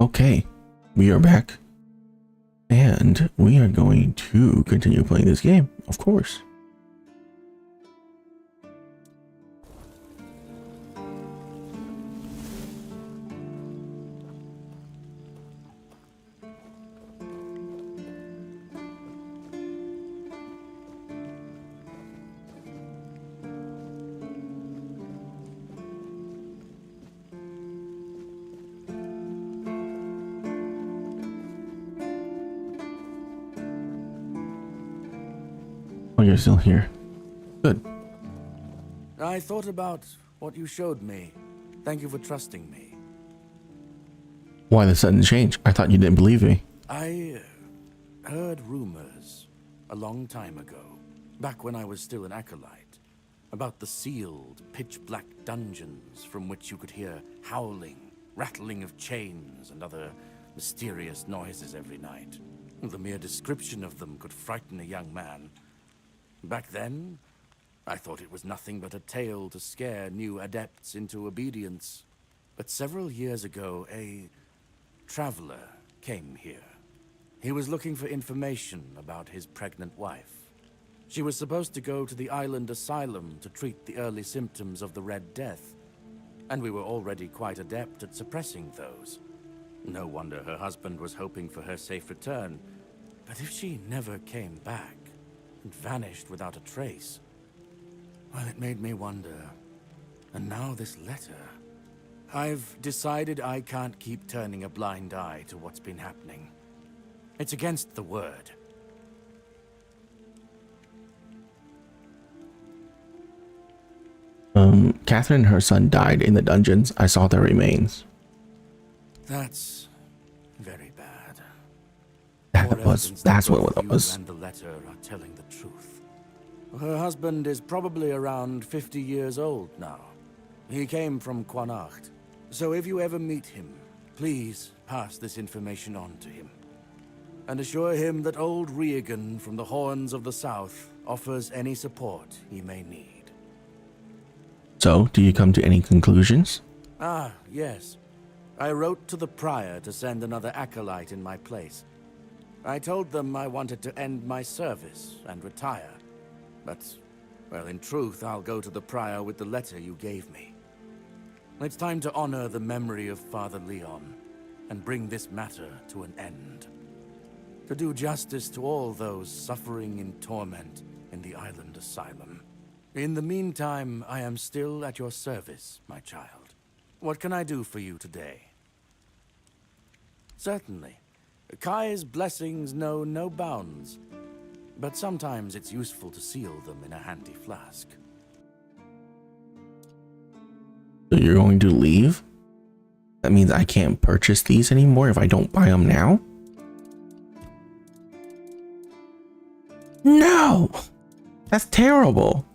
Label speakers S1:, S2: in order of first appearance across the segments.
S1: Okay, we are back. And we are going to continue playing this game, of course. Oh, you're still here. Good.
S2: I thought about what you showed me. Thank you for trusting me.
S1: Why the sudden change? I thought you didn't believe me.
S2: I heard rumors a long time ago, back when I was still an acolyte, about the sealed, pitch-black dungeons from which you could hear howling, rattling of chains, and other mysterious noises every night. The mere description of them could frighten a young man. Back then, I thought it was nothing but a tale to scare new adepts into obedience. But several years ago, a traveler came here. He was looking for information about his pregnant wife. She was supposed to go to the island asylum to treat the early symptoms of the Red Death, and we were already quite adept at suppressing those. No wonder her husband was hoping for her safe return. But if she never came back, and vanished without a trace, well, it made me wonder. And now this letter. I've decided I can't keep turning a blind eye to what's been happening. It's against the word.
S1: Catherine and her son died in the dungeons. I saw their remains.
S2: That's very bad.
S1: That's what it was.
S2: And the letter are telling the truth. Her husband is probably around 50 years old now. He came from Quanacht. So if you ever meet him, please pass this information on to him. And assure him that old Regan from the Horns of the South offers any support he may need.
S1: So, do you come to any conclusions?
S2: Ah, yes. I wrote to the Prior to send another acolyte in my place. I told them I wanted to end my service and retire. But, well, in truth, I'll go to the Prior with the letter you gave me. It's time to honor the memory of Father Leon and bring this matter to an end. To do justice to all those suffering in torment in the island asylum. In the meantime, I am still at your service, my child. What can I do for you today? Certainly. Kai's blessings know no bounds, but sometimes it's useful to seal them in a handy flask.
S1: So you're going to leave? That means I can't purchase these anymore if I don't buy them now? No! That's terrible.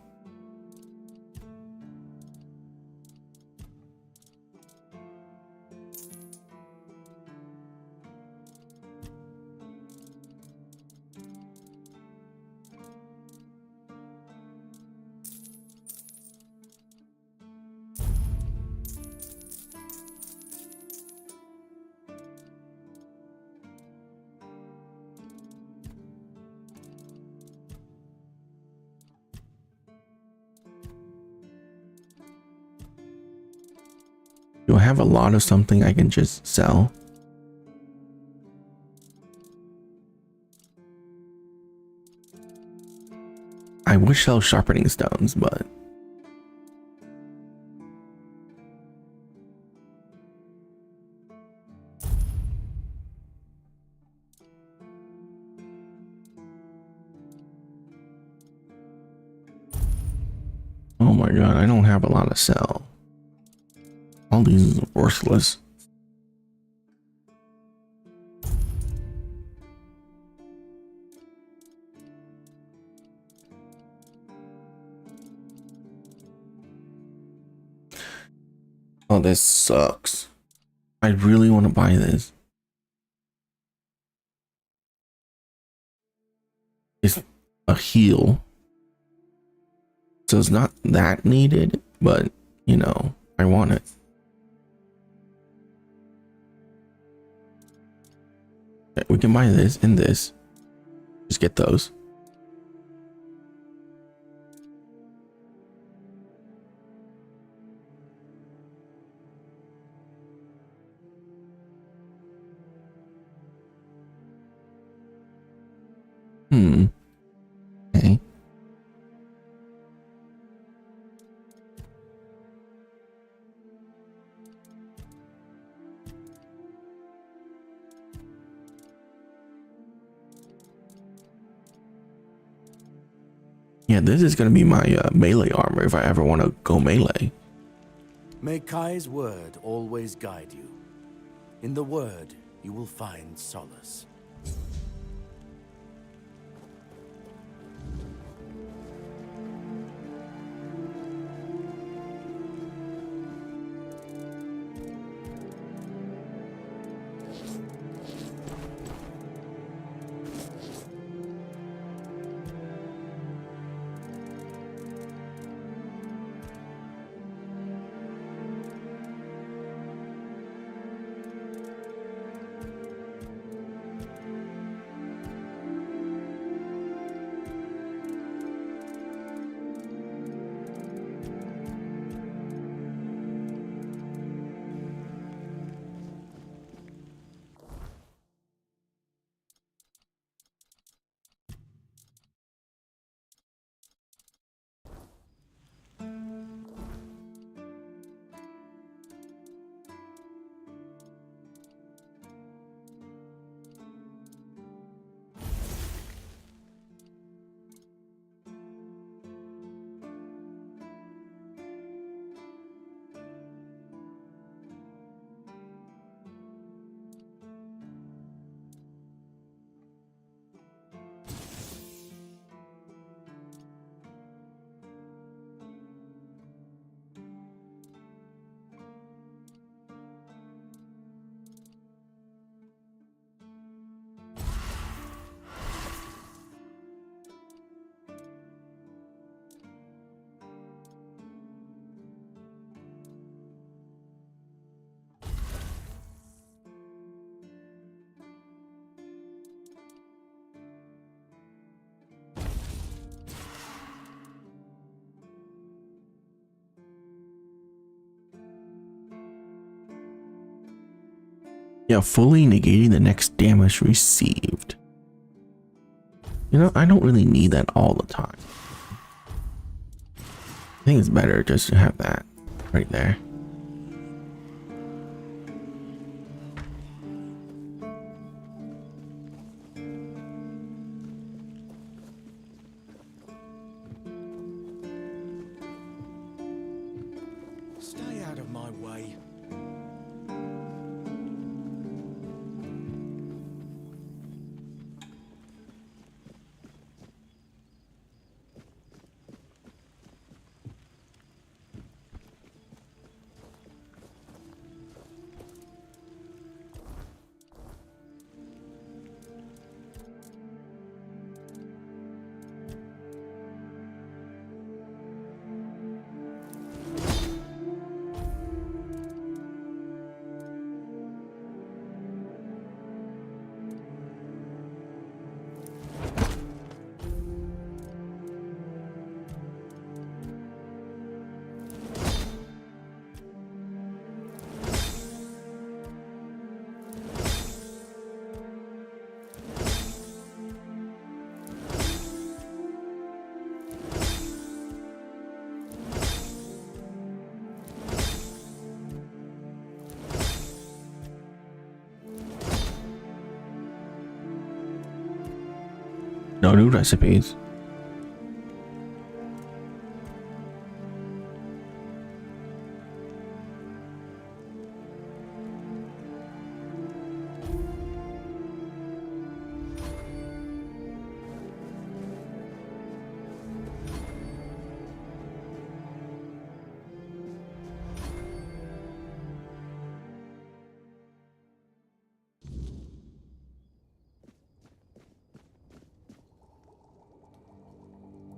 S1: Do I have a lot of something I can just sell? I wish sell sharpening stones, but oh my god, I don't have a lot to sell. All these are worthless. Oh, this sucks. I really want to buy this. It's a heal. So it's not that needed, but you know, I want it. Okay, we can buy this and this. Just get those. Okay. Yeah, this is gonna be my melee armor if I ever want to go melee.
S2: May Kai's word always guide you. In the word, you will find solace.
S1: Yeah, fully negating the next damage received. You know, I don't really need that all the time. I think it's better just to have that right there.
S3: Stay out of my way.
S1: No new recipes.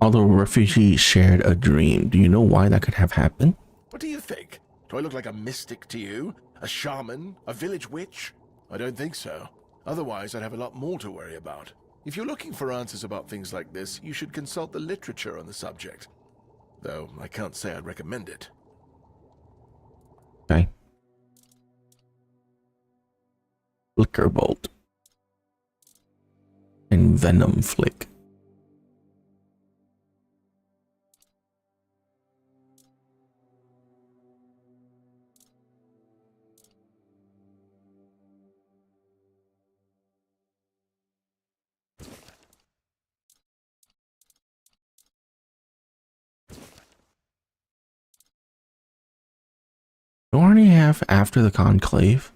S1: Although refugees shared a dream, do you know why that could have happened?
S3: What do you think? Do I look like a mystic to you? A shaman? A village witch? I don't think so. Otherwise, I'd have a lot more to worry about. If you're looking for answers about things like this, you should consult the literature on the subject. Though, I can't say I'd recommend it.
S1: Okay. Flicker bolt. And venom flick. Don't we have after the conclave?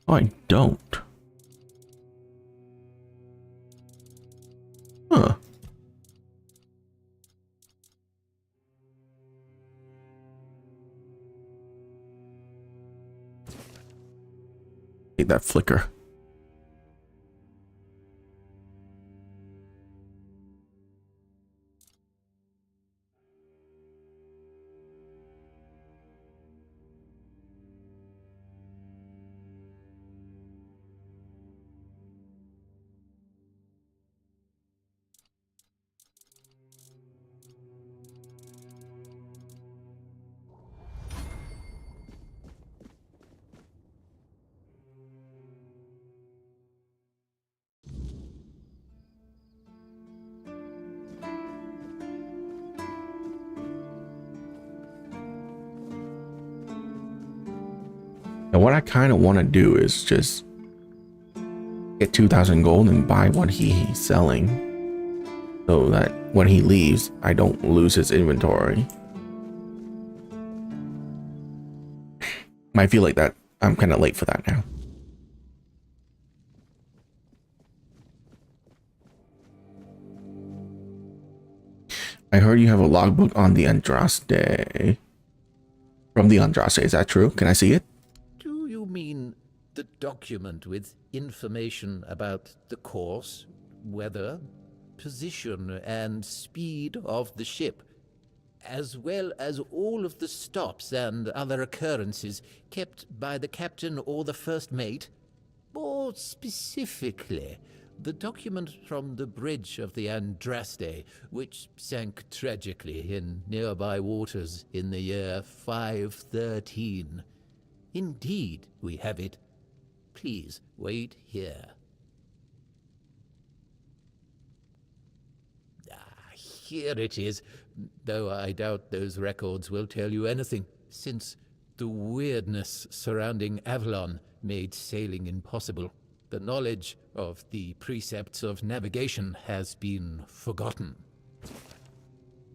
S1: Oh, I don't. Huh. Take that flicker. And what I kind of want to do is just get 2,000 gold and buy what he's selling, so that when he leaves, I don't lose his inventory. I feel like that I'm kind of late for that now. I heard you have a logbook on the Andraste. From the Andraste, is that true? Can I see it?
S4: Do you mean the document with information about the course, weather, position, and speed of the ship, as well as all of the stops and other occurrences kept by the captain or the first mate? More specifically, the document from the bridge of the Andraste, which sank tragically in nearby waters in the year 513. Indeed, we have it. Please wait here. Here it is, though I doubt those records will tell you anything, since the weirdness surrounding Avalon made sailing impossible. The knowledge of the precepts of navigation has been forgotten.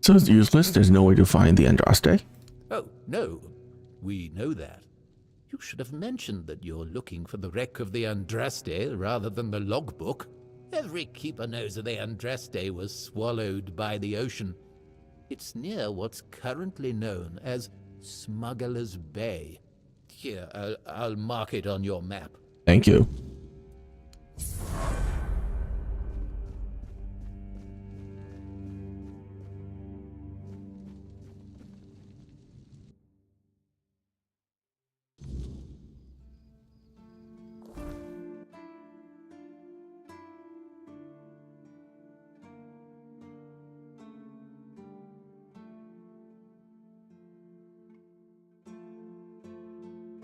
S1: So it's useless? There's no way to find the Andraste?
S4: Oh, no. We know that. You should have mentioned that you're looking for the wreck of the Andraste rather than the logbook. Every keeper knows that the Andraste was swallowed by the ocean. It's near what's currently known as Smuggler's Bay. Here, I'll mark it on your map.
S1: Thank you.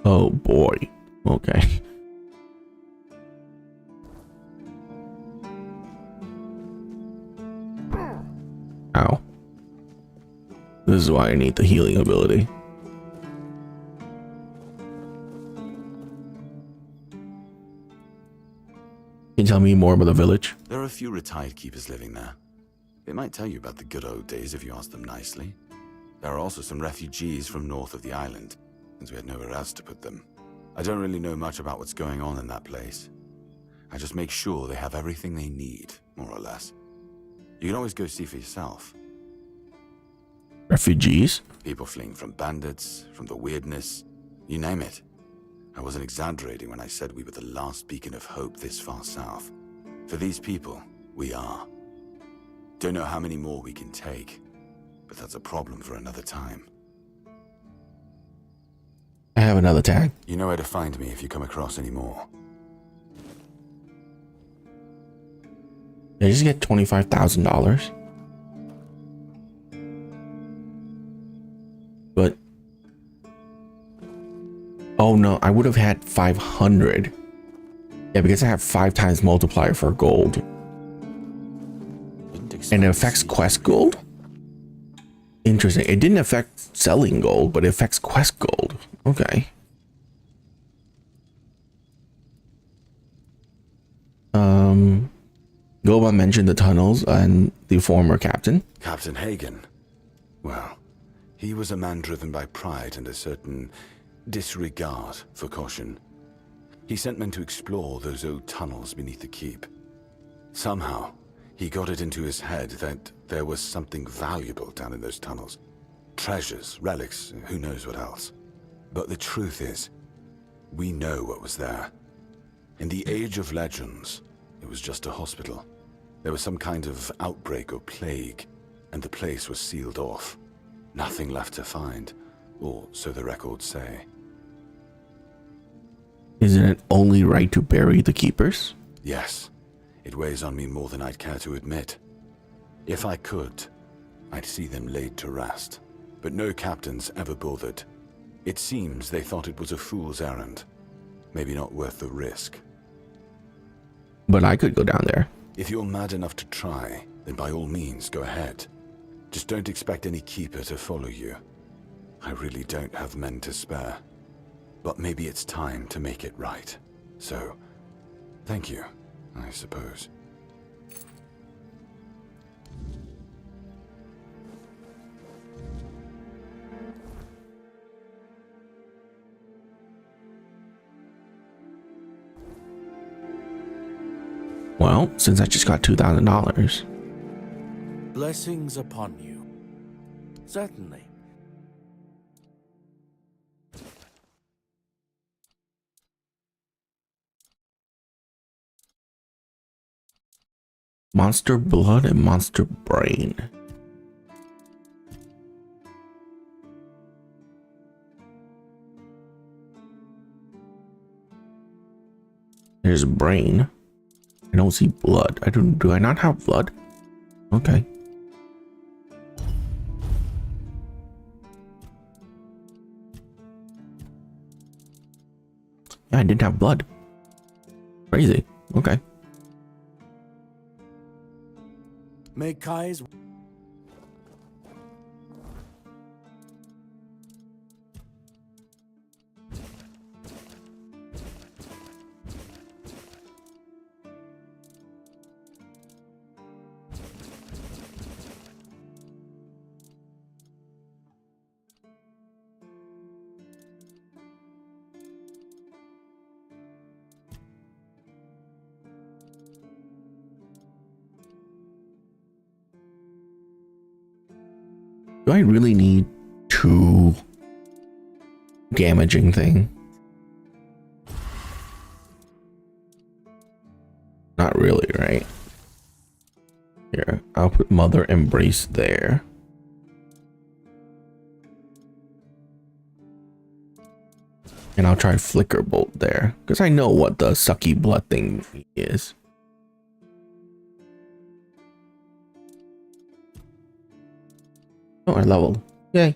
S1: Oh boy. Okay. Ow. This is why I need the healing ability. Can you tell me more about the village?
S5: There are a few retired keepers living there. They might tell you about the good old days if you ask them nicely. There are also some refugees from north of the island, since we had nowhere else to put them. I don't really know much about what's going on in that place. I just make sure they have everything they need, more or less. You can always go see for yourself.
S1: Refugees?
S5: People fleeing from bandits, from the weirdness, you name it. I wasn't exaggerating when I said we were the last beacon of hope this far south. For these people, we are. Don't know how many more we can take. but that's a problem for another time.
S1: I have another tag.
S5: You know where to find me if you come across any more.
S1: Did I just get $25,000? But oh no, I would have had 500. Yeah, because I have 5 times multiplier for gold. And it affects quest gold? Interesting. It didn't affect selling gold, but it affects quest gold. Okay. Goba mentioned the tunnels and the former captain.
S5: Captain Hagen. Well, he was a man driven by pride and a certain disregard for caution. He sent men to explore those old tunnels beneath the keep. Somehow, he got it into his head that there was something valuable down in those tunnels. Treasures, relics, who knows what else. But the truth is, we know what was there. In the age of legends, it was just a hospital. There was some kind of outbreak or plague, and the place was sealed off. Nothing left to find, or so the records say.
S1: Isn't it only right to bury the keepers?
S5: Yes, it weighs on me more than I'd care to admit. If I could, I'd see them laid to rest. But no captains ever bothered. It seems they thought it was a fool's errand. Maybe not worth the risk.
S1: But I could go down there.
S5: If you're mad enough to try, then by all means go ahead. Just don't expect any keeper to follow you. I really don't have men to spare. But maybe it's time to make it right. So, thank you, I suppose.
S1: Well, since I just got $2,000.
S2: Blessings upon you. Certainly.
S1: Monster blood and monster brain. There's brain. I don't see blood. Do I not have blood? Okay. Yeah, I didn't have blood. Crazy. Okay.
S2: May Kai's
S1: Do I really need 2 damaging thing? Not really, right? Here, I'll put Mother Embrace there. And I'll try Flicker Bolt there, because I know what the sucky blood thing is. Oh, I leveled. Yay.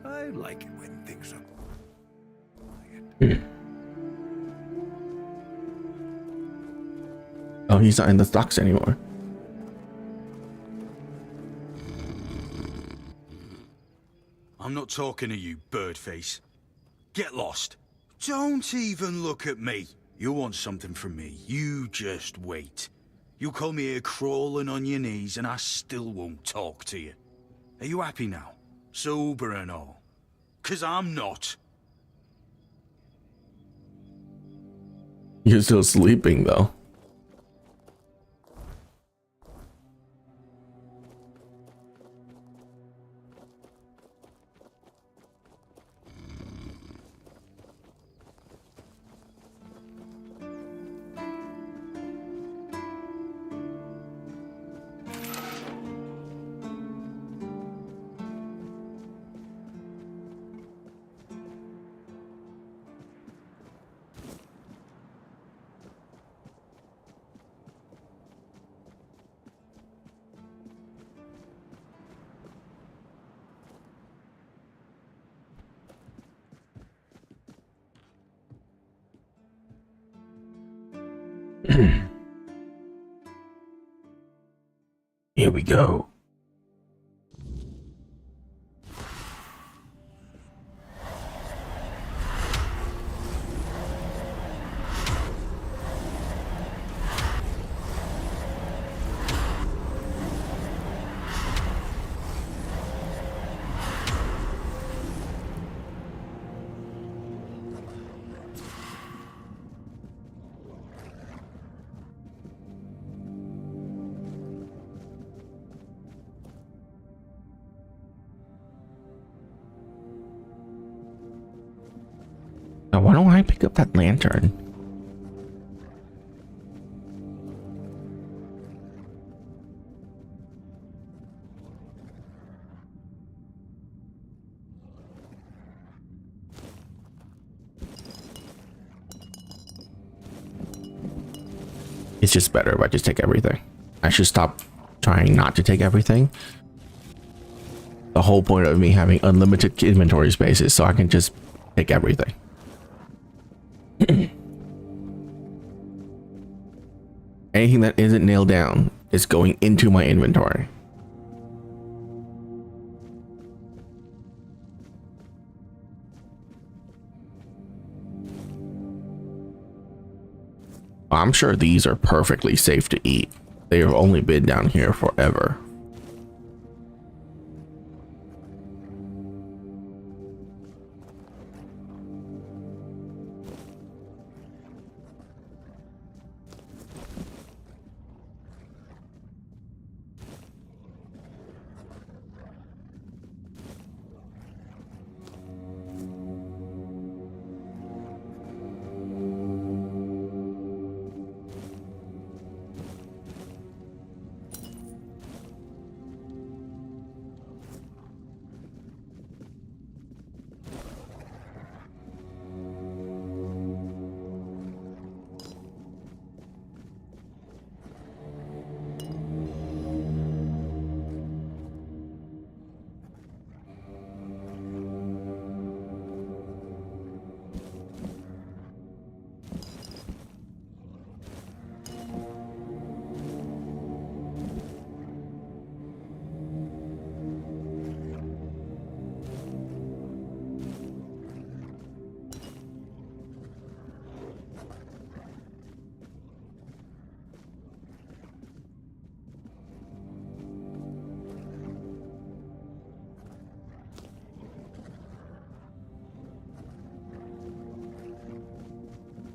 S3: I like it when things are quiet.
S1: Oh, he's not in the stocks anymore.
S6: I'm not talking to you, birdface. Get lost. Don't even look at me. You want something from me, you just wait. You call me here crawling on your knees and I still won't talk to you. Are you happy now? Sober and all? 'Cause I'm not.
S1: You're still sleeping though. Here we go. Now, why don't I pick up that lantern? It's just better if I just take everything. I should stop trying not to take everything. The whole point of me having unlimited inventory space is so I can just take everything. Anything that isn't nailed down is going into my inventory. I'm sure these are perfectly safe to eat. They have only been down here forever.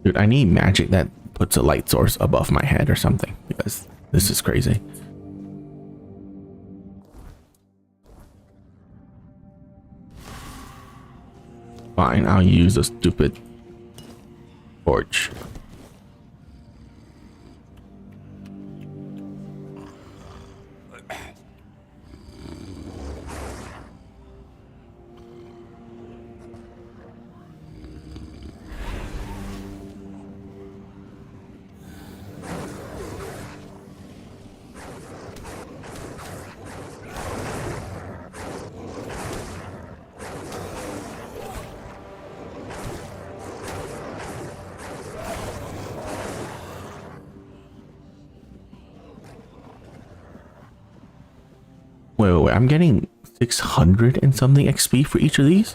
S1: Dude, I need magic that puts a light source above my head or something, because this is crazy. Fine, I'll use a stupid torch. Wait, I'm getting 600 and something XP for each of these?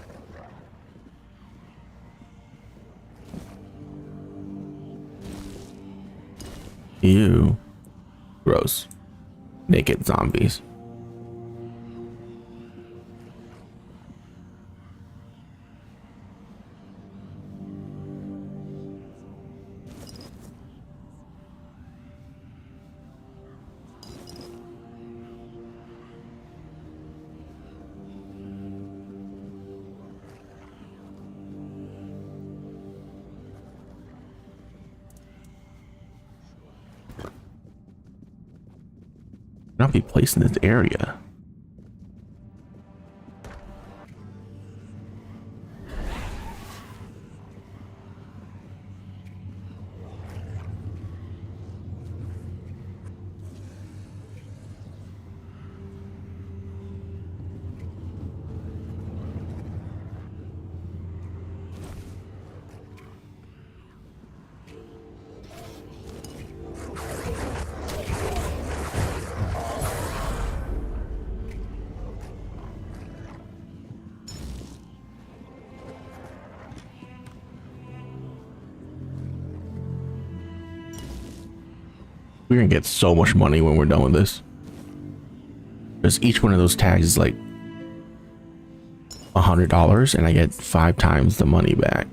S1: Ew. Gross. Naked zombies. cannot be placed in this area. We're gonna get so much money when we're done with this. Because each one of those tags is like $100 and I get 5 times the money back.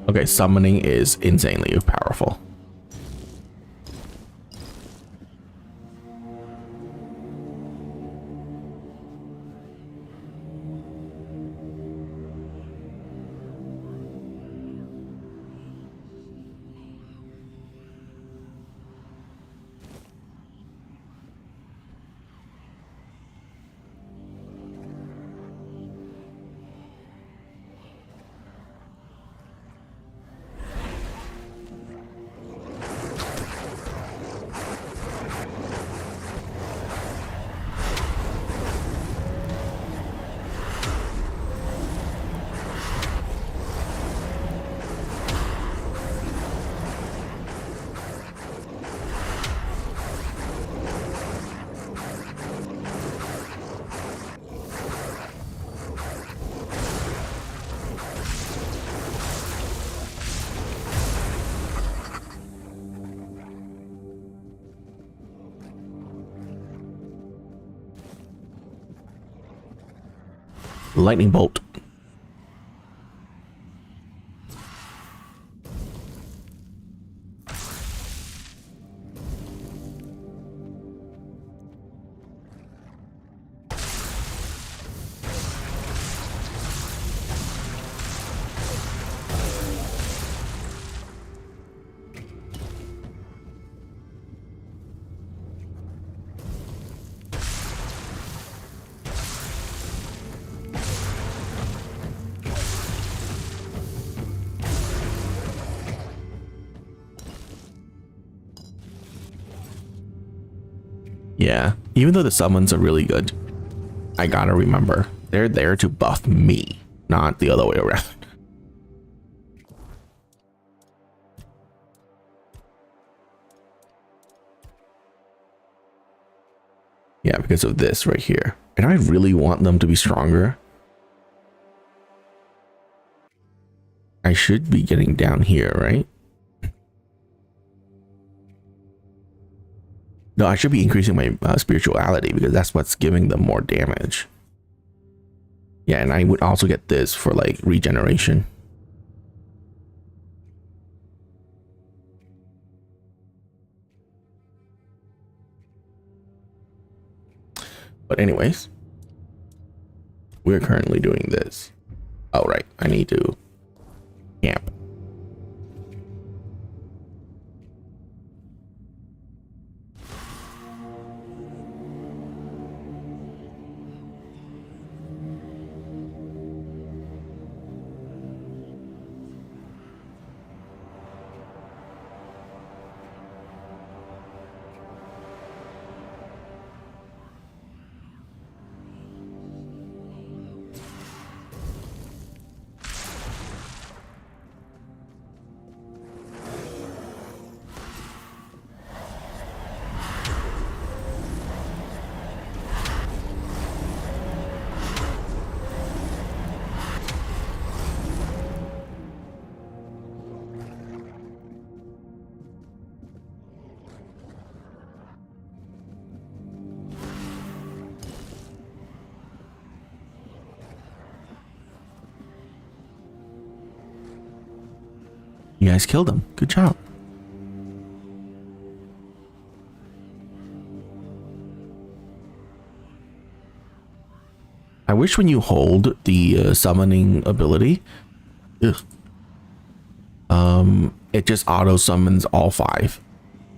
S1: Okay, summoning is insanely powerful. Lightning bolt. Yeah, even though the summons are really good, I gotta remember, they're there to buff me, not the other way around. Yeah, because of this right here. And I really want them to be stronger. I should be getting down here, right? No, I should be increasing my spirituality because that's what's giving them more damage. Yeah, and I would also get this for like regeneration. But anyways, we're currently doing this. Oh, right. I need to camp. You guys killed him. Good job. I wish when you hold the summoning ability, it just auto summons all 5,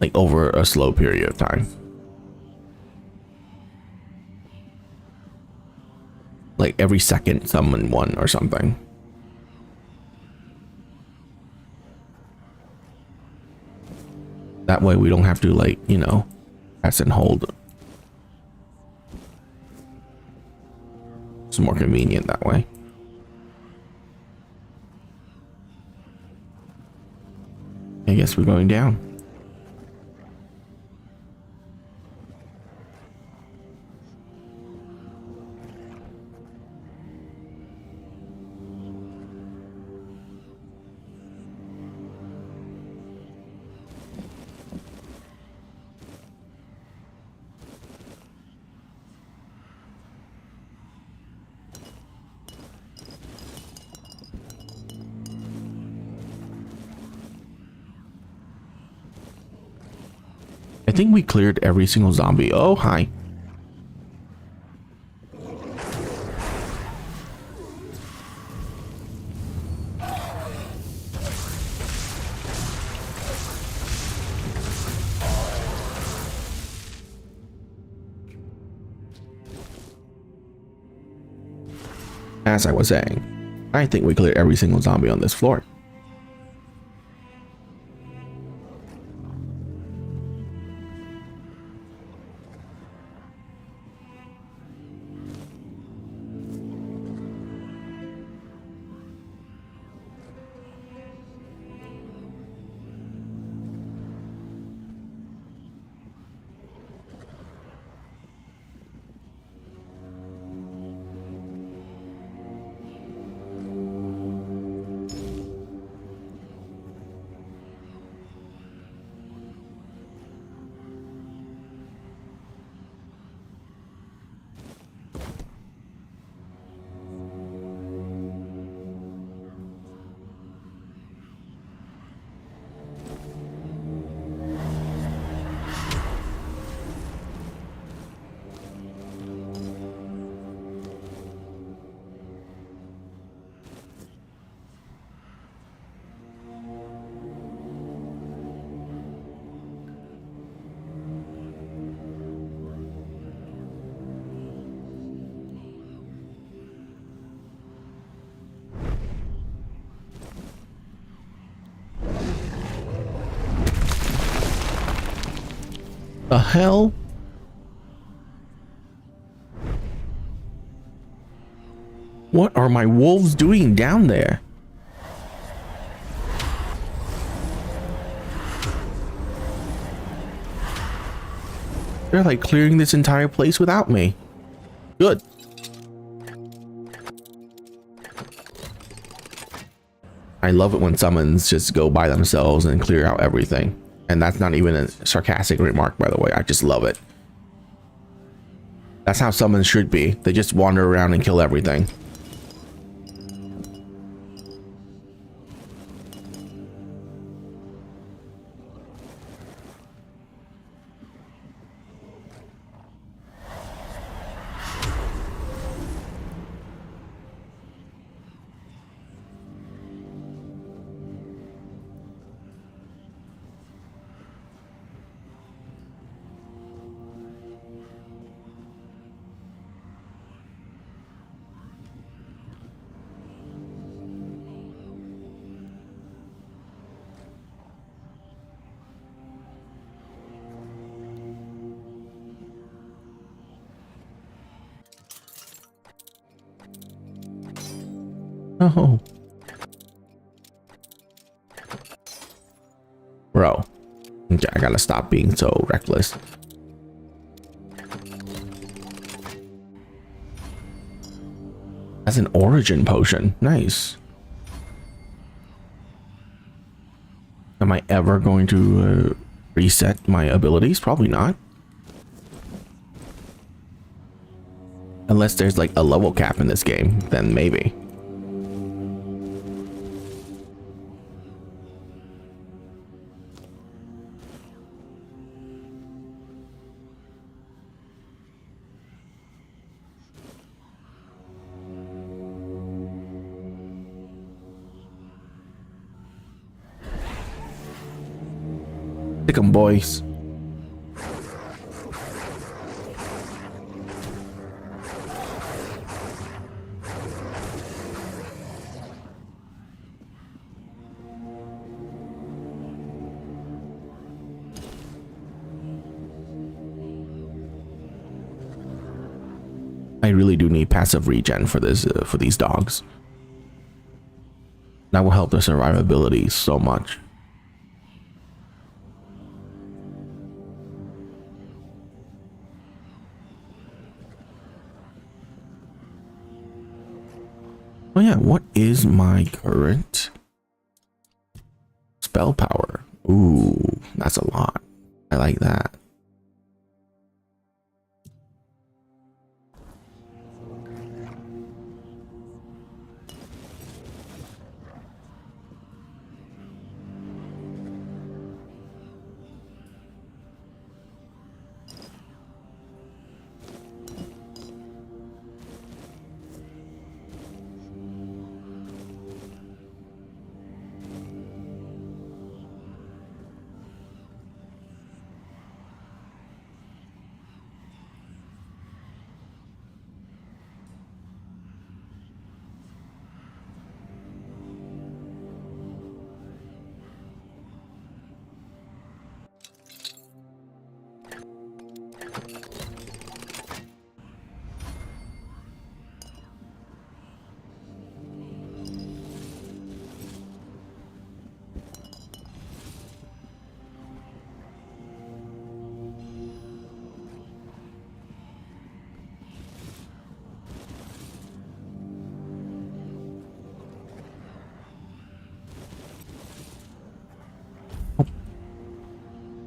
S1: like over a slow period of time. Like every second summon 1 or something. That way we don't have to, like, you know, press and hold. It's more convenient that way. I guess we're going down. I think we cleared every single zombie. Oh, hi. As I was saying, I think we cleared every single zombie on this floor. The hell? What are my wolves doing down there? They're like clearing this entire place without me. Good. I love it when summons just go by themselves and clear out everything. And that's not even a sarcastic remark, by the way. I just love it. That's how summons should be. They just wander around and kill everything. Oh. Bro. Okay, I gotta stop being so reckless. That's an origin potion. Nice. Am I ever going to reset my abilities? Probably not. Unless there's like a level cap in this game, then maybe. Pick 'em, boys. I really do need passive regen for this for these dogs. That will help their survivability so much. Oh yeah, what is my current spell power? Ooh, that's a lot. I like that.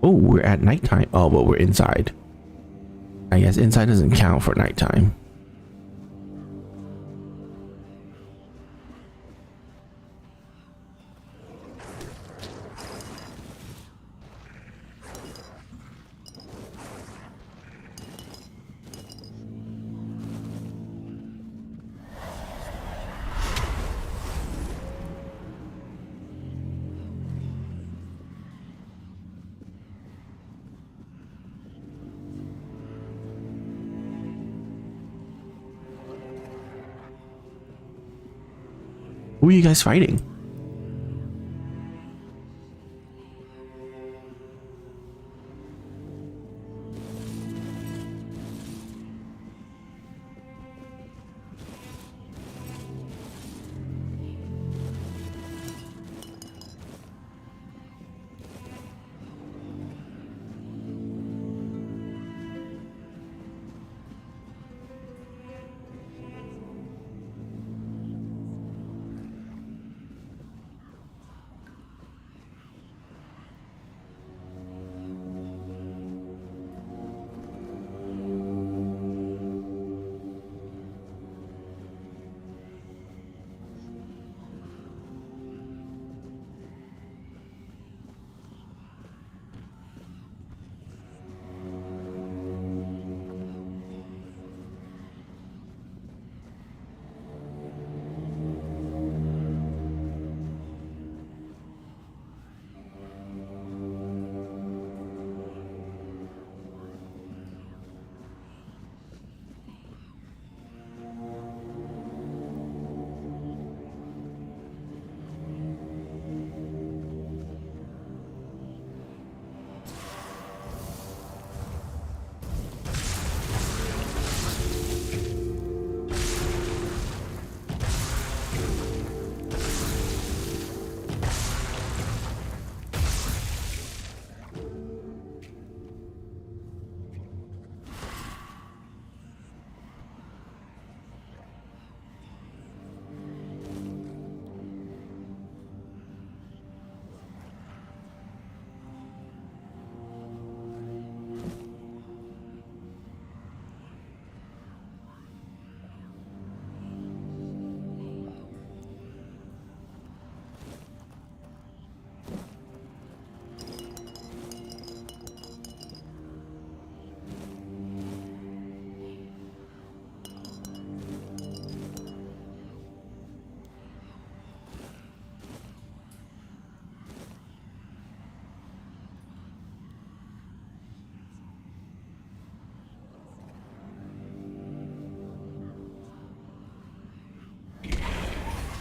S1: Oh, we're at nighttime. Oh, but we're inside. I guess inside doesn't count for nighttime. Who are you guys fighting?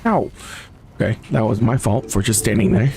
S1: Ow. Okay, that was my fault for just standing there.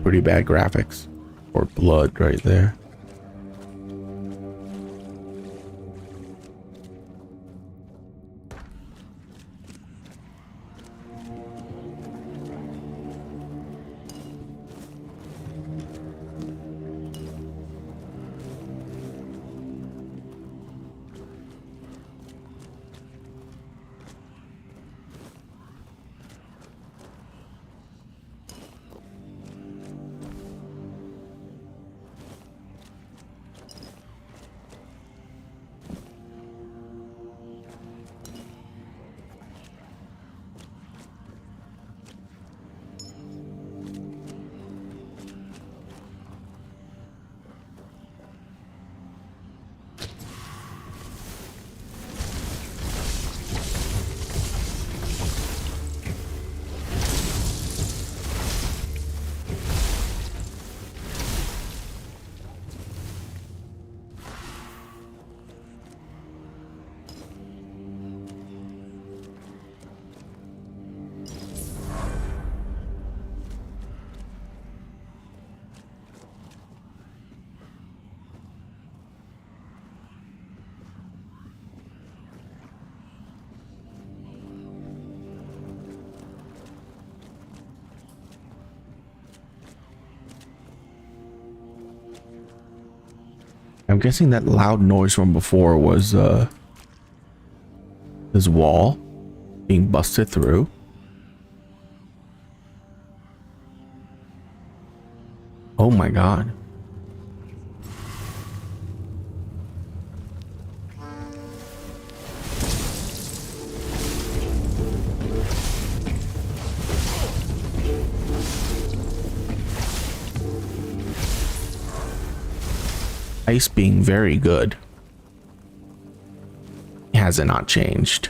S1: Pretty bad graphics. Or blood right there. I'm guessing that loud noise from before was this wall being busted through. Oh my god. Ice being very good. Has it not changed?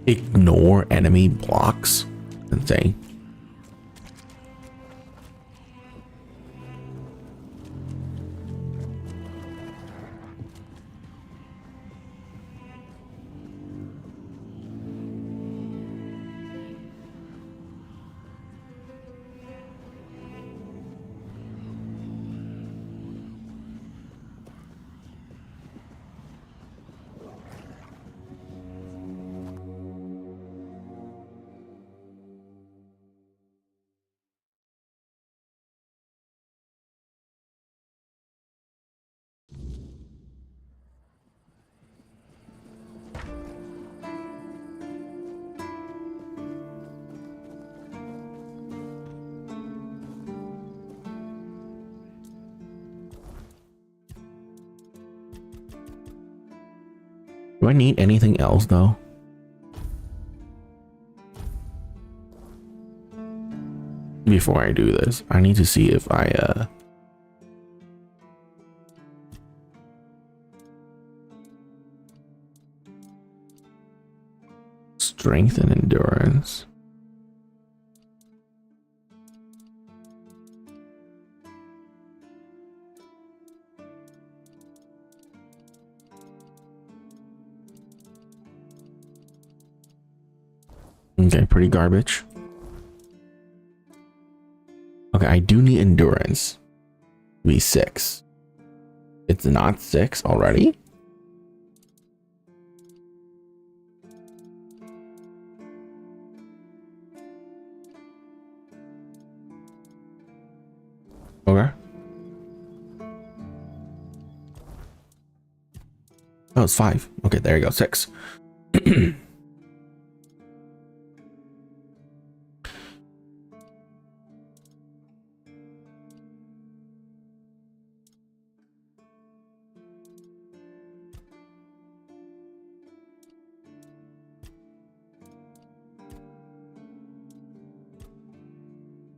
S1: Ignore enemy blocks. Insane. Do I need anything else though? Before I do this, I need to see if I strength and endurance. Okay, pretty garbage. Okay, I do need endurance to be 6. It's not 6 already? Okay. Oh, it's 5. Okay, there you go. 6.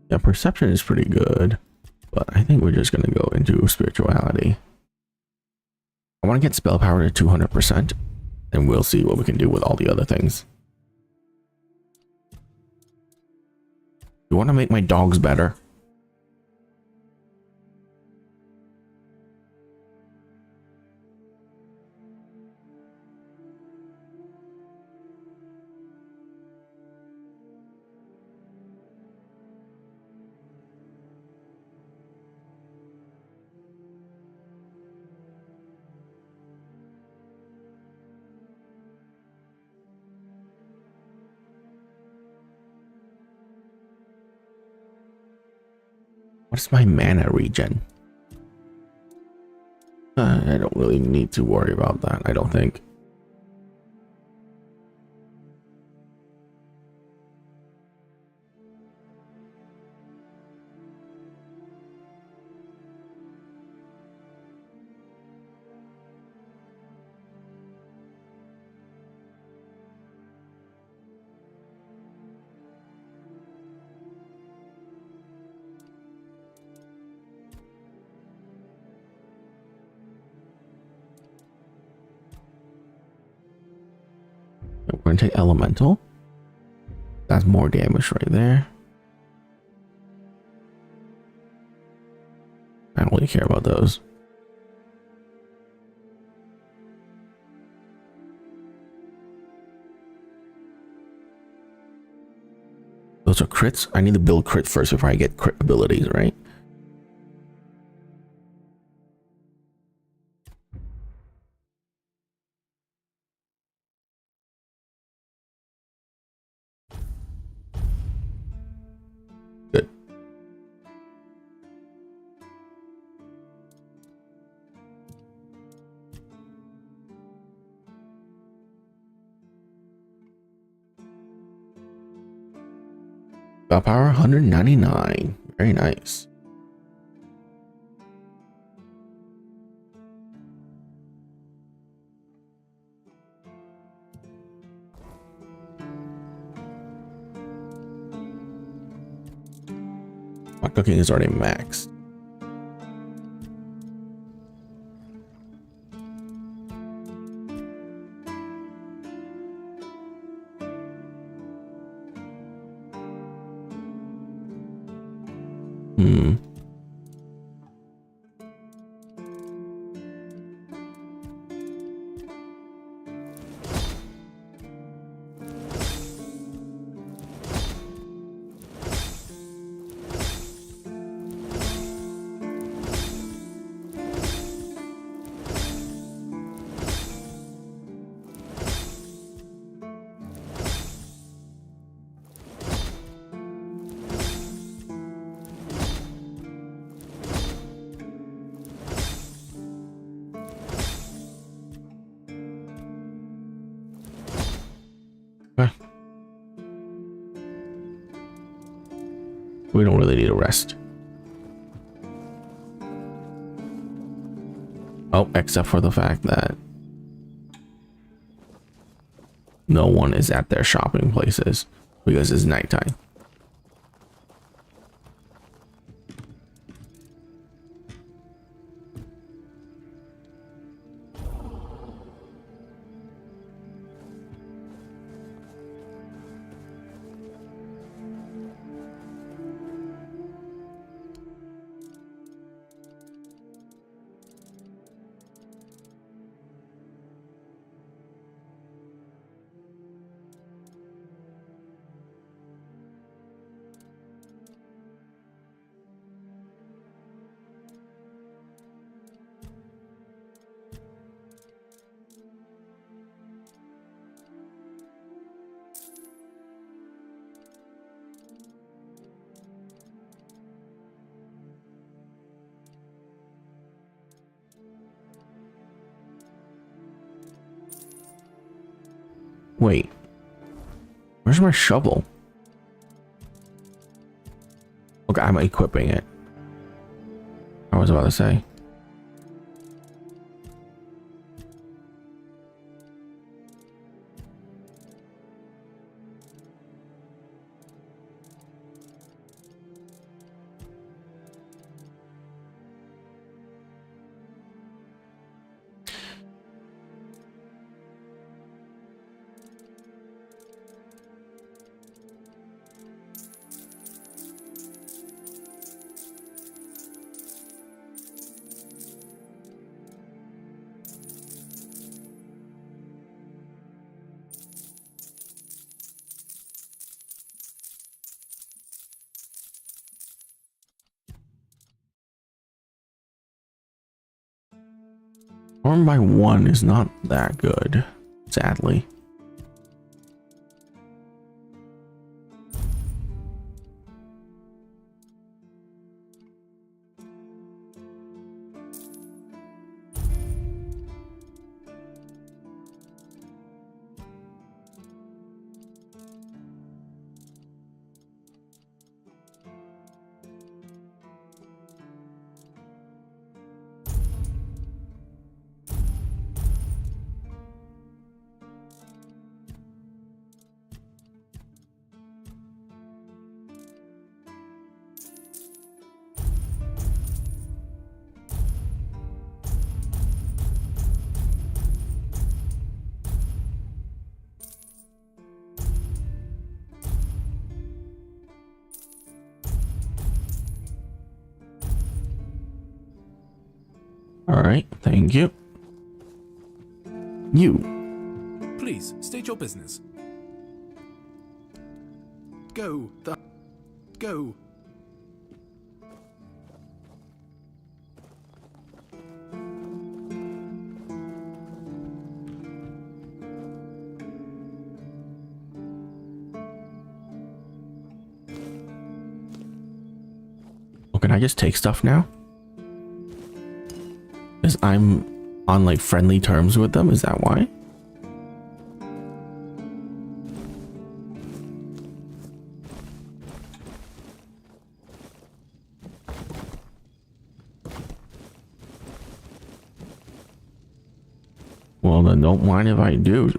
S1: Yeah, perception is pretty good, but I think we're just gonna go into spirituality. I want to get spell power to 200%, and we'll see what we can do with all the other things. You want to make my dogs better? What's my mana regen? I don't really need to worry about that, I don't think. We're going to take elemental. That's more damage right there. I don't really care about those. Those are crits. I need to build crit first before I get crit abilities, right? Good. Spell power 199. Very nice. My cooking is already maxed. We don't really need a rest. Oh, except for the fact that no one is at their shopping places because it's nighttime. Wait, where's my shovel? Okay, I'm equipping it. I was about to say. Armed by 1 is not that good, sadly. All right, thank you. You.
S7: Please, state your business. Go. Go.
S1: Oh, can I just take stuff now? Because I'm on like friendly terms with them, is that why? Well, then don't mind if I do.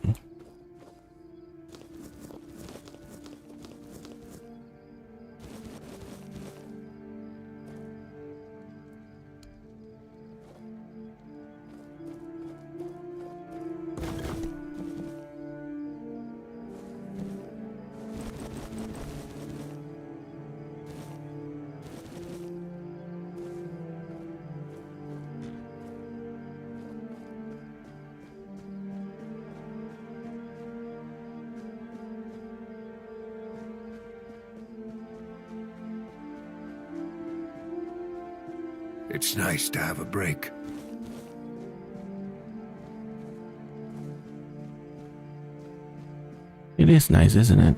S8: It's nice to have a break.
S1: It is nice, isn't it?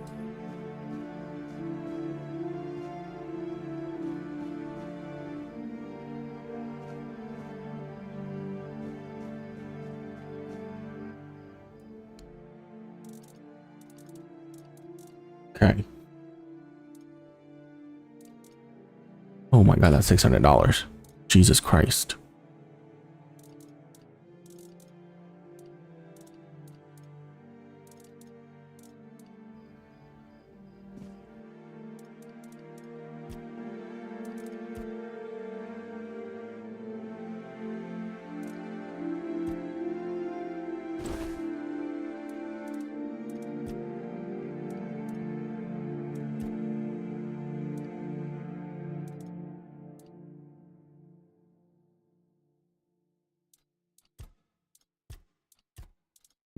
S1: Okay. Oh my god, that's $600. Jesus Christ.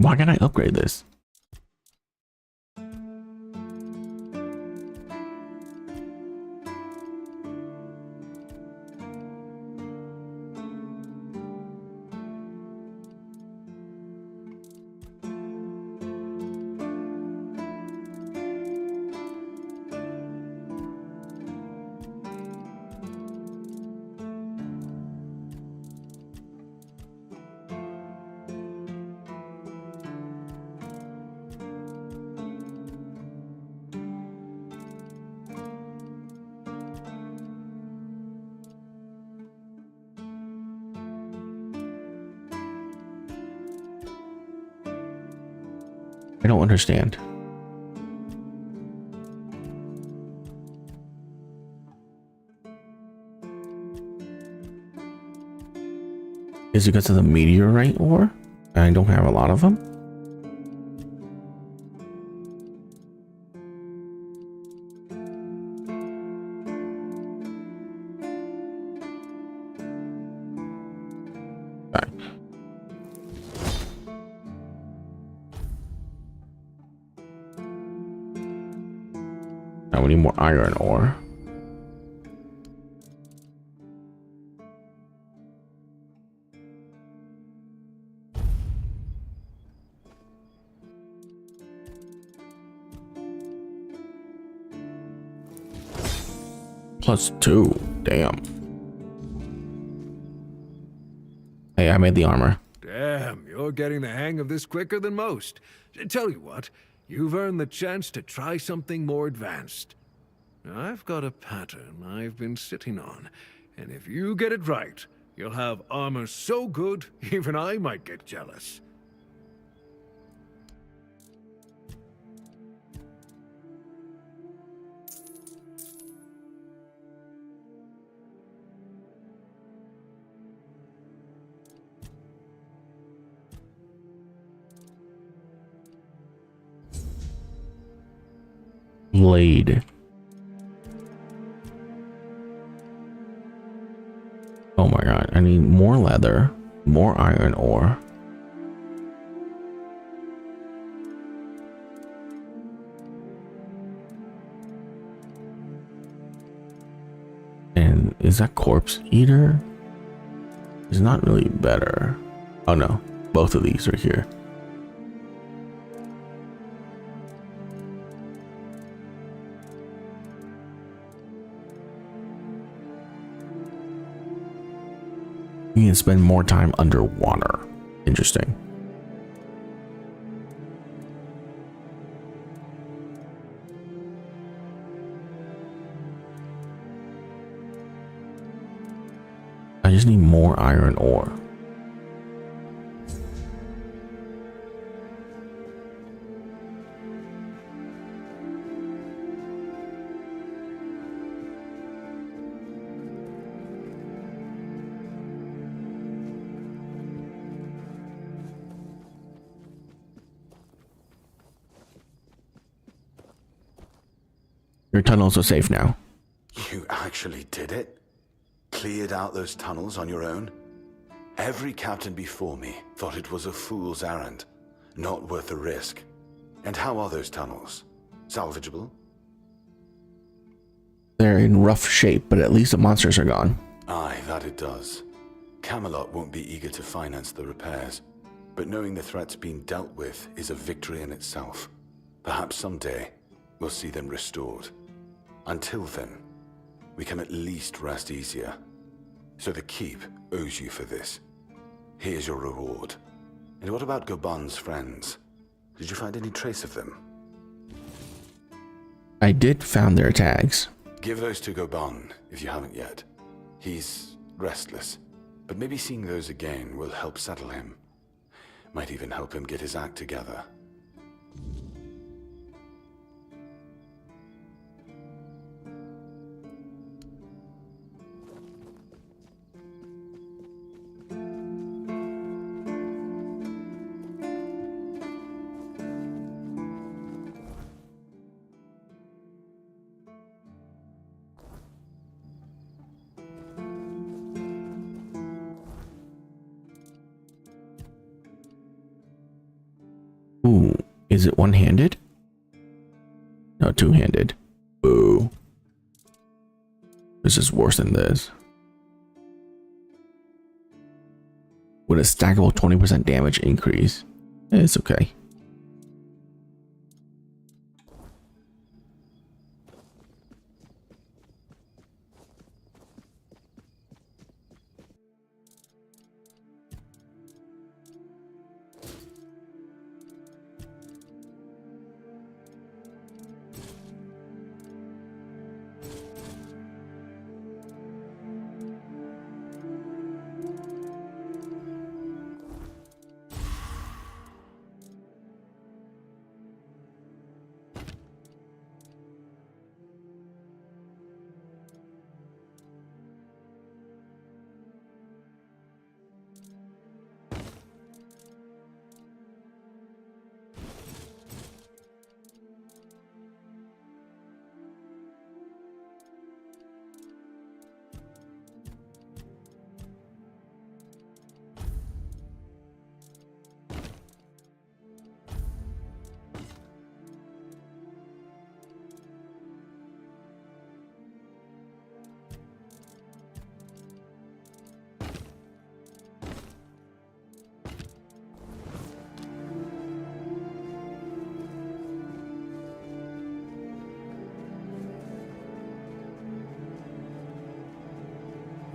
S1: Why can't I upgrade this? I don't understand. Is it because of the meteorite ore? I don't have a lot of them. Okay. Now we need more iron ore. +2. Damn. Hey, I made the armor.
S8: Damn, you're getting the hang of this quicker than most. Tell you what, you've earned the chance to try something more advanced. I've got a pattern I've been sitting on, and if you get it right, you'll have armor so good, even I might get jealous.
S1: Blade. Oh my god, I need more leather, more iron ore. And is that corpse eater? It's not really better. Oh no, both of these are here. You can spend more time underwater. Interesting. I just need more iron ore. Your tunnels are safe now.
S5: You actually did it? Cleared out those tunnels on your own? Every captain before me thought it was a fool's errand, not worth the risk. And how are those tunnels? Salvageable?
S1: They're in rough shape, but at least the monsters are gone.
S5: Aye, that it does. Camelot won't be eager to finance the repairs, but knowing the threat's being dealt with is a victory in itself. Perhaps someday, we'll see them restored. Until then, we can at least rest easier. So the Keep owes you for this. Here's your reward. And what about Gobon's friends? Did you find any trace of them?
S1: I did found their tags.
S5: Give those to Gobon, if you haven't yet. He's restless, but maybe seeing those again will help settle him. Might even help him get his act together.
S1: Ooh, is it one-handed? No, two-handed. Boo. This is worse than this. With a stackable 20% damage increase. It's okay.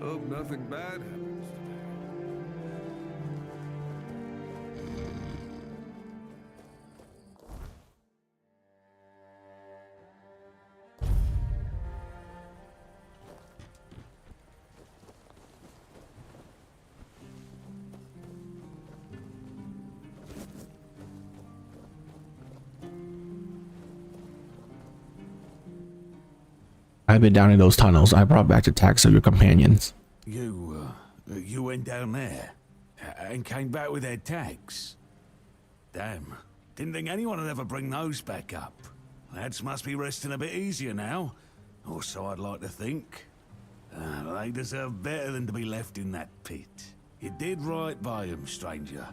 S8: Hope nothing bad happens today.
S1: I've been down in those tunnels. I brought back the tags of your companions.
S2: You went down there and came back with their tags. Damn, didn't think anyone would ever bring those back up. Lads must be resting a bit easier now, or so I'd like to think. They deserve better than to be left in that pit. You did right by them, stranger.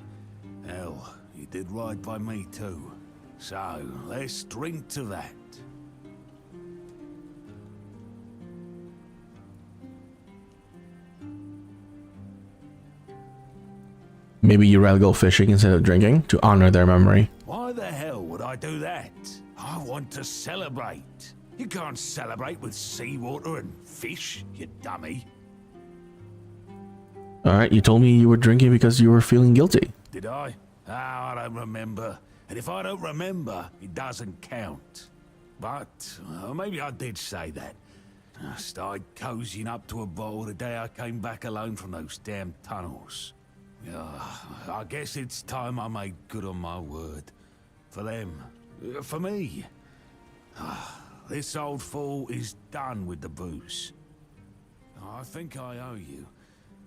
S2: Hell, you did right by me too. So, let's drink to that.
S1: Maybe you'd rather go fishing instead of drinking to honor their memory.
S2: Why the hell would I do that? I want to celebrate. You can't celebrate with seawater and fish, you dummy.
S1: Alright, you told me you were drinking because you were feeling guilty.
S2: Did I? Oh, I don't remember. And if I don't remember, it doesn't count. But maybe I did say that. I started cozying up to a bottle the day I came back alone from those damn tunnels. I guess it's time I made good on my word. For them. For me. This old fool is done with the booze. I think I owe you.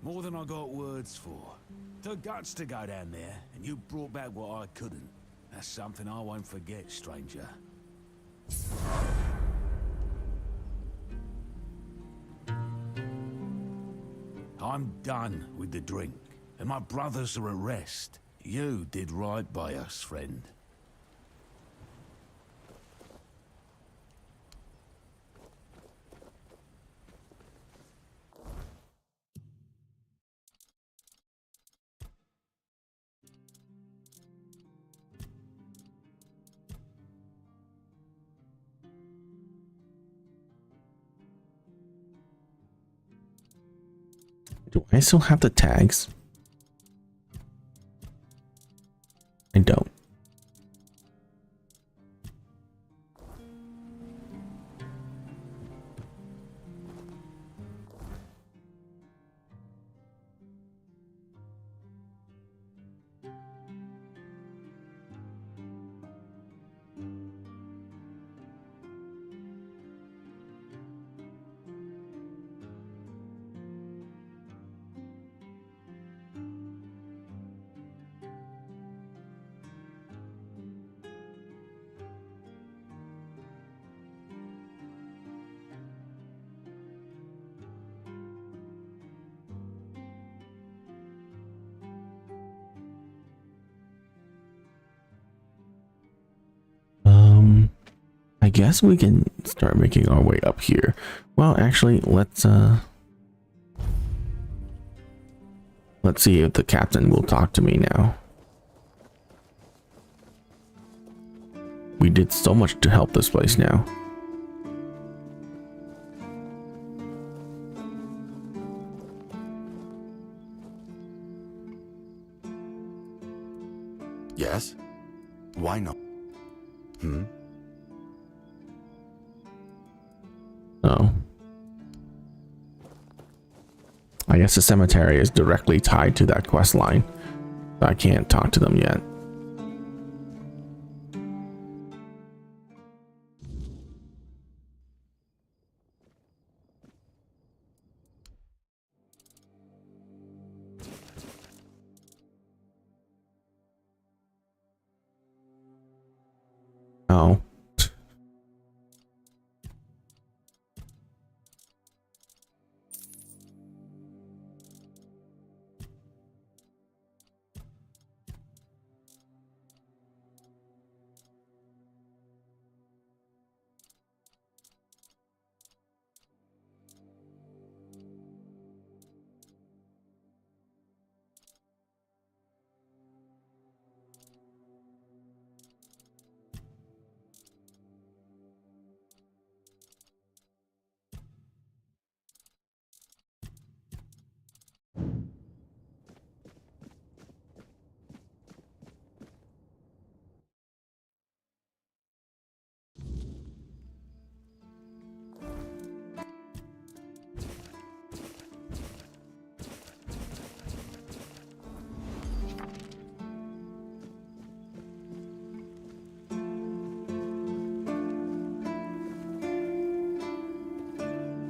S2: More than I got words for. The guts to go down there, and you brought back what I couldn't. That's something I won't forget, stranger. I'm done with the drink. And my brothers are at rest. You did right by us, friend.
S1: Do I still have the tags? I don't. guess we can start making our way up here. Well, actually, let's see if the captain will talk to me now. We did so much to help this place now.
S5: Yes? Why not?
S1: Oh. I guess the cemetery is directly tied to that quest line. I can't talk to them yet. Oh.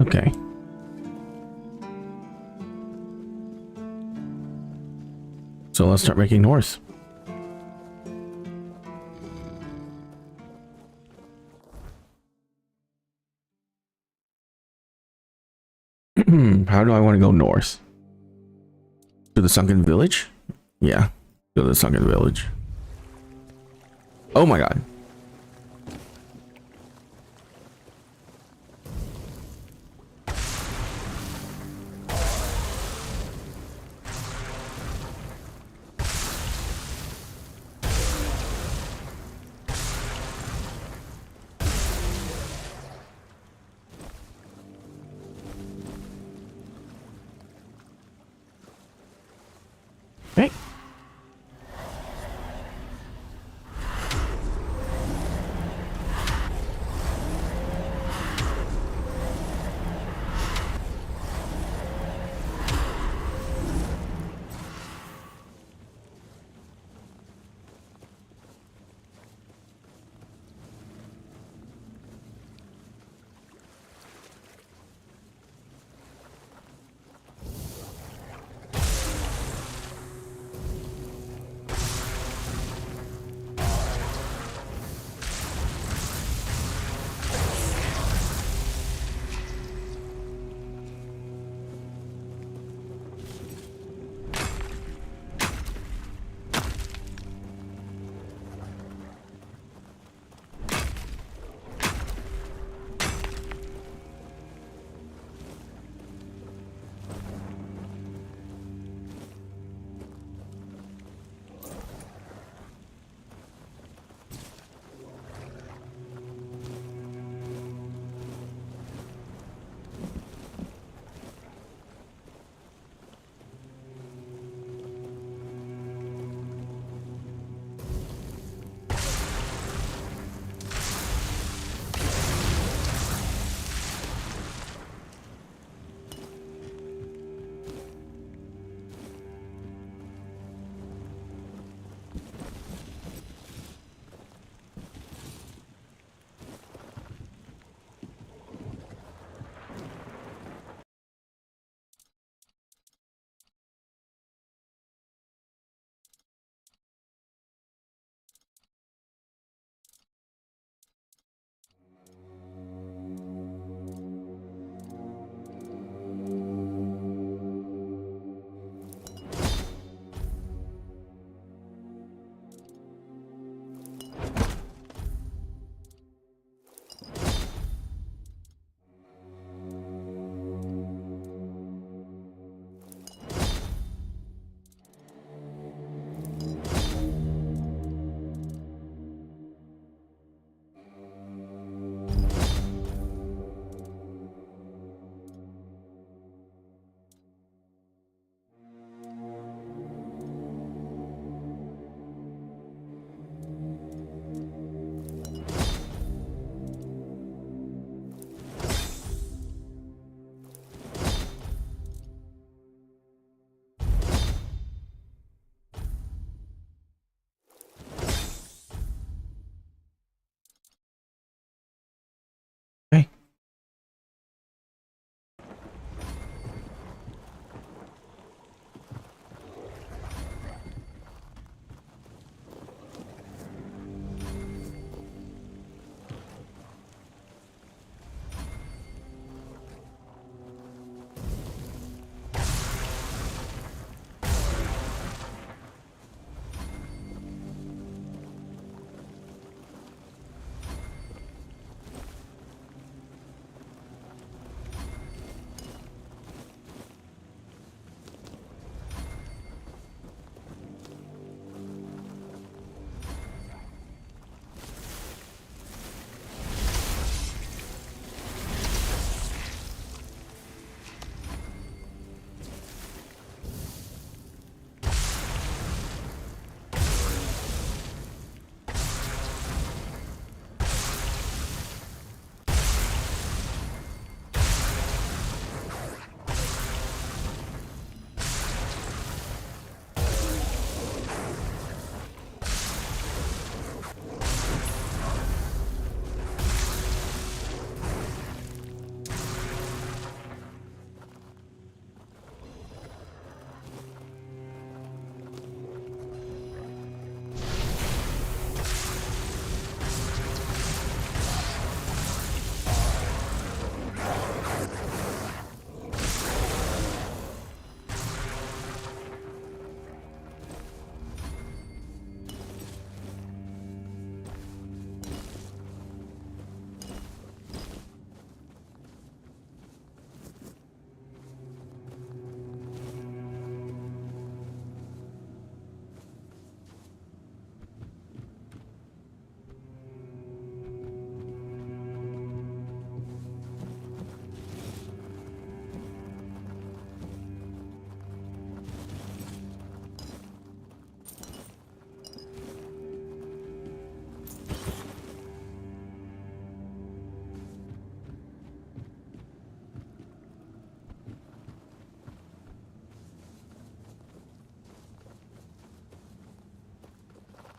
S1: Okay. So let's start making north. How do I want to go north? To the sunken village? Yeah, to the sunken village. Oh my god. Hey.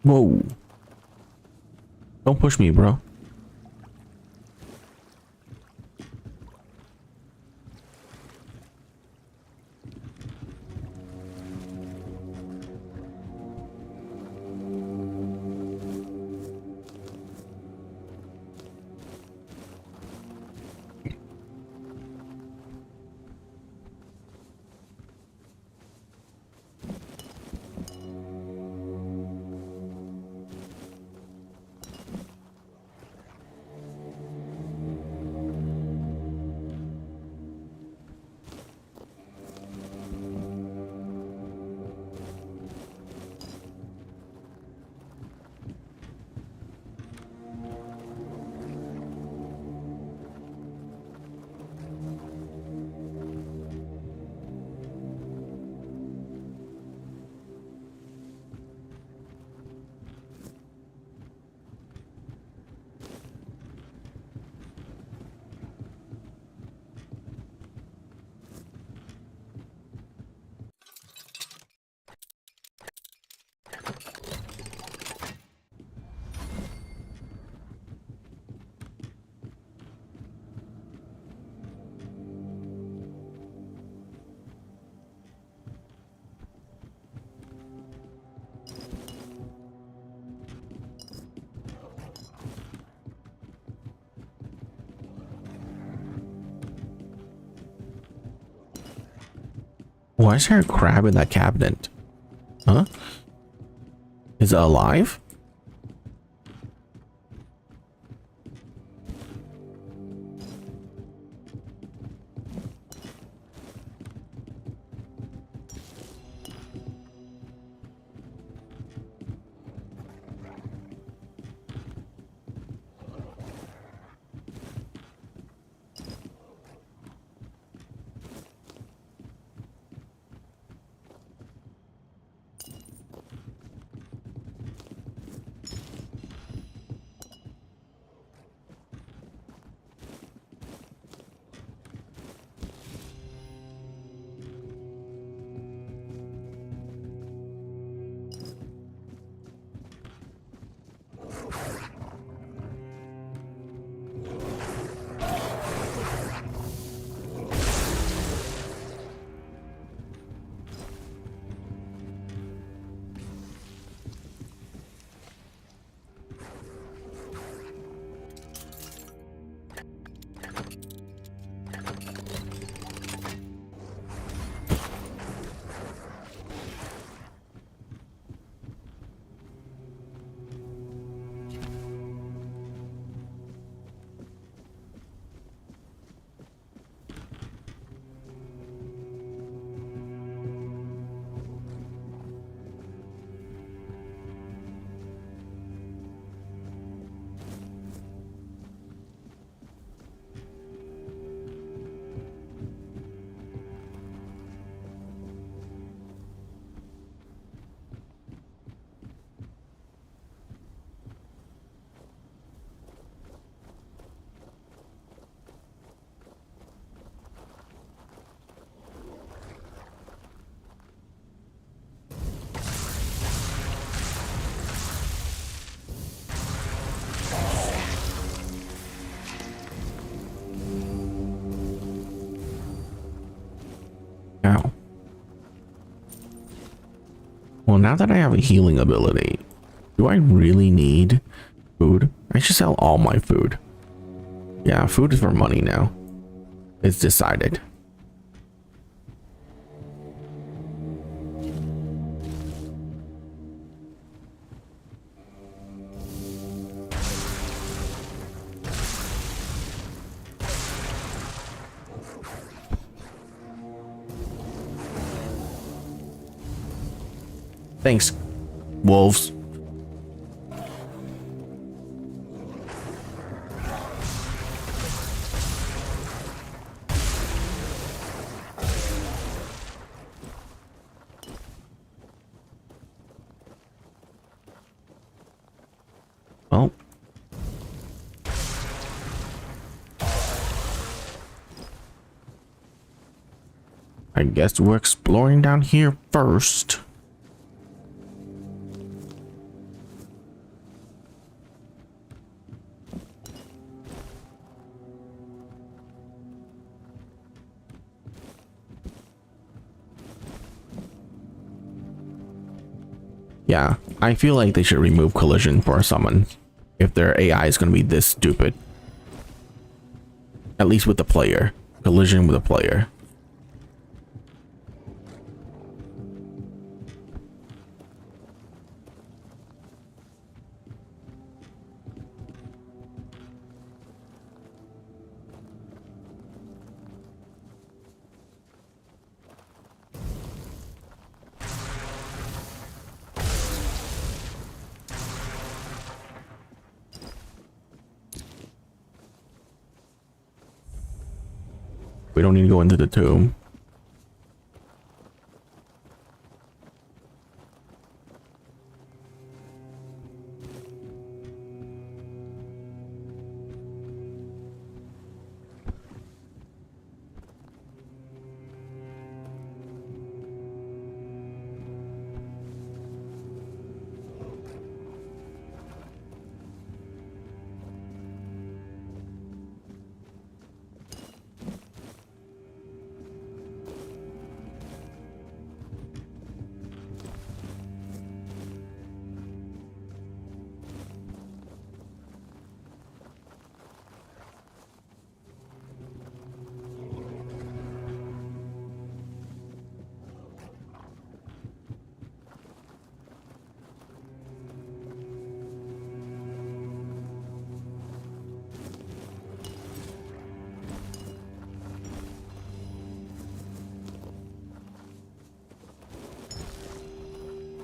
S1: Whoa. Don't push me, bro. Why is there a crab in that cabinet? Huh? Is it alive? Ow. Well, now that I have a healing ability, do I really need food? I should sell all my food. Yeah, food is for money now. It's decided. Thanks, wolves. Well, I guess we're exploring down here first. Yeah, I feel like they should remove collision for a summon if their AI is going to be this stupid. At least with the player. Collision with a player. We don't need to go into the tomb.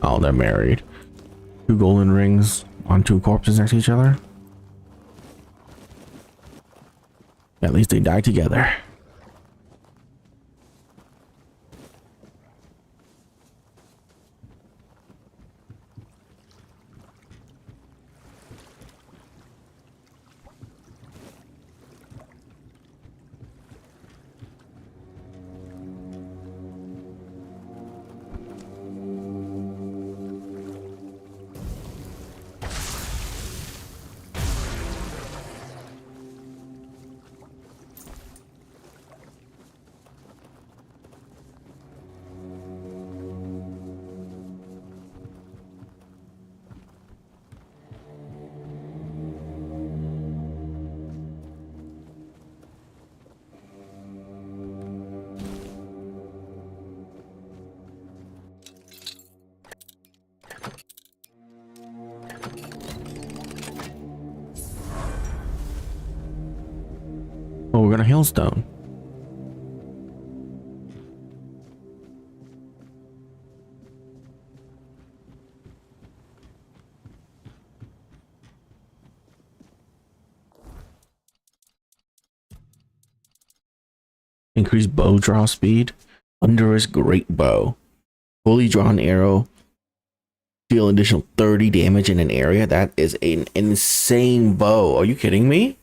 S1: Oh, they're married. 2 golden rings on 2 corpses next to each other. At least they died together. Oh, we're gonna hailstone. Increase bow draw speed. Thunderous great bow. Fully drawn arrow. Deal additional 30 damage in an area. That is an insane bow. Are you kidding me?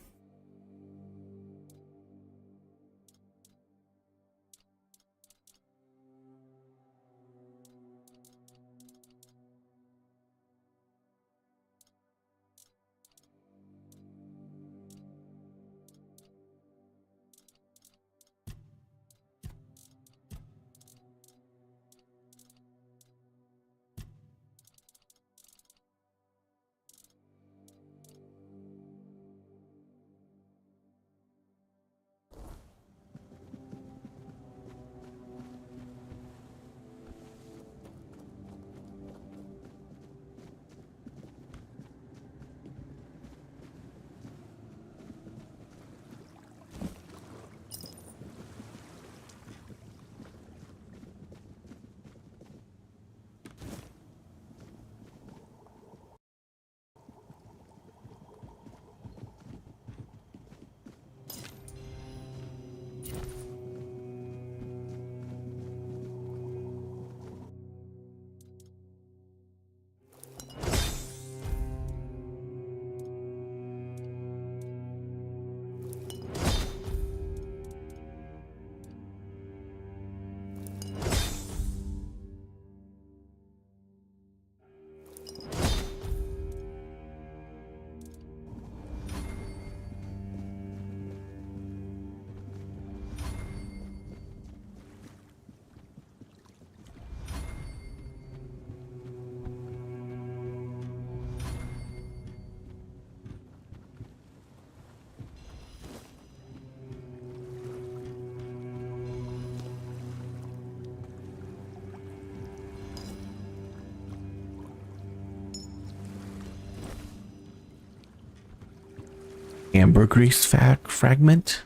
S1: Ambergris fragment.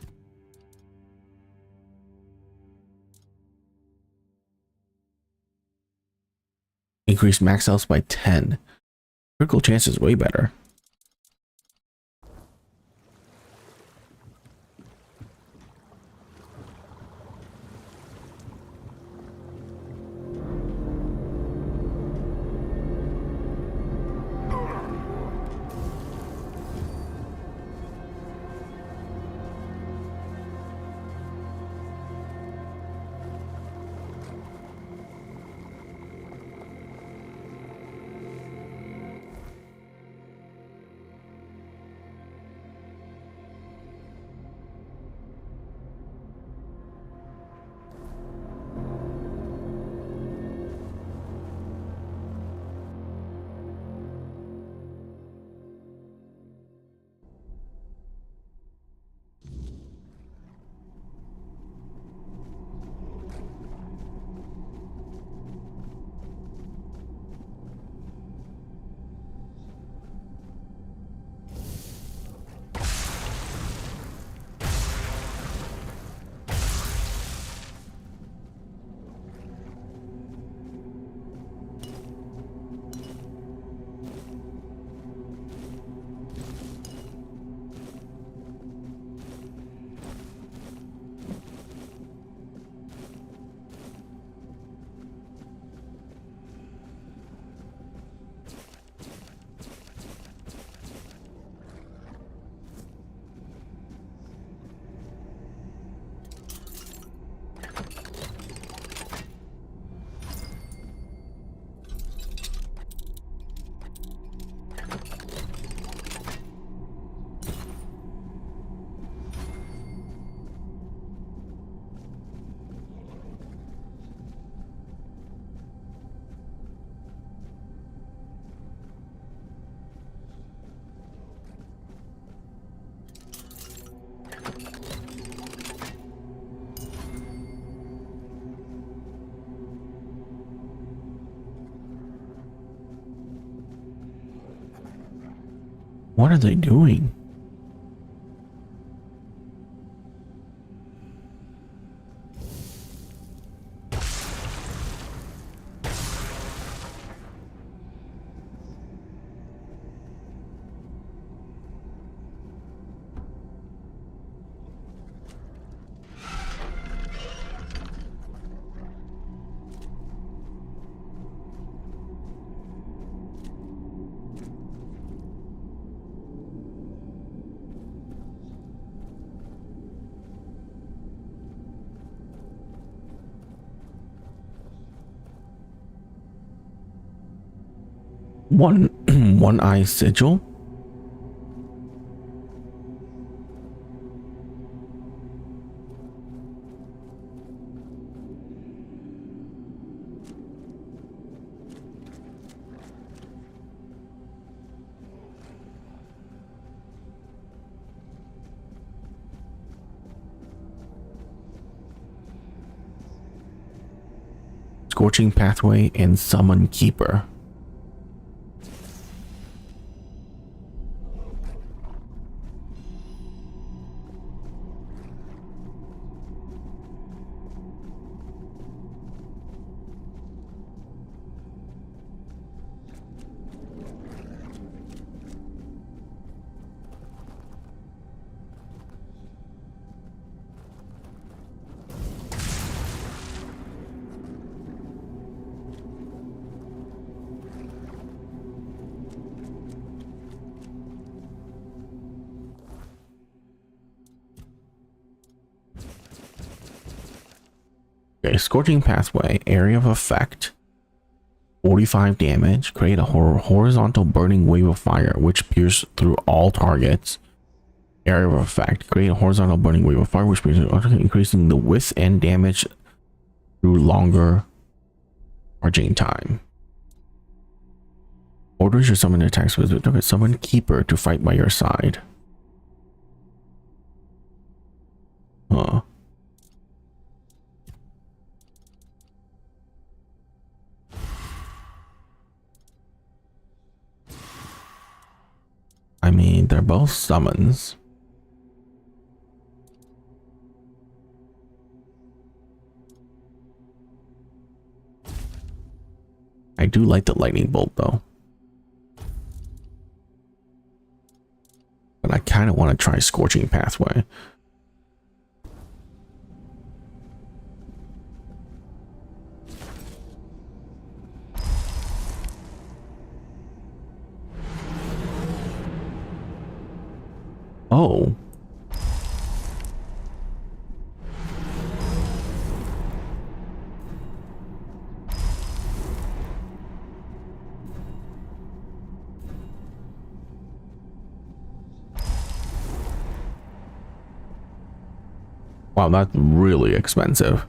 S1: Increase max health by 10. Critical chance is way better. What are they doing? One one eye sigil. Scorching pathway and summon keeper. Okay, scorching pathway, area of effect, 45 damage. Create a horizontal burning wave of fire which pierces through all targets. Area of effect, create a horizontal burning wave of fire which pierces, increasing the width and damage through longer charging time. Orders your summon attacks with summon keeper to fight by your side. Huh. I mean, they're both summons. I do like the lightning bolt though. But I kind of want to try Scorching Pathway. Oh. Wow, that's really expensive.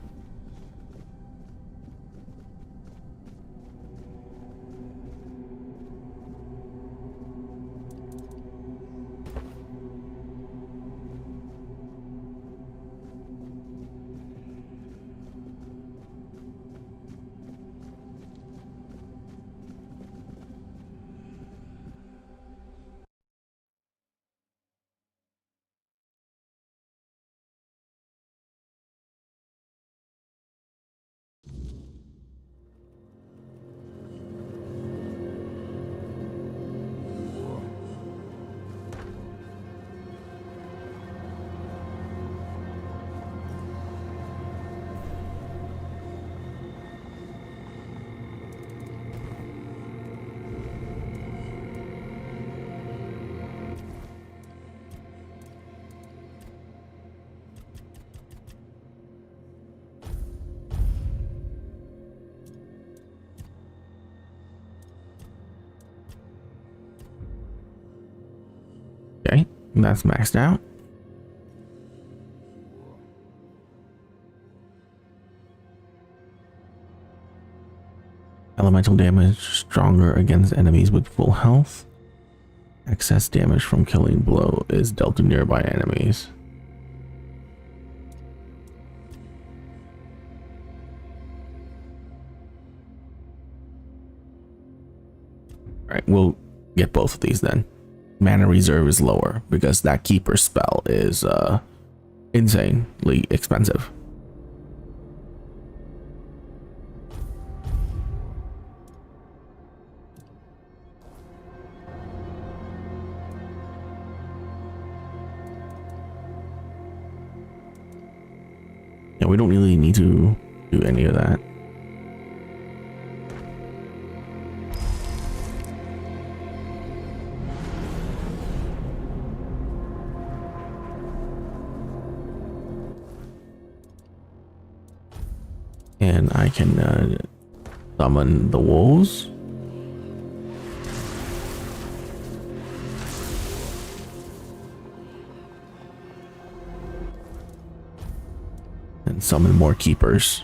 S1: Okay, that's maxed out. Elemental damage stronger against enemies with full health. Excess damage from killing blow is dealt to nearby enemies. Alright, we'll get both of these then. Mana reserve is lower because that keeper spell is insanely expensive. Yeah, we don't really need to do any of that. And I can summon the wolves. And summon more keepers.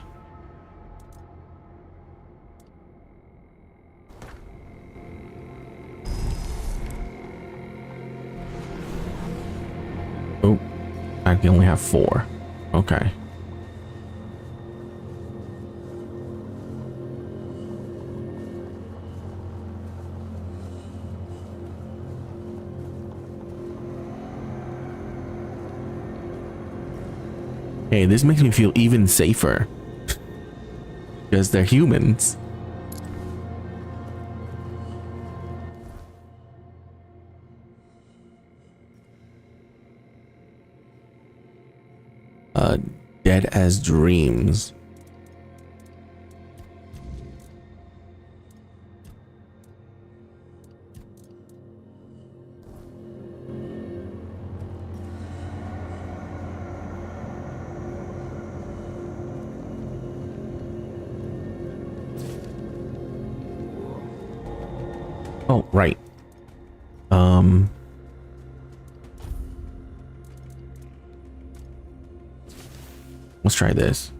S1: Oh, I can only have 4. Okay. Hey, this makes me feel even safer. Because they're humans. Dead as dreams. Oh, right. Let's try this.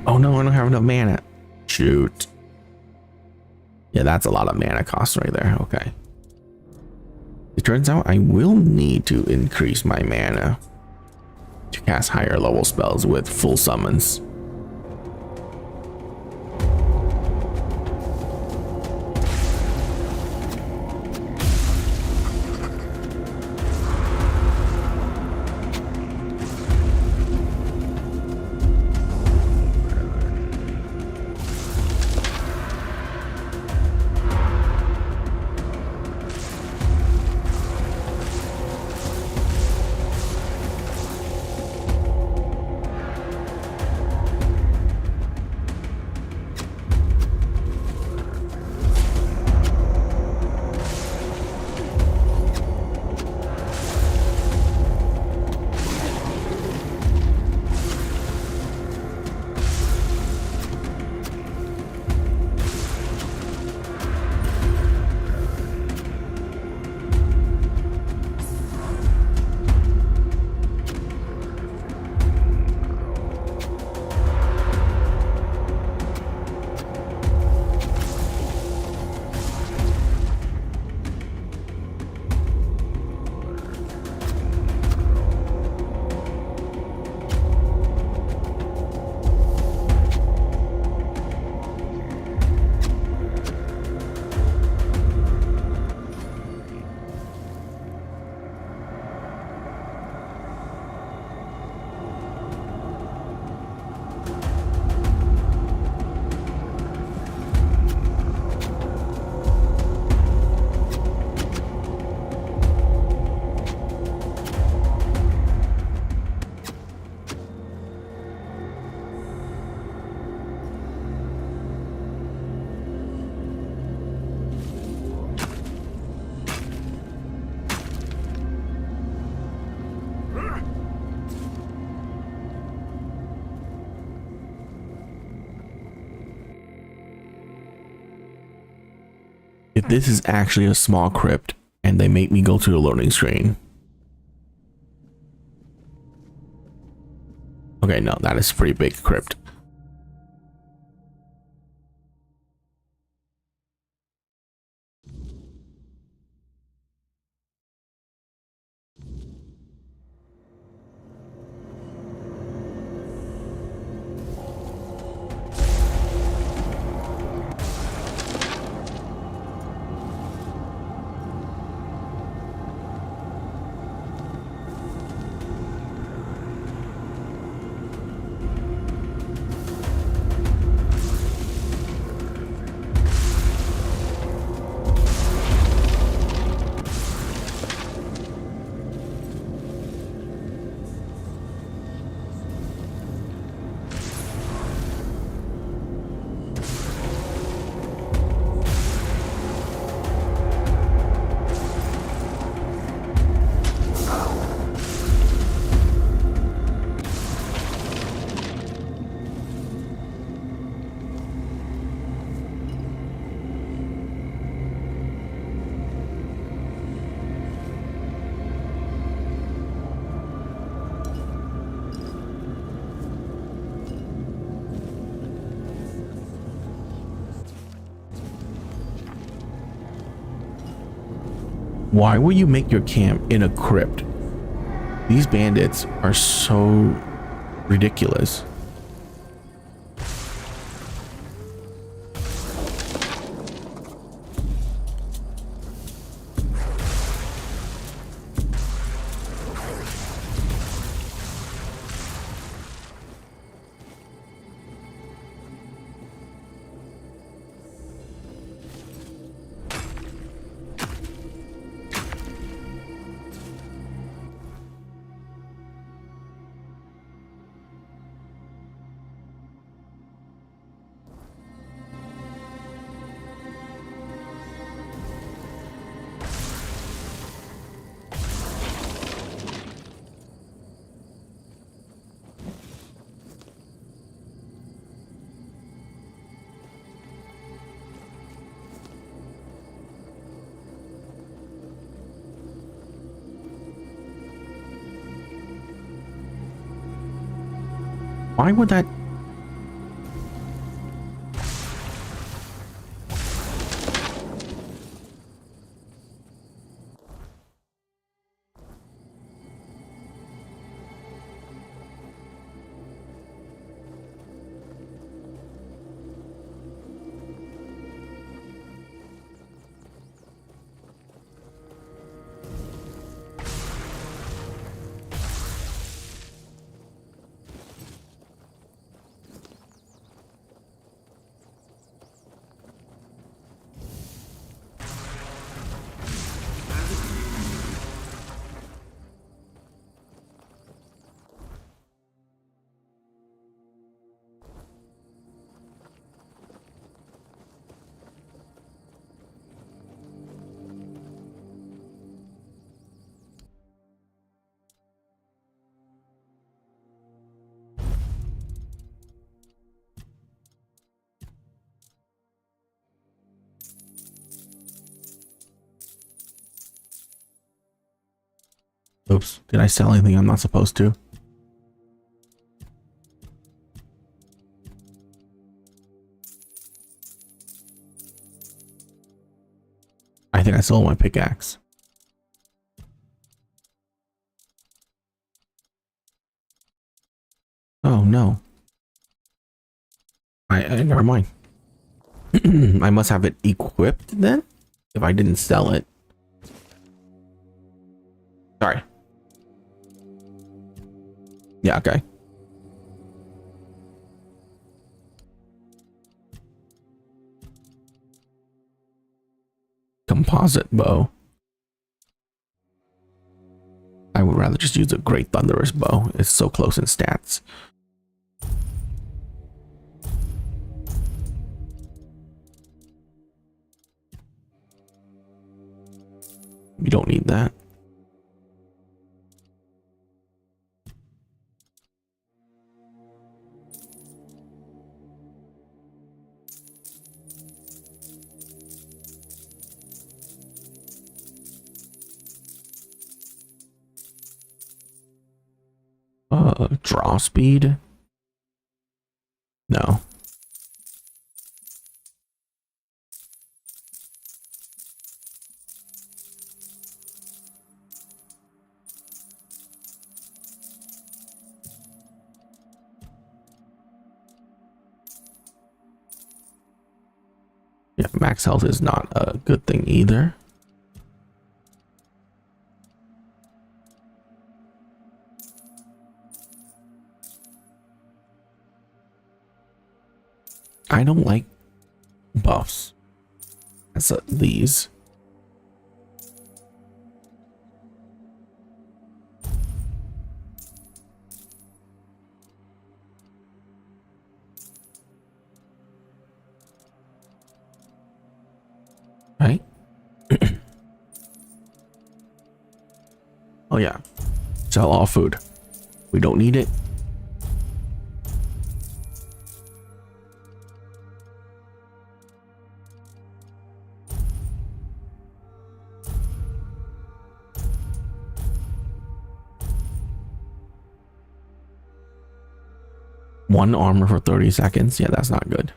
S1: Oh no, I don't have enough mana. Shoot. Yeah, that's a lot of mana cost right there. Okay. It turns out I will need to increase my mana to cast higher level spells with full summons. if this is actually a small crypt and they make me go to the loading screen. Okay, no, that is a pretty big crypt. Why would you make your camp in a crypt? These bandits are so ridiculous. Why would that? Oops, did I sell anything I'm not supposed to? I think I sold my pickaxe. Oh no. I never mind. I must have it equipped then if I didn't sell it. Sorry. Yeah, okay. Composite bow. I would rather just use a Great Thunderous bow. It's so close in stats. You don't need that. Draw speed? No. Yeah, max health is not a good thing either. I don't like buffs. That's these. Right? Oh yeah. Sell all food. We don't need it. One armor for 30 seconds. Yeah, that's not good.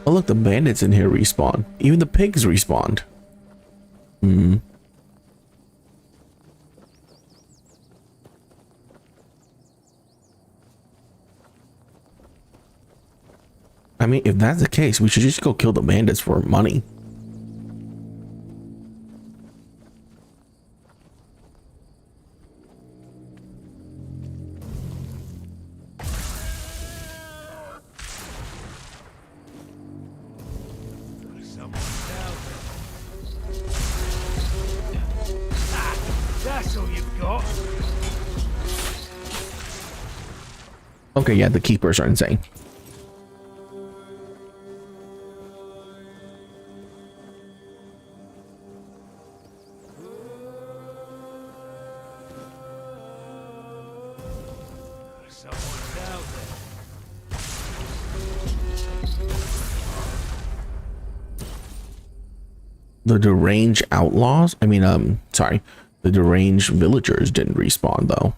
S1: Oh look, the bandits in here respawn. Even the pigs respawned. Hmm. I mean, if that's the case, we should just go kill the bandits for money.
S9: That's all you've got.
S1: Okay, yeah, the keepers are insane.
S9: Someone's out there.
S1: The deranged outlaws? I mean, sorry. The deranged villagers didn't respawn, though.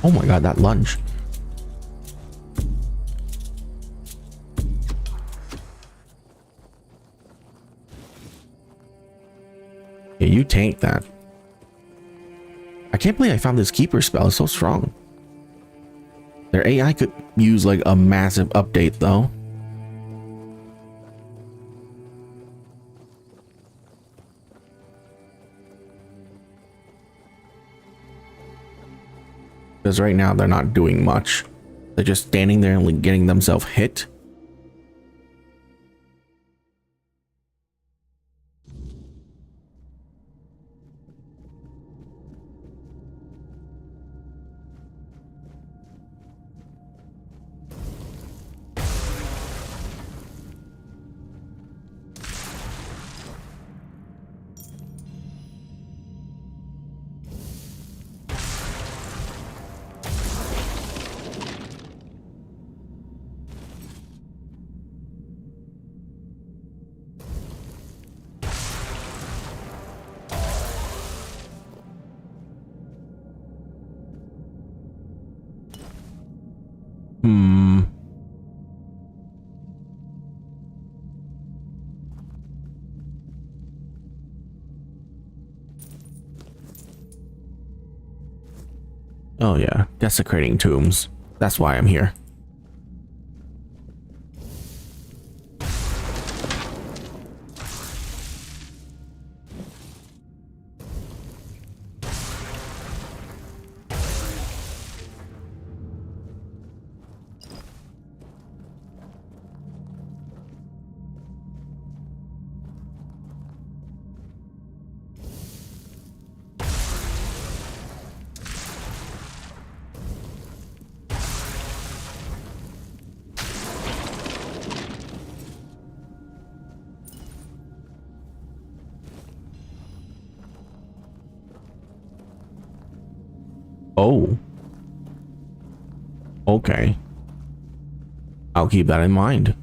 S1: Oh my god, that lunge. Yeah, you tank that. I can't believe I found this keeper spell. It's so strong. Their AI could use like a massive update though. Because right now they're not doing much. They're just standing there and like getting themselves hit. Oh yeah, desecrating tombs. That's why I'm here. Oh. Okay. I'll keep that in mind.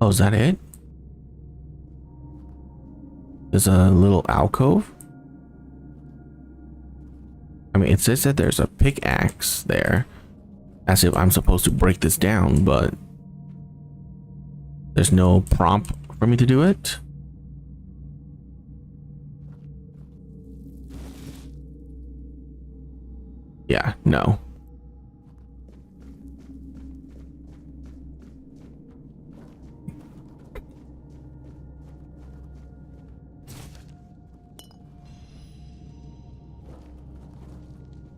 S1: Oh, is that it? There's a little alcove. I mean, it says that there's a pickaxe there, as if I'm supposed to break this down, but there's no prompt for me to do it. Yeah, no.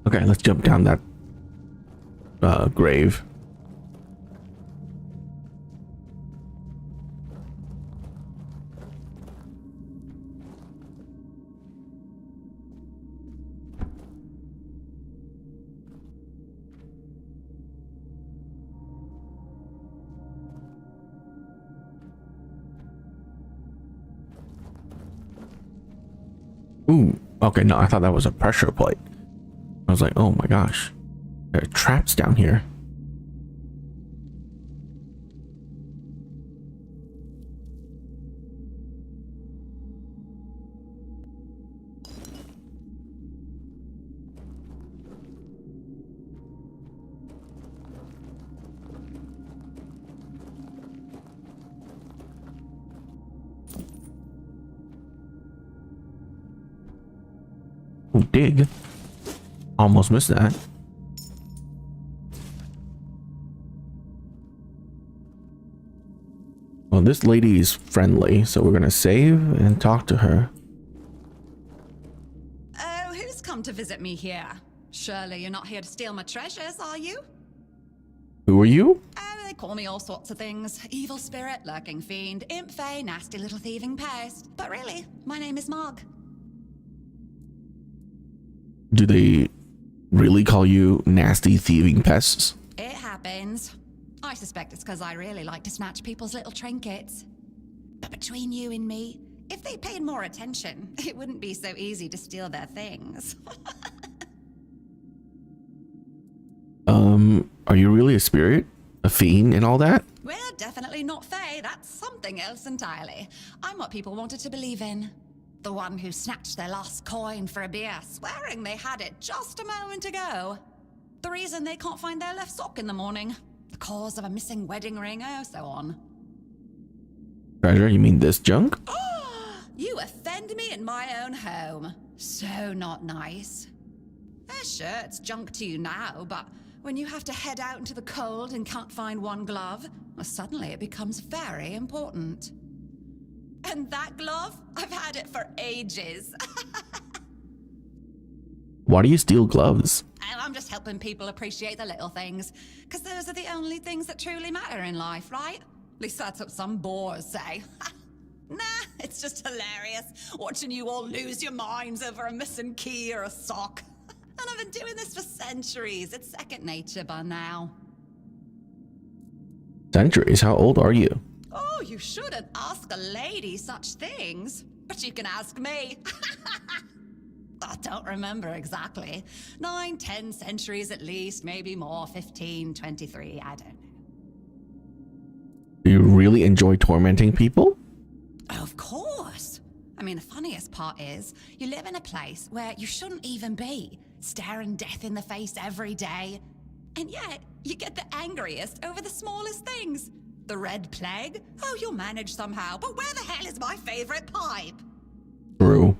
S1: Okay, let's jump down that grave. Ooh, okay, no, I thought that was a pressure plate. I was like, oh my gosh, there are traps down here. Ooh, dig. Almost missed that. Well, this lady is friendly, so we're gonna save and talk to her.
S10: Oh, who's come to visit me here? Surely you're not here to steal my treasures, are you?
S1: Who are you?
S10: Oh, they call me all sorts of things. Evil spirit, lurking fiend, imp fae, nasty little thieving pest. But really, my name is Marg.
S1: Do they really call you nasty thieving pests?
S10: It happens. I suspect it's because I really like to snatch people's little trinkets. But between you and me, if they paid more attention, it wouldn't be so easy to steal their things.
S1: Are you really a spirit? A fiend and all that?
S10: Well, definitely not fae. That's something else entirely. I'm what people wanted to believe in. The one who snatched their last coin for a beer, swearing they had it just a moment ago. The reason they can't find their left sock in the morning. The cause of a missing wedding ring, oh, so on.
S1: Treasure, you mean this junk?
S10: You offend me in my own home. So not nice. Sure, it's junk to you now, but when you have to head out into the cold and can't find one glove, well, suddenly it becomes very important. And that glove? I've had it for ages.
S1: Why do you steal gloves?
S10: I'm just helping people appreciate the little things, because those are the only things that truly matter in life, right? At least that's what some bores say. Nah, it's just hilarious, watching you all lose your minds over a missing key or a sock. And I've been doing this for centuries. It's second nature by now.
S1: Centuries? How old are you?
S10: Oh, you shouldn't ask a lady such things. But you can ask me. I don't remember exactly. 9, 10 centuries at least, maybe more, 15, 23, I don't know.
S1: Do you really enjoy tormenting people?
S10: Of course. I mean, the funniest part is, you live in a place where you shouldn't even be, staring death in the face every day. And yet, you get the angriest over the smallest things. The Red Plague? Oh, you'll manage somehow, but where the hell is my favorite pipe?
S1: True.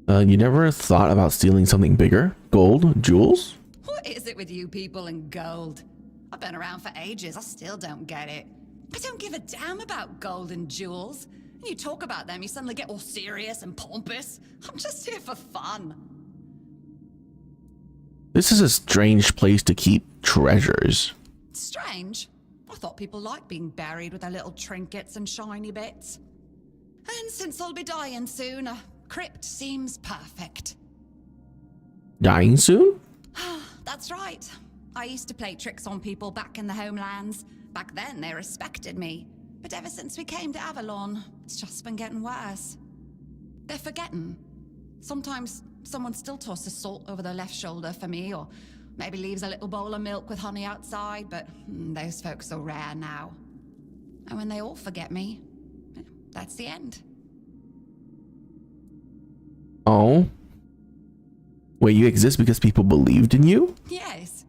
S1: You never thought about stealing something bigger? Gold? Jewels?
S10: What is it with you people and gold? I've been around for ages, I still don't get it. I don't give a damn about gold and jewels. When you talk about them, you suddenly get all serious and pompous. I'm just here for fun.
S1: This is a strange place to keep treasures.
S10: Strange. I thought people liked being buried with their little trinkets and shiny bits. And since I'll be dying soon, a crypt seems perfect.
S1: Dying soon?
S10: That's right. I used to play tricks on people back in the homelands. Back then, they respected me. But ever since we came to Avalon, it's just been getting worse. They're forgetting. Sometimes someone still tosses salt over their left shoulder for me, or maybe leaves a little bowl of milk with honey outside, but those folks are rare now. And when they all forget me, that's the end.
S1: Oh? Wait, you exist because people believed in you?
S10: Yes.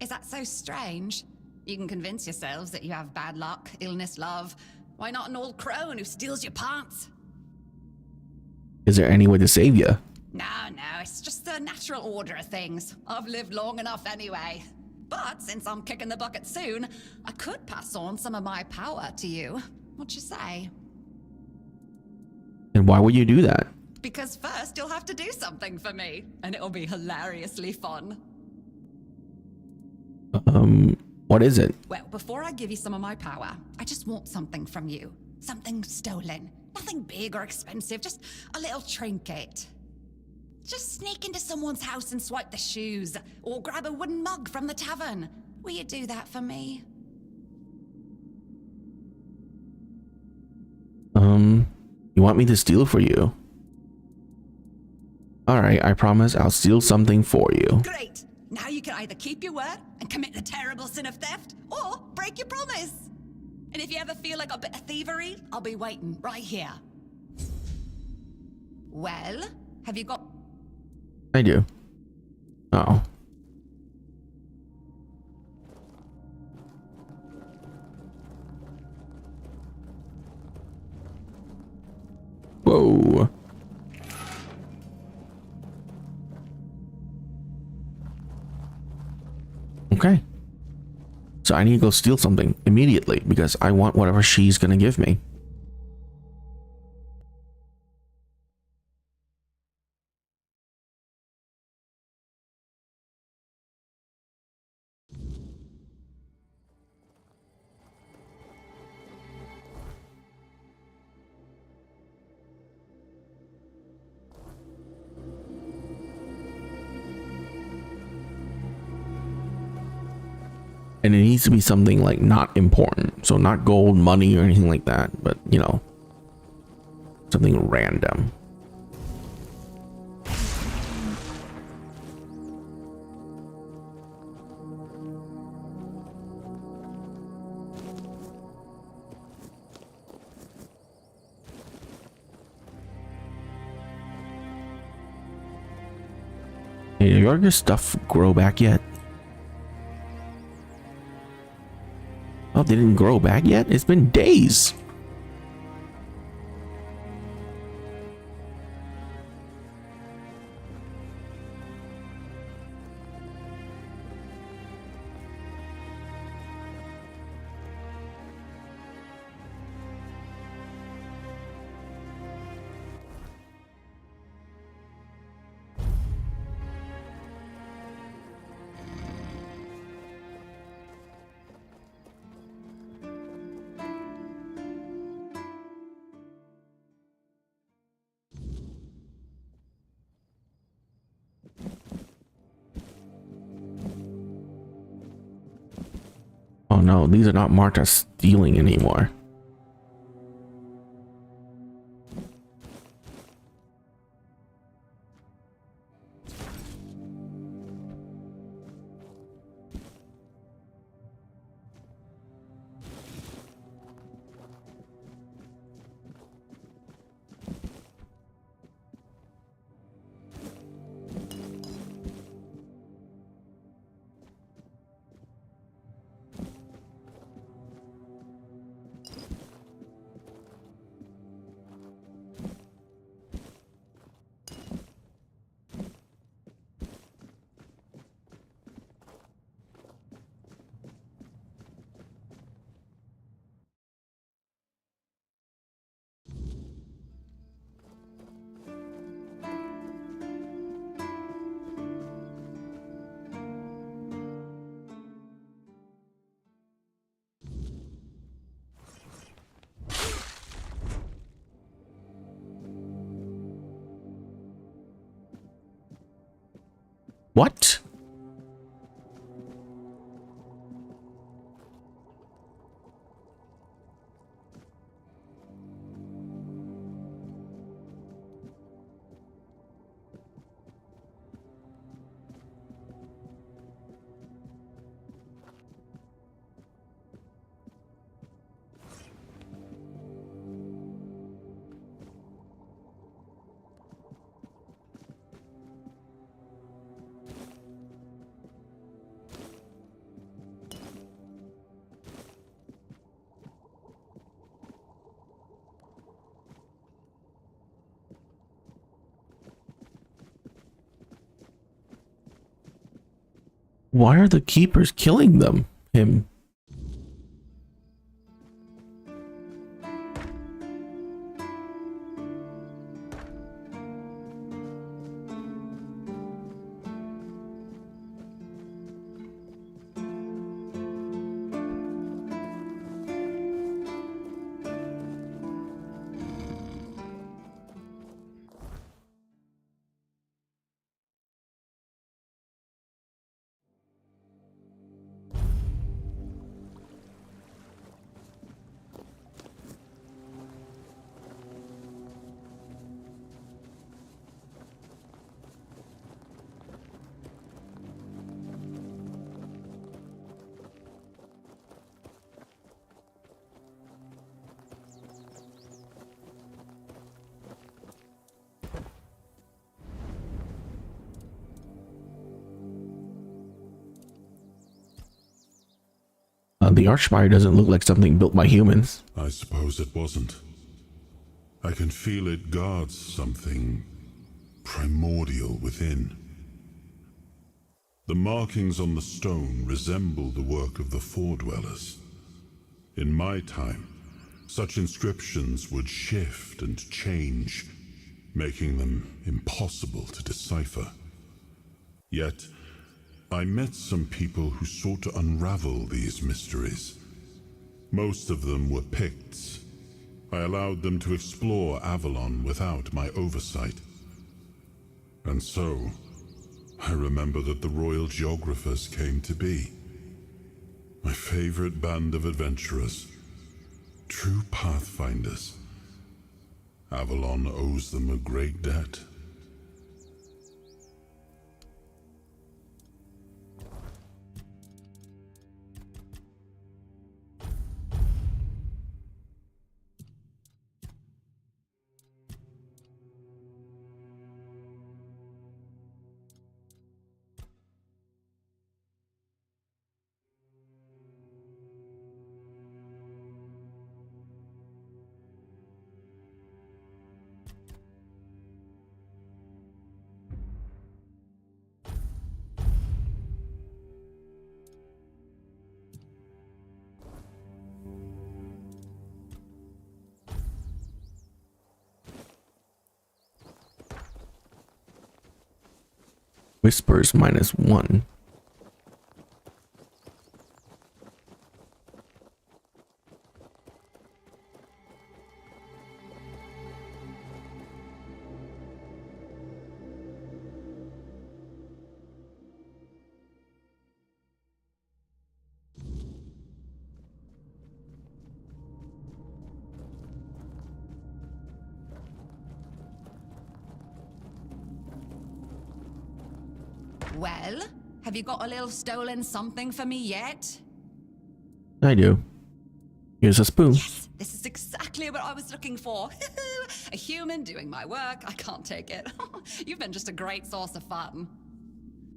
S10: Is that so strange? You can convince yourselves that you have bad luck, illness, love. Why not an old crone who steals your pants?
S1: Is there any way to save you?
S10: No, it's just the natural order of things. I've lived long enough anyway. But since I'm kicking the bucket soon, I could pass on some of my power to you. What you say?
S1: And why would you do that?
S10: Because first you'll have to do something for me, and it'll be hilariously fun.
S1: What is it?
S10: Well, before I give you some of my power, I just want something from you. Something stolen. Nothing big or expensive, just a little trinket. Just sneak into someone's house and swipe the shoes, or grab a wooden mug from the tavern. Will you do that for me?
S1: You want me to steal for you? Alright, I promise I'll steal something for you.
S10: Great! Now you can either keep your word and commit the terrible sin of theft, or break your promise. And if you ever feel like a bit of thievery, I'll be waiting right here. Well, have you got...
S1: I do. Oh. Whoa. Okay. So I need to go steal something immediately because I want whatever she's gonna give me. And it needs to be something like not important. So not gold, money, or anything like that, but you know, something random. Hey, did your stuff grow back yet? Oh, they didn't grow back yet? It's been days. Oh no, these are not marked as stealing anymore. What? Why are the keepers killing them? Him. The Archspire doesn't look like something built by humans.
S11: I suppose it wasn't. I can feel it guards something primordial within. The markings on the stone resemble the work of the Foredwellers. In my time, such inscriptions would shift and change, making them impossible to decipher. Yet, I met some people who sought to unravel these mysteries. Most of them were Picts. I allowed them to explore Avalon without my oversight. And so, I remember that the royal geographers came to be. My favorite band of adventurers. True pathfinders. Avalon owes them a great debt. Whispers -1.
S10: Well, have you got a little stolen something for me yet?
S1: I do. Here's a spoon.
S10: Yes, this is exactly what I was looking for. A human doing my work. I can't take it. You've been just a great source of fun.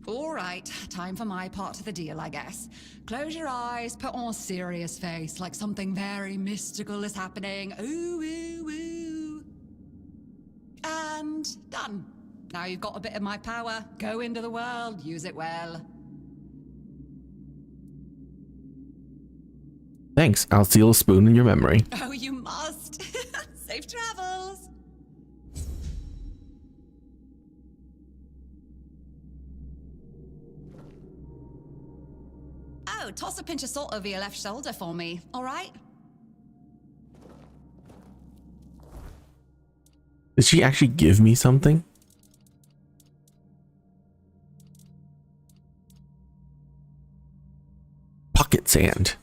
S10: All right, time for my part of the deal, I guess. Close your eyes, put on a serious face, like something very mystical is happening. Ooh, ooh, ooh. And done. Now you've got a bit of my power. Go into the world, use it well.
S1: Thanks, I'll seal a spoon in your memory.
S10: Oh, you must. Safe travels. Oh, toss a pinch of salt over your left shoulder for me, all right?
S1: Did she actually give me something? sand.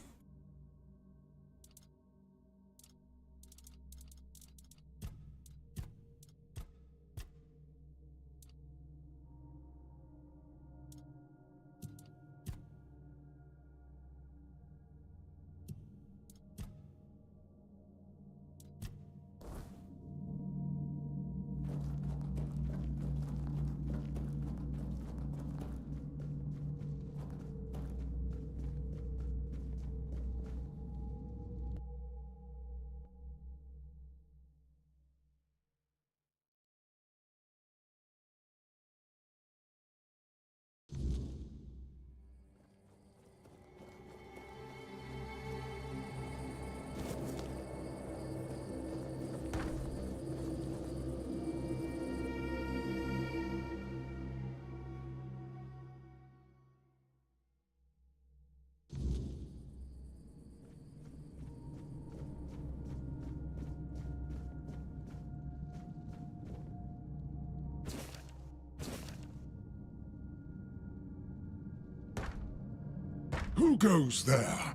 S12: Who goes there?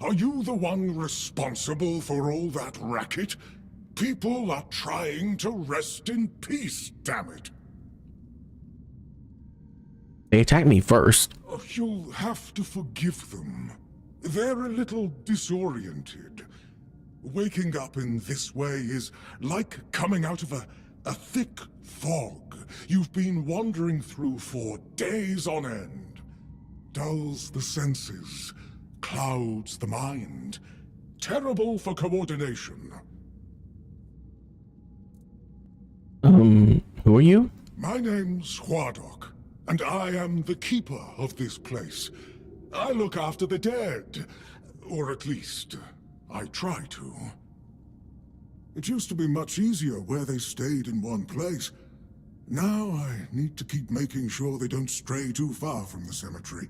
S12: Are you the one responsible for all that racket? People are trying to rest in peace, damn it.
S1: They attacked me first.
S12: Oh, you'll have to forgive them. They're a little disoriented. Waking up in this way is like coming out of a thick fog you've been wandering through for days on end. Dulls the senses, clouds the mind. Terrible for coordination.
S1: Who are you?
S12: My name's Huardok, and I am the keeper of this place. I look after the dead, or at least, I try to. It used to be much easier where they stayed in one place. Now I need to keep making sure they don't stray too far from the cemetery.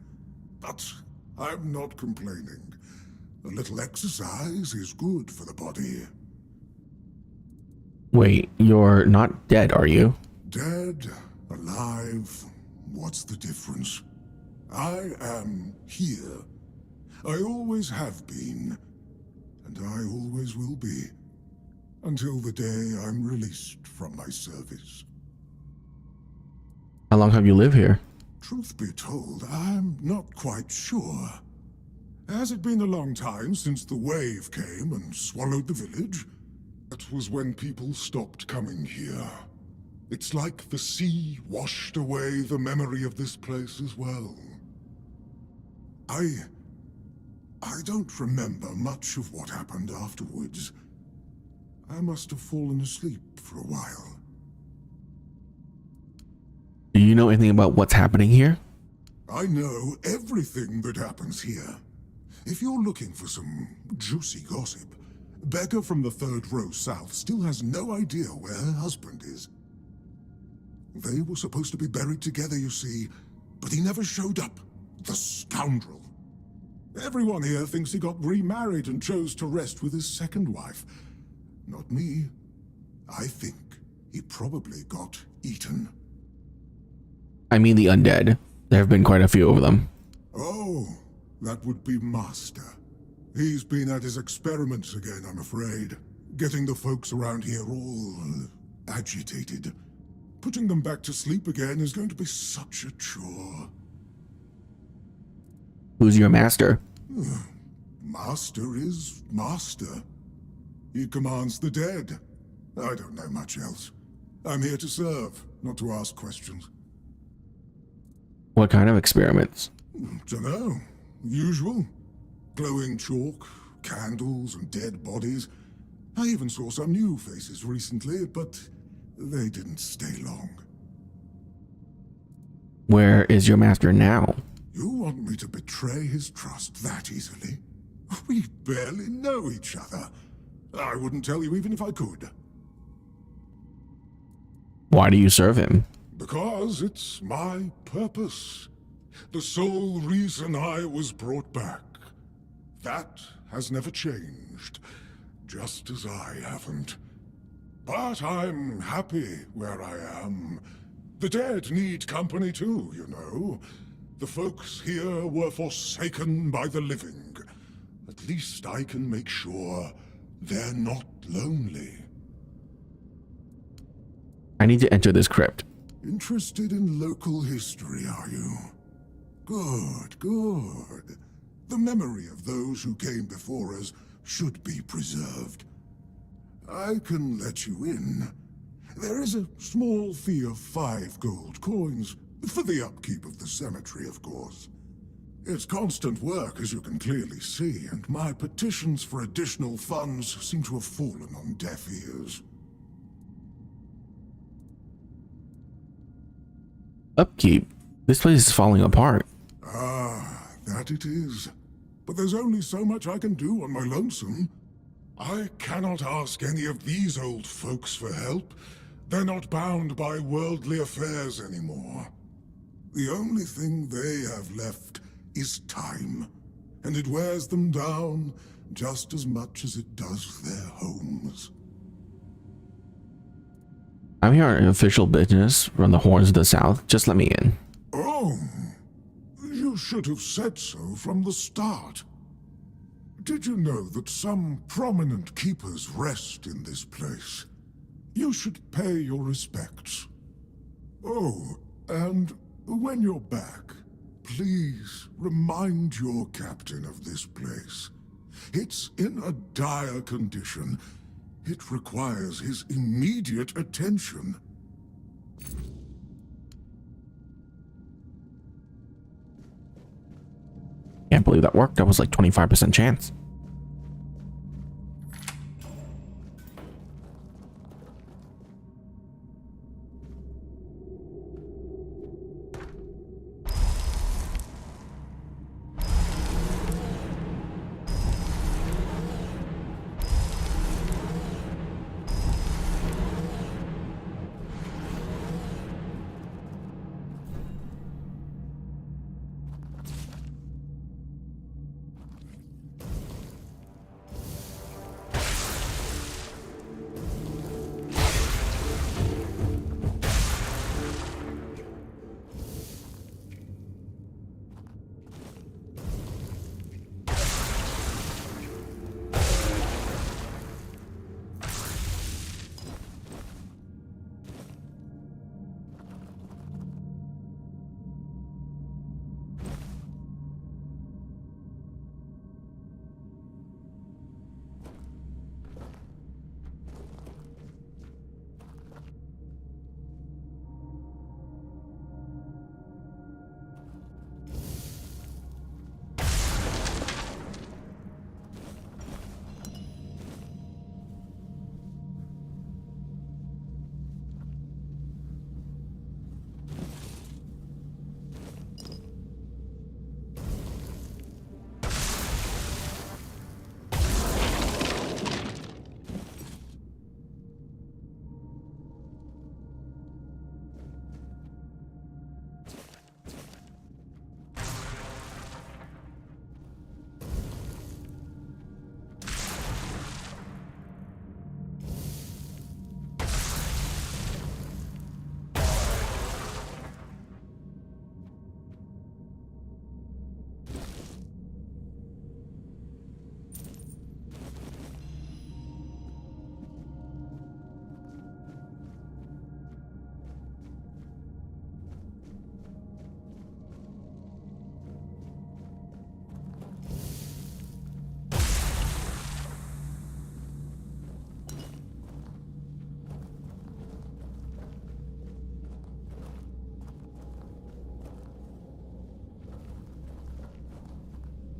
S12: But I'm not complaining. A little exercise is good for the body.
S1: Wait, you're not dead, are you?
S12: Dead, alive, what's the difference? I am here. I always have been, and I always will be, until the day I'm released from my service.
S1: How long have you lived here?
S12: Truth be told, I'm not quite sure. Has it been a long time since the wave came and swallowed the village? That was when people stopped coming here. It's like the sea washed away the memory of this place as well. I don't remember much of what happened afterwards. I must have fallen asleep for a while.
S1: Do you know anything about what's happening here?
S12: I know everything that happens here. If you're looking for some juicy gossip, Becca from the third row south still has no idea where her husband is. They were supposed to be buried together, you see, but he never showed up. The scoundrel. Everyone here thinks he got remarried and chose to rest with his second wife. Not me. I think he probably got eaten.
S1: I mean the undead. There have been quite a few of them.
S12: Oh, that would be Master. He's been at his experiments again, I'm afraid. Getting the folks around here all agitated. Putting them back to sleep again is going to be such a chore.
S1: Who's your master?
S12: Master is Master. He commands the dead. I don't know much else. I'm here to serve, not to ask questions.
S1: What kind of experiments?
S12: Dunno. Usual. Glowing chalk, candles, and dead bodies. I even saw some new faces recently, but they didn't stay long.
S1: Where is your master now?
S12: You want me to betray his trust that easily? We barely know each other. I wouldn't tell you even if I could.
S1: Why do you serve him?
S12: Because it's my purpose. The sole reason I was brought back. That has never changed, just as I haven't. But I'm happy where I am. The dead need company too, you know. The folks here were forsaken by the living. At least I can make sure they're not lonely.
S1: I need to enter this crypt.
S12: Interested in local history, are you? Good, good. The memory of those who came before us should be preserved. I can let you in. There is a small fee of 5 gold coins, for the upkeep of the cemetery, of course. It's constant work, as you can clearly see, and my petitions for additional funds seem to have fallen on deaf ears.
S1: Upkeep? This place is falling apart.
S12: Ah, that it is. But there's only so much I can do on my lonesome. I cannot ask any of these old folks for help. They're not bound by worldly affairs anymore. The only thing they have left is time, and it wears them down just as much as it does their homes.
S1: I'm here on official business from the Horns of the South. Just let me in.
S12: Oh, you should have said so from the start. Did you know that some prominent keepers rest in this place? You should pay your respects. Oh, and when you're back, please remind your captain of this place. It's in a dire condition. It requires his immediate attention.
S1: Can't believe that worked. That was like 25% chance.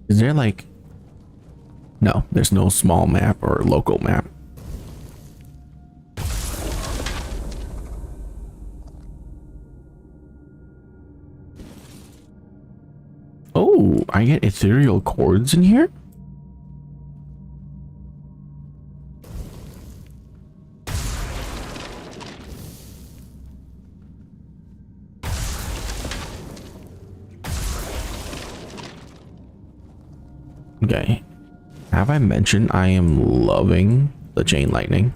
S1: Is there like... No, there's no small map or local map. Oh, I get ethereal cords in here? Okay. Have I mentioned I am loving the chain lightning?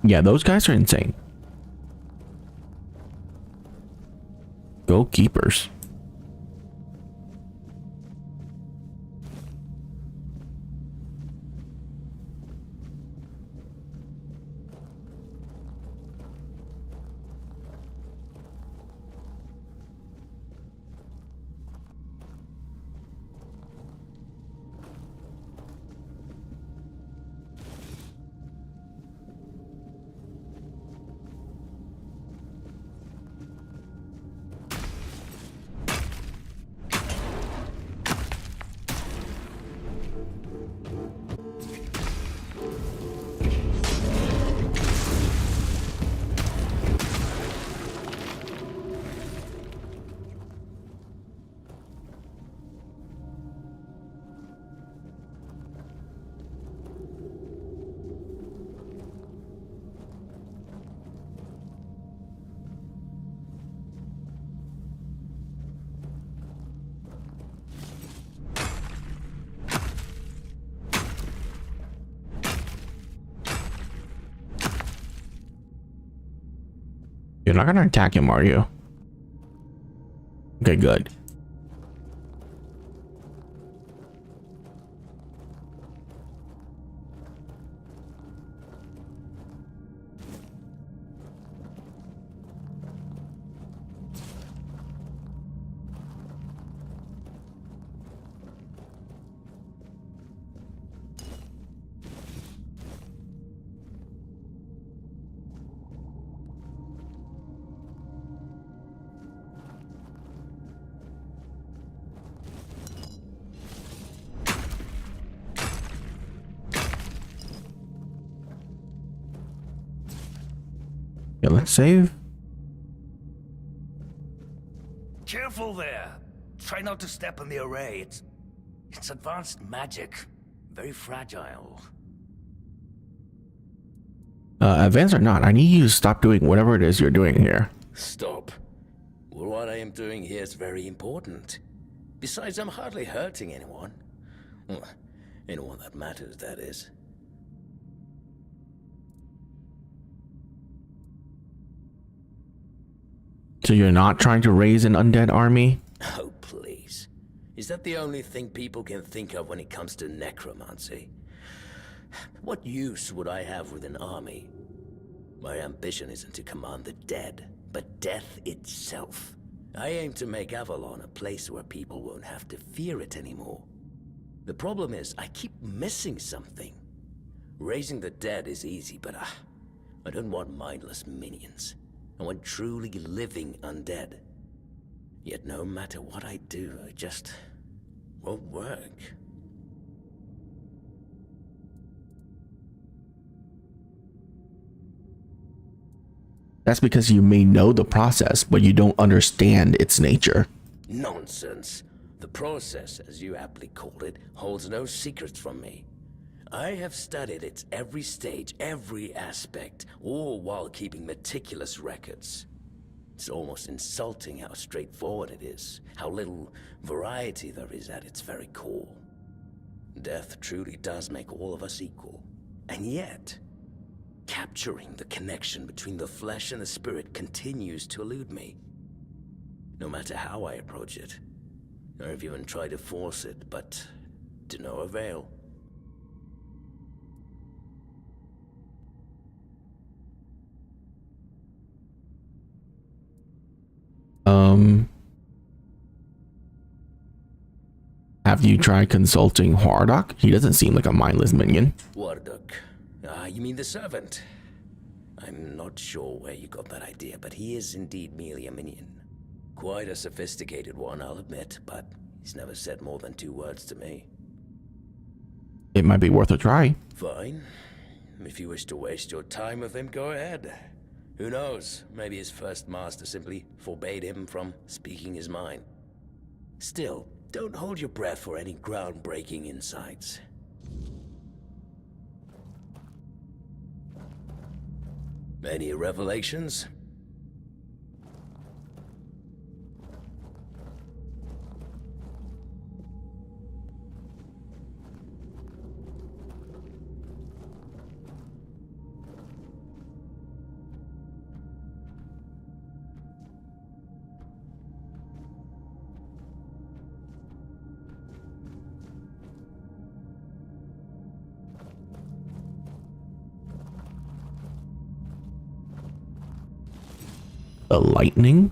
S1: Yeah, those guys are insane. Go keepers. You're not gonna attack him, are you? Okay, good. Yeah, let's save.
S9: Careful there. Try not to step on the array. It's advanced magic. Very fragile.
S1: Advance or not, I need you to stop doing whatever it is you're doing here.
S13: Stop. Well, what I am doing here is very important. Besides, I'm hardly hurting anyone. Well, anyone that matters, that is.
S1: So you're not trying to raise an undead army?
S13: Oh, please. Is that the only thing people can think of when it comes to necromancy? What use would I have with an army? My ambition isn't to command the dead, but death itself. I aim to make Avalon a place where people won't have to fear it anymore. The problem is, I keep missing something. Raising the dead is easy, but I don't want mindless minions. I want truly living undead. Yet no matter what I do, it just won't work.
S1: That's because you may know the process, but you don't understand its nature.
S13: Nonsense. The process, as you aptly called it, holds no secrets from me. I have studied its every stage, every aspect, all while keeping meticulous records. It's almost insulting how straightforward it is, how little variety there is at its very core. Death truly does make all of us equal. And yet, capturing the connection between the flesh and the spirit continues to elude me. No matter how I approach it. I've even tried to force it, but to no avail.
S1: Have you tried consulting Hardock? He doesn't seem like a mindless minion.
S13: Wardock. You mean the servant? I'm not sure where you got that idea, but he is indeed merely a minion. Quite a sophisticated one, I'll admit, but he's never said more than 2 words to me.
S1: It might be worth a try.
S13: Fine. If you wish to waste your time with him, go ahead. Who knows? Maybe his first master simply forbade him from speaking his mind. Still, don't hold your breath for any groundbreaking insights. Any revelations?
S1: A lightning?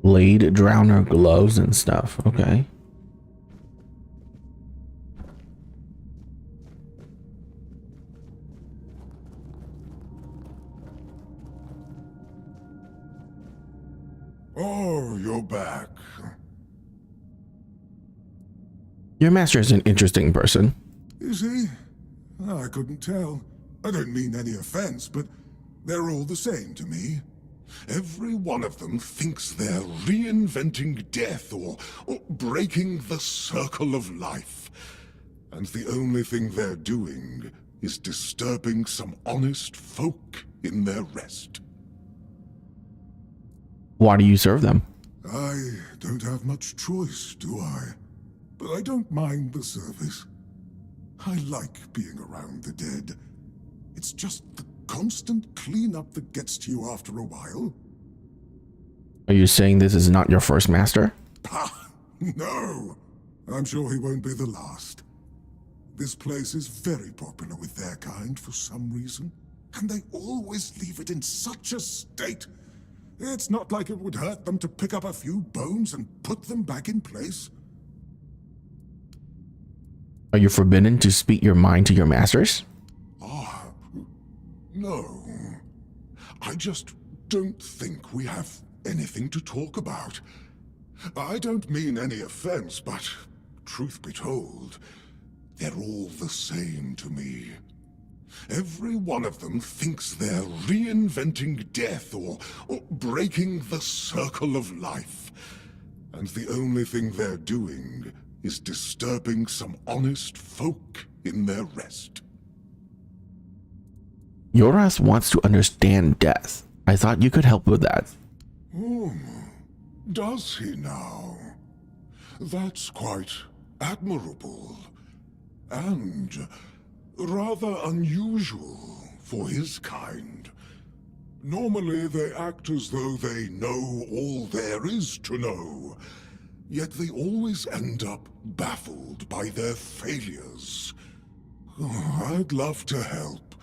S1: Blade drowner gloves and stuff. Okay.
S12: Oh, you're back.
S1: Your master is an interesting person.
S12: Is he? I couldn't tell. I don't mean any offense, but they're all the same to me. Every one of them thinks they're reinventing death or breaking the circle of life. And the only thing they're doing is disturbing some honest folk in their rest.
S1: Why do you serve them?
S12: I don't have much choice, do I? But I don't mind the service. I like being around the dead. It's just the constant cleanup that gets to you after a while.
S1: Are you saying this is not your first master?
S12: No, I'm sure he won't be the last. This place is very popular with their kind for some reason, and they always leave it in such a state. It's not like it would hurt them to pick up a few bones and put them back in place.
S1: Are you forbidden to speak your mind to your masters?
S12: No. I just don't think we have anything to talk about. I don't mean any offense, but truth be told, they're all the same to me. Every one of them thinks they're reinventing death or breaking the circle of life. And the only thing they're doing is disturbing some honest folk in their rest.
S1: Yoras wants to understand death. I thought you could help with that.
S12: Does he now? That's quite admirable. And rather unusual for his kind. Normally they act as though they know all there is to know, yet they always end up baffled by their failures. I'd love to help,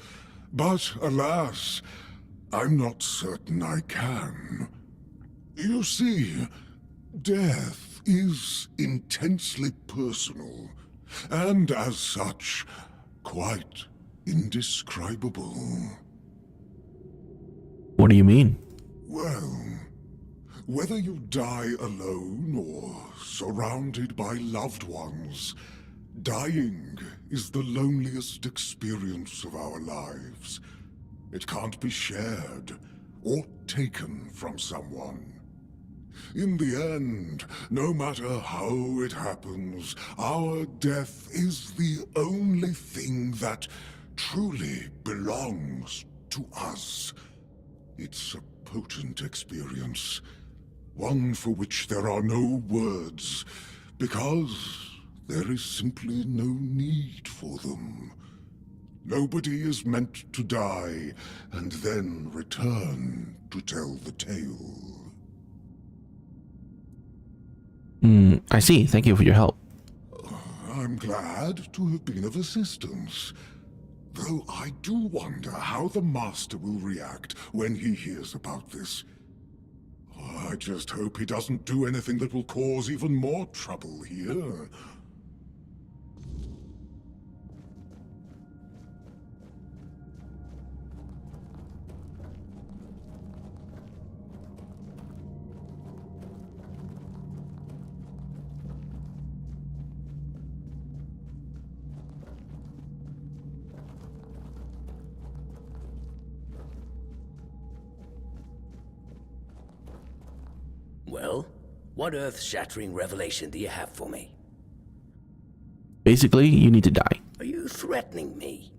S12: but alas, I'm not certain I can. You see, death is intensely personal, and as such, quite indescribable.
S1: What do you mean?
S12: Well, whether you die alone or surrounded by loved ones, dying is the loneliest experience of our lives. It can't be shared or taken from someone. In the end, no matter how it happens, our death is the only thing that truly belongs to us. It's a potent experience, one for which there are no words, because there is simply no need for them. Nobody is meant to die and then return to tell the tale.
S1: I see. Thank you for your help.
S12: I'm glad to have been of assistance. Though I do wonder how the Master will react when he hears about this. I just hope he doesn't do anything that will cause even more trouble here.
S13: Well, what earth-shattering revelation do you have for me?
S1: Basically, you need to die.
S13: Are you threatening me?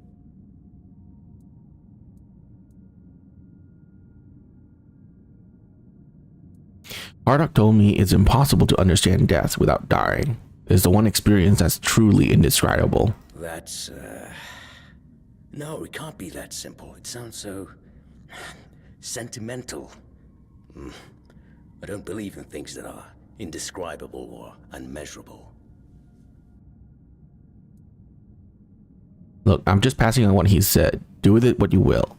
S1: Hardock told me it's impossible to understand death without dying. It's the one experience that's truly indescribable.
S13: That's, No, it can't be that simple. It sounds so... sentimental. I don't believe in things that are indescribable or unmeasurable.
S1: Look, I'm just passing on what he said. Do with it what you will.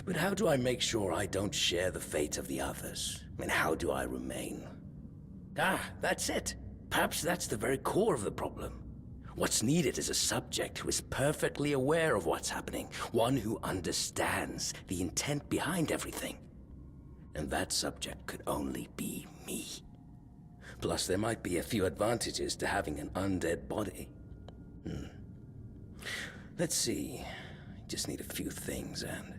S13: But how do I make sure I don't share the fate of the others? I mean, how do I remain? Ah, that's it. Perhaps that's the very core of the problem. What's needed is a subject who is perfectly aware of what's happening, one who understands the intent behind everything. And that subject could only be me. Plus, there might be a few advantages to having an undead body. Let's see. Just need a few things and...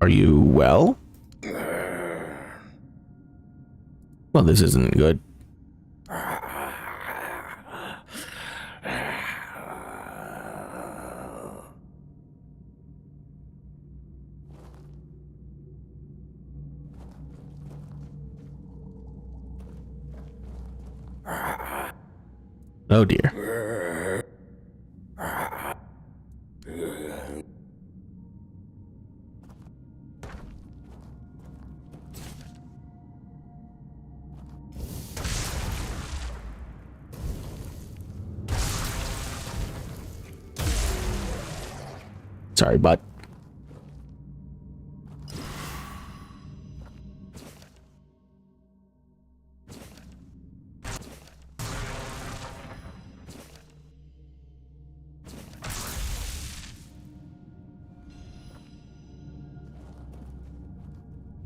S1: Are you well? Well, this isn't good. Oh dear. Sorry, bud.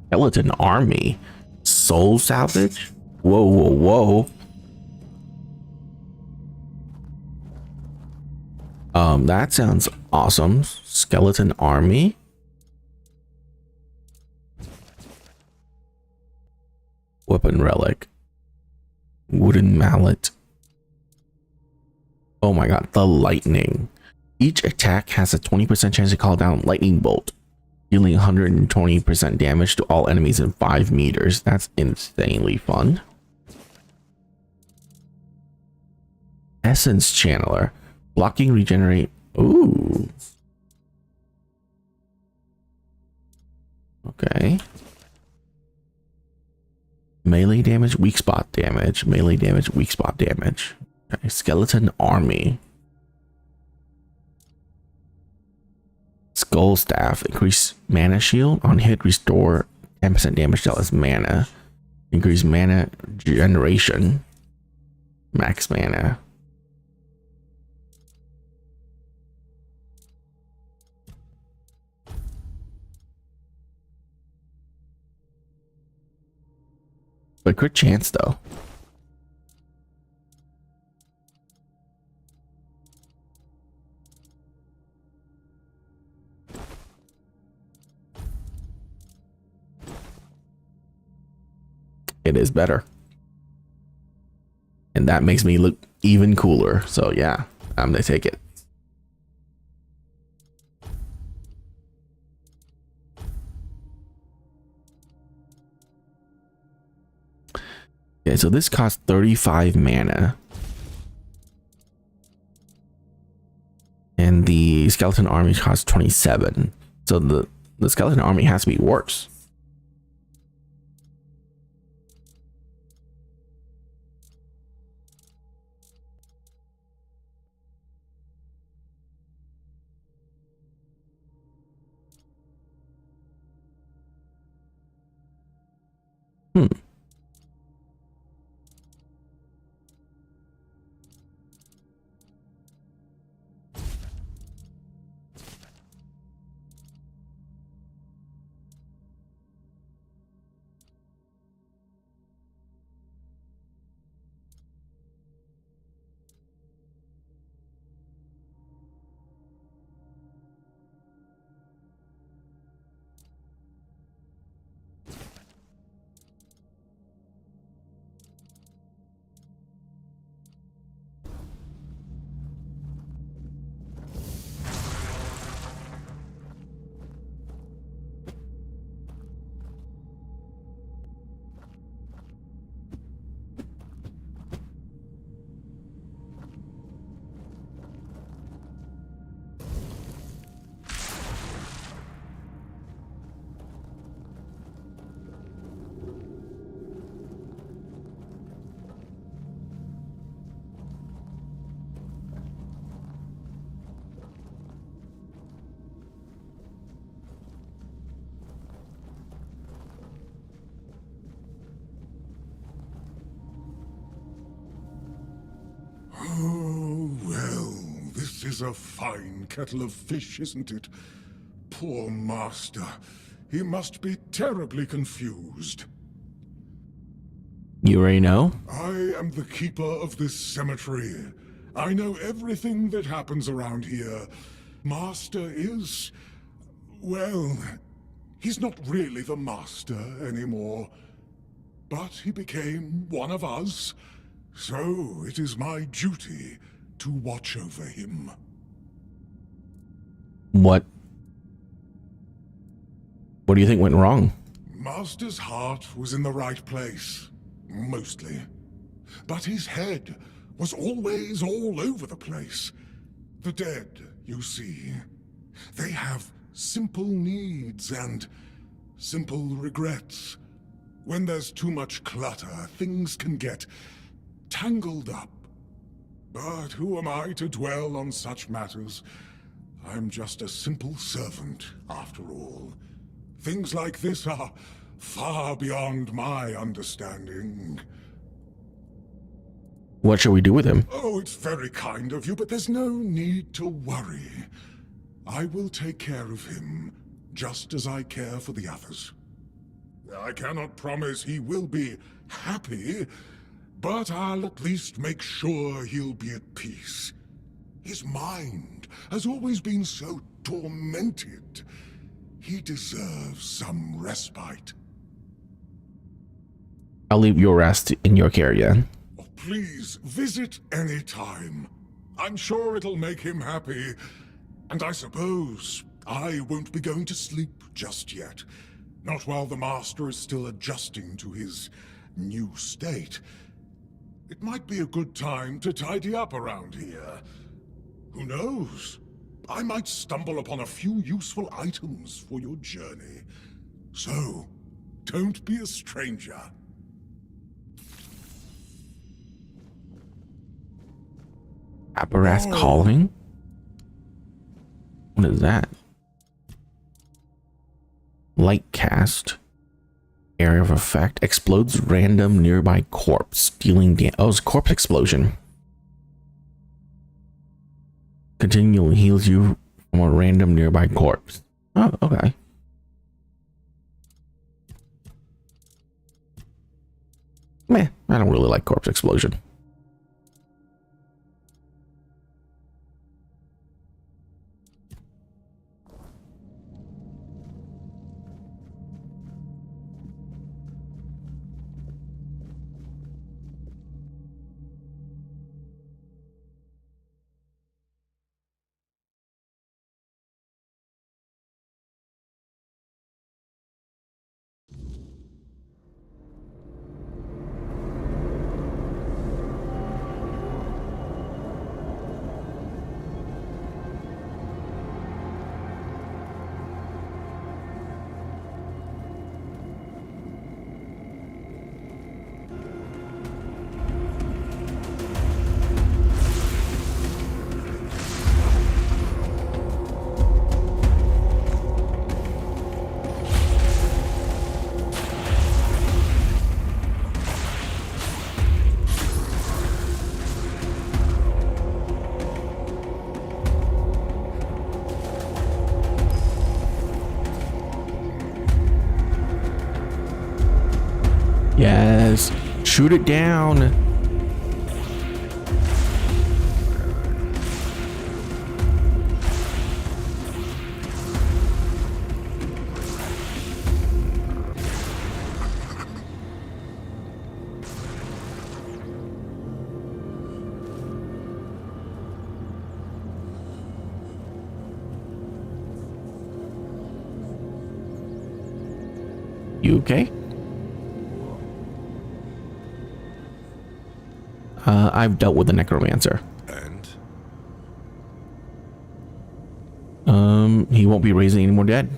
S1: Skeleton army. Soul salvage? Whoa, whoa, whoa. That sounds awesome. Skeleton army. Weapon relic. Wooden mallet. Oh my god, the lightning. Each attack has a 20% chance to call down lightning bolt, dealing 120% damage to all enemies in 5 meters. That's insanely fun. Essence channeler. Blocking regenerate. Ooh. Okay. Melee damage, weak spot damage. Melee damage, weak spot damage. Okay. Skeleton army. Skull staff. Increase mana shield. On hit, restore 10% damage dealt as mana. Increase mana generation. Max mana. But crit chance though. It is better. And that makes me look even cooler. So yeah, I'm gonna take it. Okay, so this costs 35 mana. And the skeleton army costs 27. So the skeleton army has to be worse.
S12: is a fine kettle of fish, isn't it? Poor master. He must be terribly confused.
S1: You already know?
S12: I am the keeper of this cemetery. I know everything that happens around here. Master is... well, he's not really the master anymore. But he became one of us, so it is my duty to watch over him.
S1: What do you think went wrong?
S12: Master's heart was in the right place, mostly. But his head was always all over the place. The dead, you see, they have simple needs and simple regrets. When there's too much clutter, things can get tangled up. But who am I to dwell on such matters? I'm just a simple servant, after all. Things like this are far beyond my understanding.
S1: What should we do with him?
S12: Oh, it's very kind of you, but there's no need to worry. I will take care of him, just as I care for the others. I cannot promise he will be happy, but I'll at least make sure he'll be at peace. His mind has always been so tormented. He deserves some respite.
S1: I'll leave your rest in your care, yeah?
S12: Oh, please, visit any time. I'm sure it'll make him happy. And I suppose I won't be going to sleep just yet. Not while the Master is still adjusting to his new state. It might be a good time to tidy up around here. Who knows? I might stumble upon a few useful items for your journey. So, don't be a stranger.
S1: Apparatus calling? What is that? Light cast. Area of effect. Explodes random nearby corpse. Dealing damage. Oh, it's a corpse explosion. Continually heals you from a random nearby corpse. Oh, okay. Meh, I don't really like corpse explosion. Yes. Shoot it down. You okay? I've dealt with the necromancer.
S14: And?
S1: He won't be raising any more dead.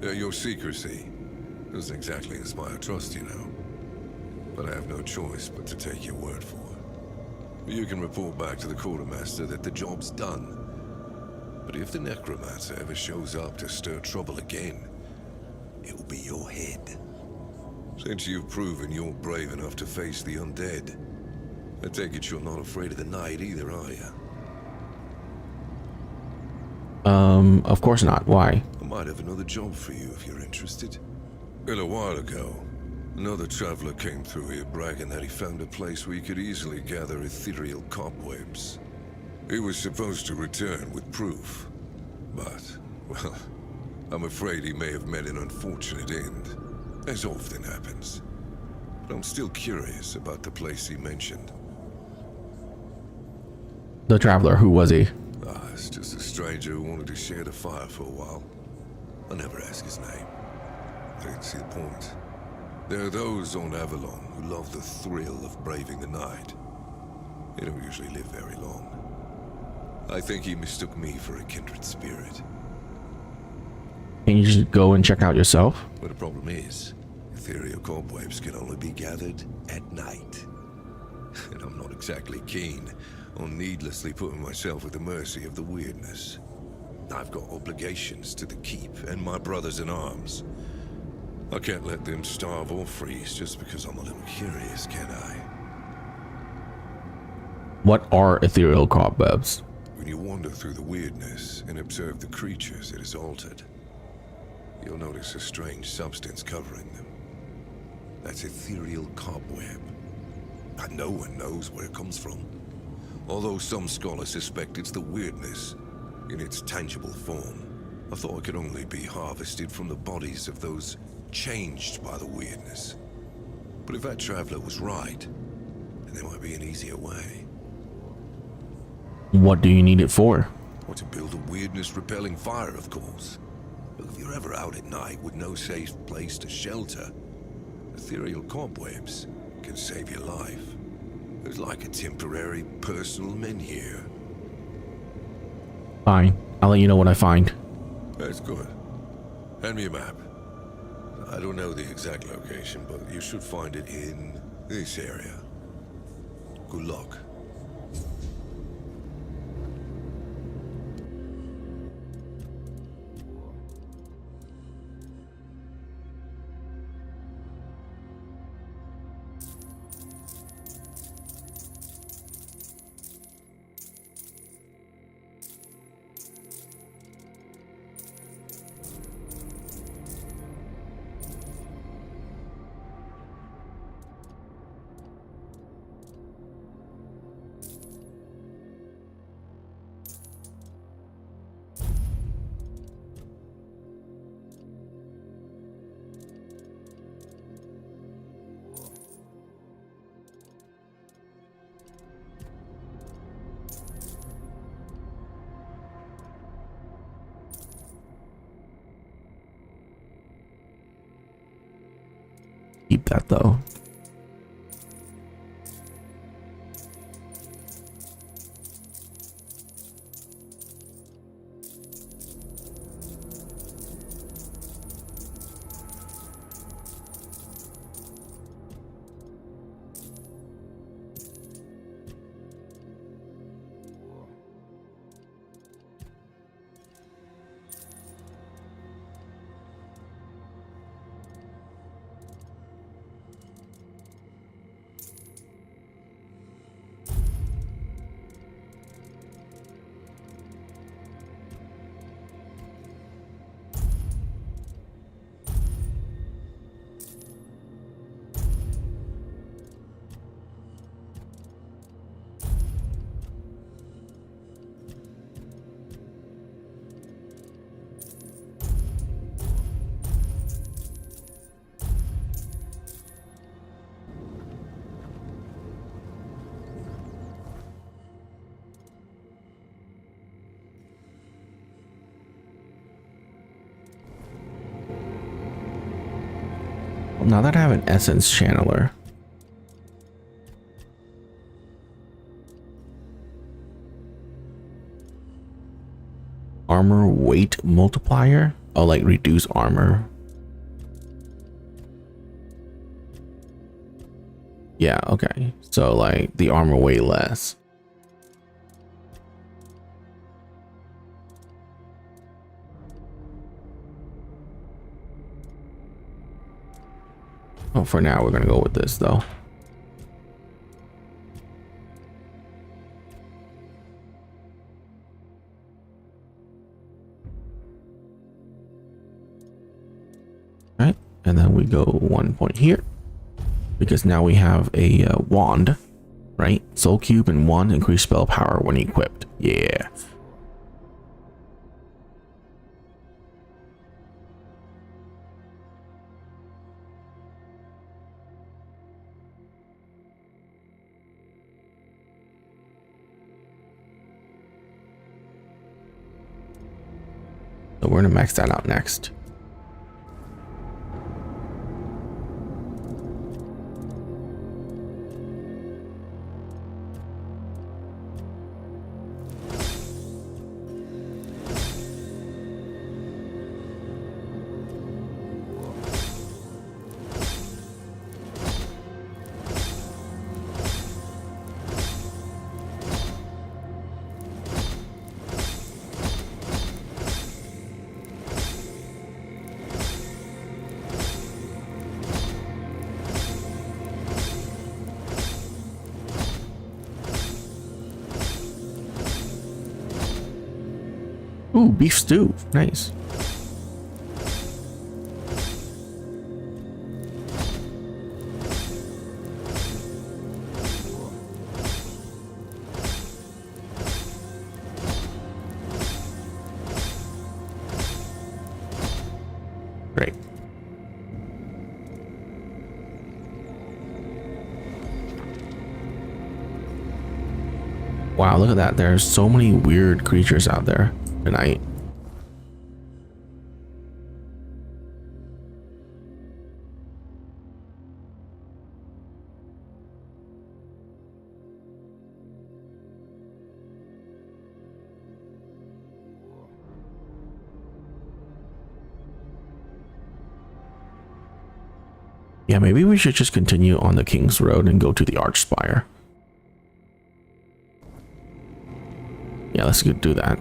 S14: Your secrecy doesn't exactly inspire trust, you know. But I have no choice but to take your word for it. You can report back to the quartermaster that the job's done. But if the necromancer ever shows up to stir trouble again, it'll be your head. Since you've proven you're brave enough to face the undead, I take it you're not afraid of the night either, are you?
S1: Of course not. Why?
S14: I might have another job for you if you're interested. A little while ago, another traveler came through here bragging that he found a place where you could easily gather ethereal cobwebs. He was supposed to return with proof, but, well, I'm afraid he may have met an unfortunate end, as often happens. But I'm still curious about the place he mentioned.
S1: The traveler, who was he?
S14: It's just a stranger who wanted to share the fire for a while. I never ask his name. I didn't see the point. There are those on Avalon who love the thrill of braving the night. They don't usually live very long. I think he mistook me for a kindred spirit.
S1: Can you just go and check out yourself?
S14: But the problem is, ethereal cobwebs can only be gathered at night. And I'm not exactly keen on needlessly putting myself at the mercy of the weirdness. I've got obligations to the keep and my brothers in arms. I can't let them starve or freeze just because I'm a little curious, can I?
S1: What are ethereal cobwebs?
S14: When you wander through the weirdness and observe the creatures it has altered, you'll notice a strange substance covering them. That's ethereal cobweb. And no one knows where it comes from. Although some scholars suspect it's the weirdness in its tangible form. I thought it could only be harvested from the bodies of those changed by the weirdness. But if that traveler was right, then there might be an easier way.
S1: What do you need it for?
S14: Or to build a weirdness-repelling fire, of course. Look, if you're ever out at night with no safe place to shelter, ethereal cobwebs can save your life. There's like a temporary personal menhir.
S1: Fine. I'll let you know what I find.
S14: That's good. Hand me a map. I don't know the exact location, but you should find it in this area. Good luck.
S1: Keep that though. Now that I have an essence channeler, armor weight multiplier, oh, like reduce armor. Yeah, okay, so like the armor way less. Oh, for now we're gonna go with this though. and then we go 1 point here because now we have a wand, right? Soul cube and wand increase spell power when equipped. Yeah. So we're gonna max that out next. Ooh, beef stew. Nice. Great. Wow, look at that. There's so many weird creatures out there tonight. Yeah, maybe we should just continue on the King's Road and go to the Archspire. Yeah, let's go do that.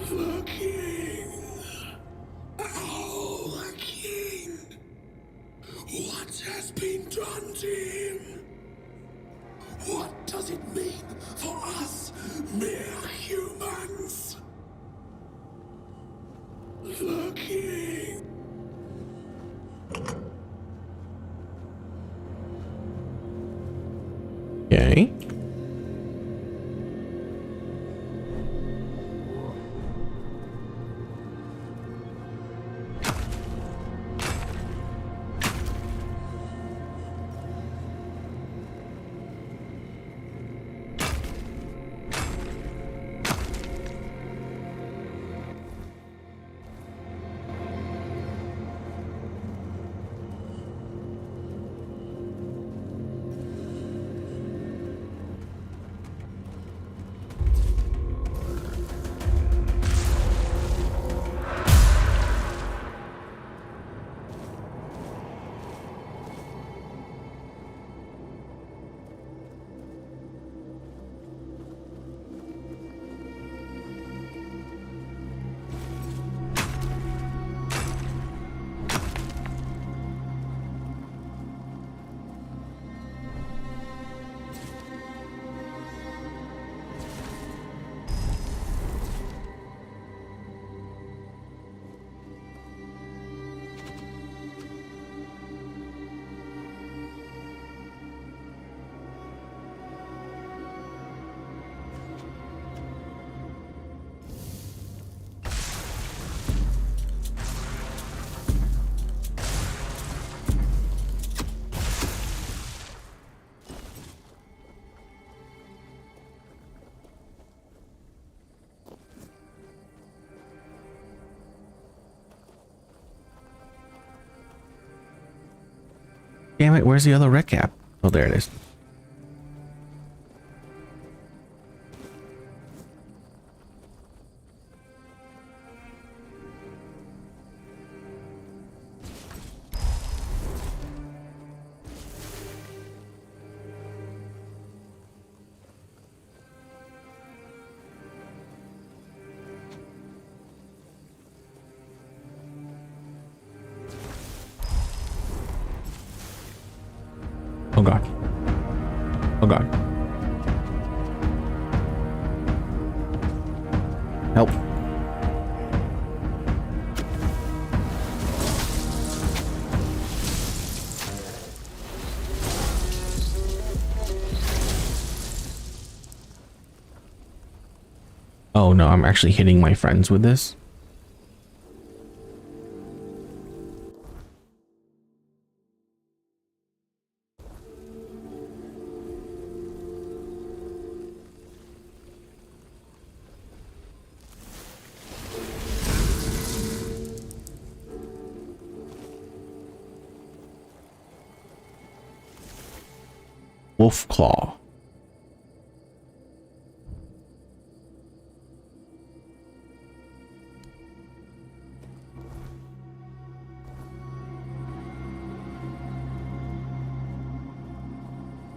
S12: The king. has been done to him? What does it mean for us, mere humans? The king.
S1: Okay. Damn it, where's the other red cap? Oh, there it is. Oh god. Oh god. Help. Oh no, I'm actually hitting my friends with this. Wolf Claw.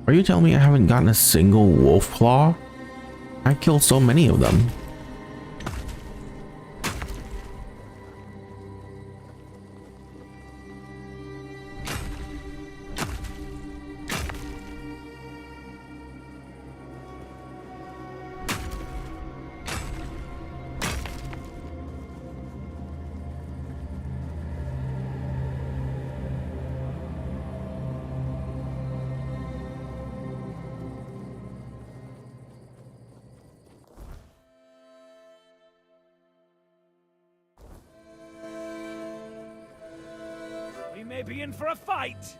S1: Are you telling me I haven't gotten a single wolf claw? I killed so many of them.
S9: We may be in for a fight.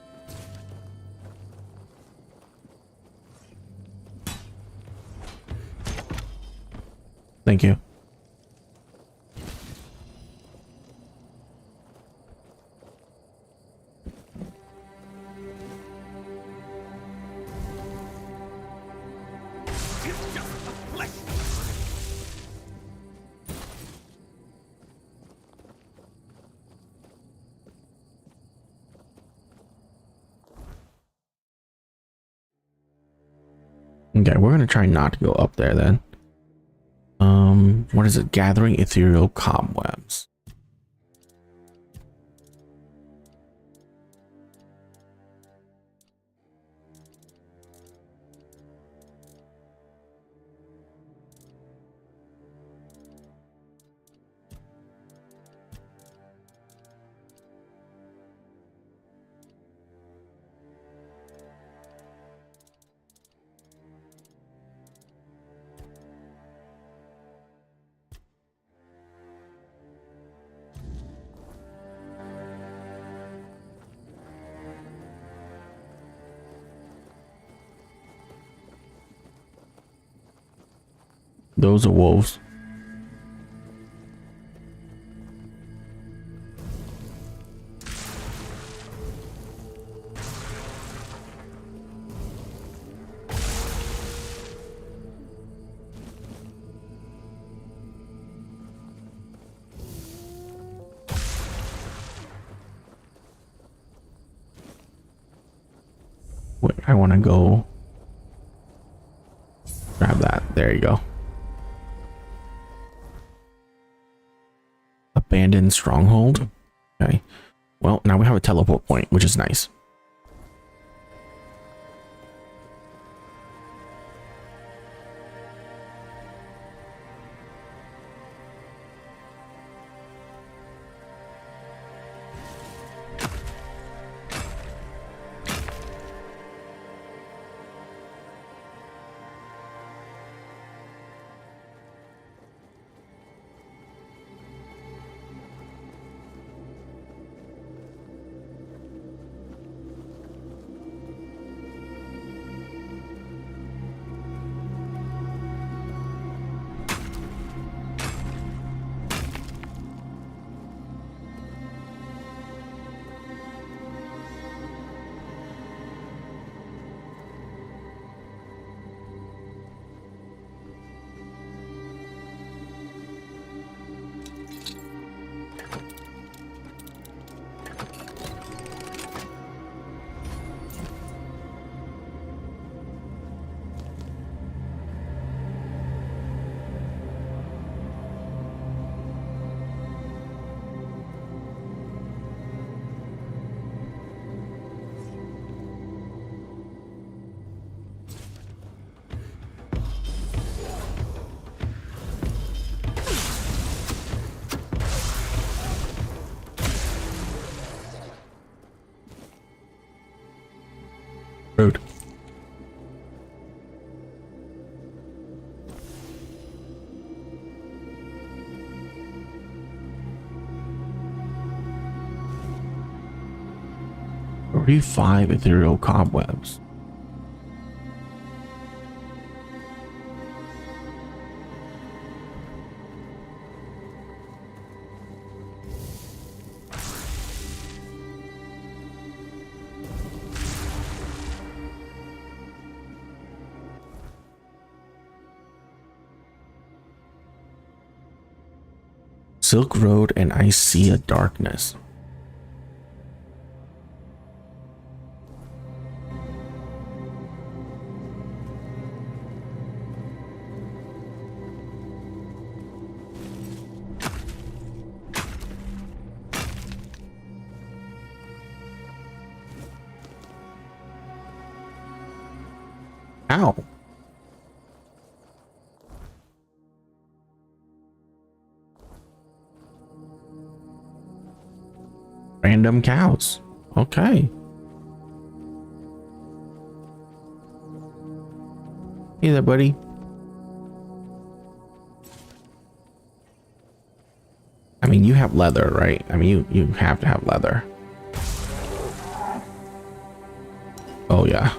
S1: Thank you. Okay, we're gonna try not to go up there then. What is it? Gathering ethereal cobwebs. those are wolves. Wait, I want to go grab that. There you go. Abandoned stronghold. Okay. Well, now we have a teleport point, which is nice. Rude. Five ethereal cobwebs. Silk Road and I see a darkness. Ow. Random cows. Okay. Hey there, buddy. I mean, you have leather, right? I mean, you have to have leather. Oh, yeah.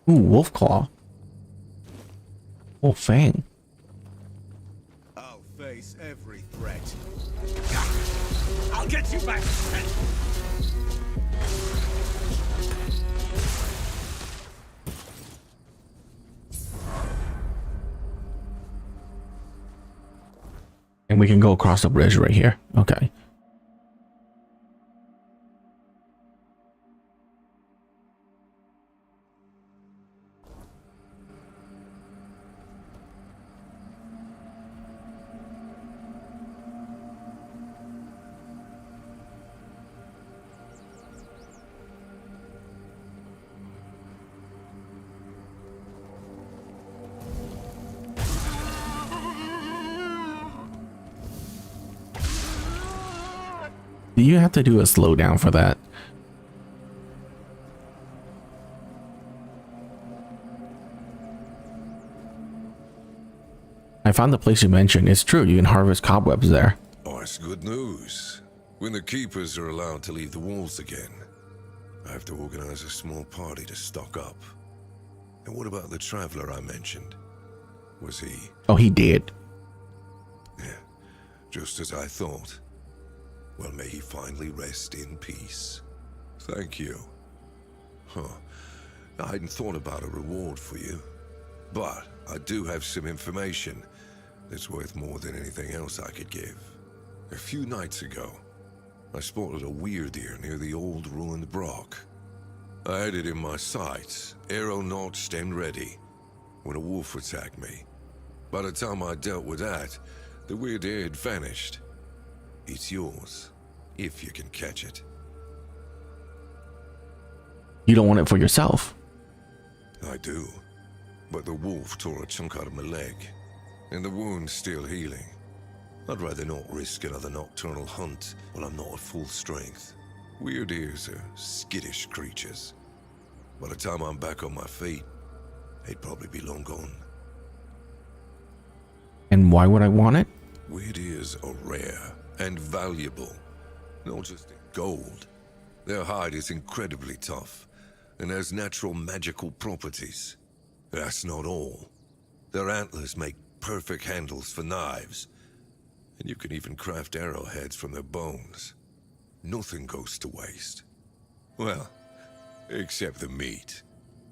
S1: Ooh, wolf claw. Wolf fang.
S15: I'll face every threat.
S9: I'll get you back.
S1: And we can go across the bridge right here. Okay. Do you have to do a slowdown for that? I found the place you mentioned. It's true, you can harvest cobwebs there.
S14: Oh, it's good news. When the keepers are allowed to leave the walls again, I have to organize a small party to stock up. And what about the traveler I mentioned? Was he?
S1: Oh, he did.
S14: Yeah, just as I thought. Well, may he finally rest in peace. Thank you. Huh. I hadn't thought about a reward for you. But I do have some information that's worth more than anything else I could give. A few nights ago, I spotted a weird ear near the old ruined Brock. I had it in my sights, arrow notched and ready, when a wolf attacked me. By the time I dealt with that, the weird ear had vanished. It's yours, if you can catch it.
S1: You don't want it for yourself.
S14: I do, but the wolf tore a chunk out of my leg, and the wound's still healing. I'd rather not risk another nocturnal hunt while I'm not at full strength. Weird ears are skittish creatures. By the time I'm back on my feet, they'd probably be long gone.
S1: And why would I want it?
S14: Weird ears are rare and valuable, not just in gold. Their hide is incredibly tough and has natural magical properties. That's not all. Their antlers make perfect handles for knives, and you can even craft arrowheads from their bones. Nothing goes to waste. Well, except the meat.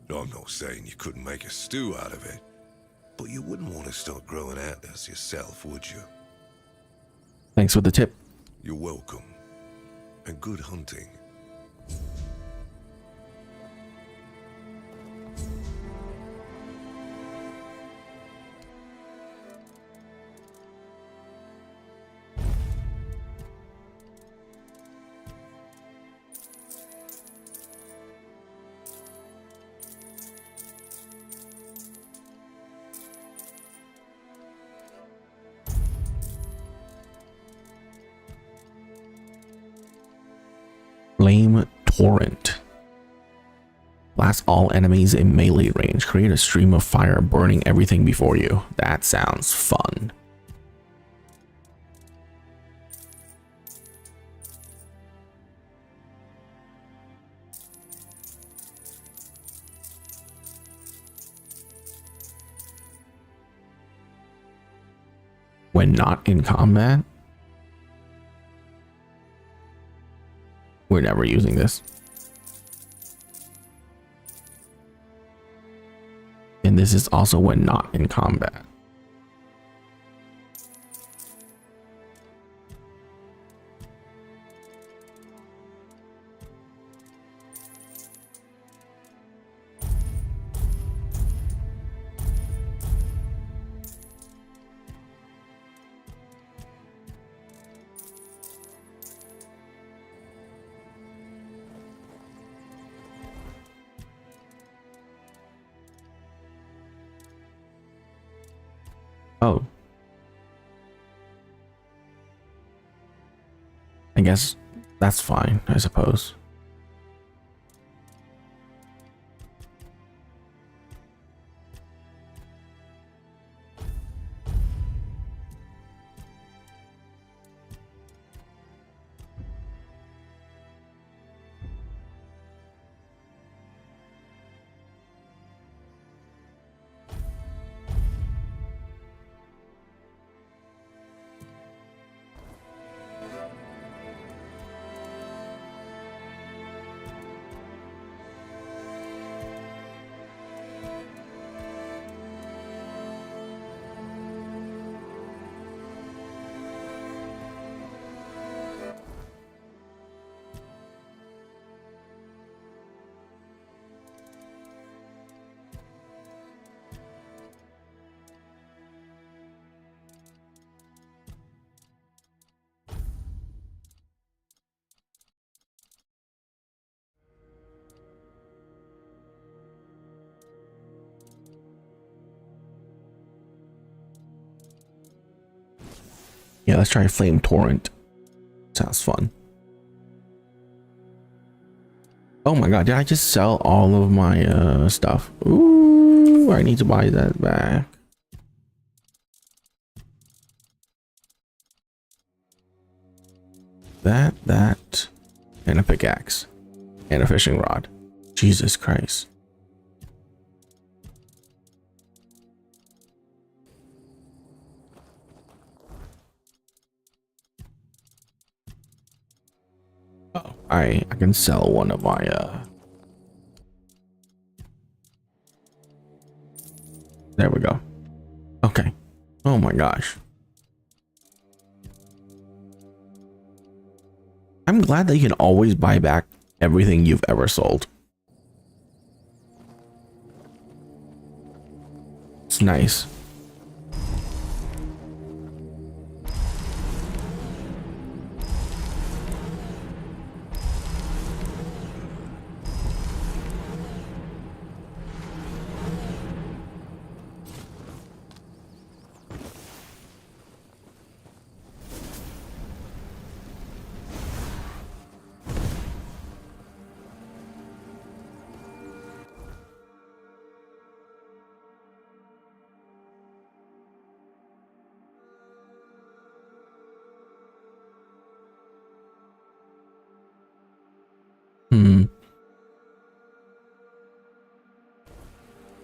S14: I'm not saying you couldn't make a stew out of it, but you wouldn't want to start growing antlers yourself, would you?
S1: Thanks for the tip.
S14: You're welcome. And good hunting.
S1: Flame Torrent. Blast all enemies in melee range. Create a stream of fire burning everything before you. That sounds fun. When not in combat? We're never using this. And this is also when not in combat. Oh. I guess that's fine, I suppose. Yeah, let's try Flame Torrent. Sounds fun. Oh my god, did I just sell all of my stuff? Ooh, I need to buy that back. That, and a pickaxe, and a fishing rod. Jesus Christ. Oh, I can sell one of my there we go. Okay. Oh my gosh. I'm glad that you can always buy back everything you've ever sold. It's nice.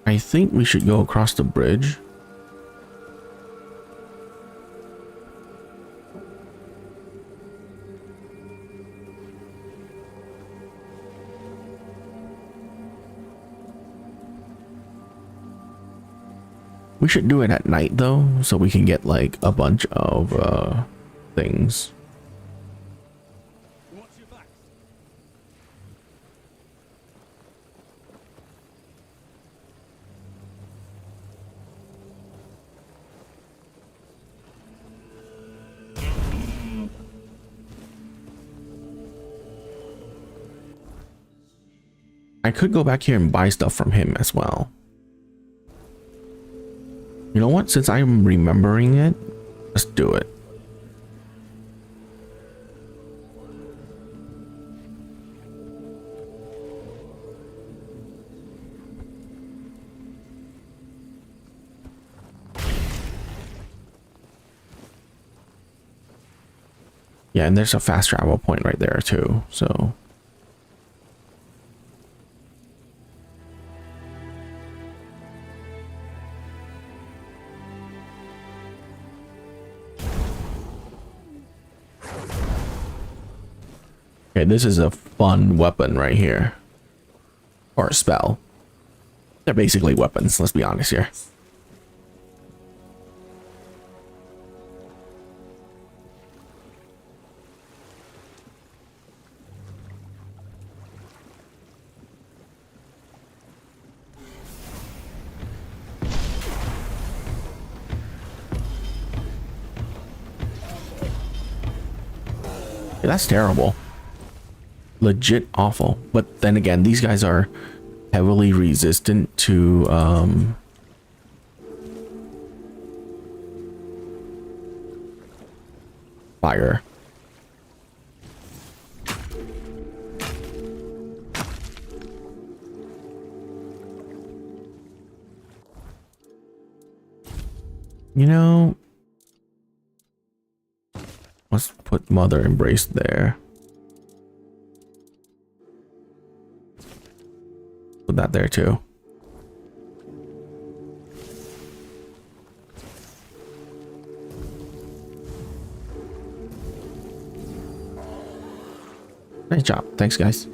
S1: I think we should go across the bridge. We should do it at night though, so we can get like a bunch of things. I could go back here and buy stuff from him as well. You know what? Since I'm remembering it, let's do it. Yeah, and there's a fast travel point right there too, so. Okay, this is a fun weapon right here. Or a spell. They're basically weapons, let's be honest here. That's terrible. Legit awful. But then again, these guys are heavily resistant to fire. You know, let's put Mother Embrace there. Put that there too. Nice job. Thanks, guys.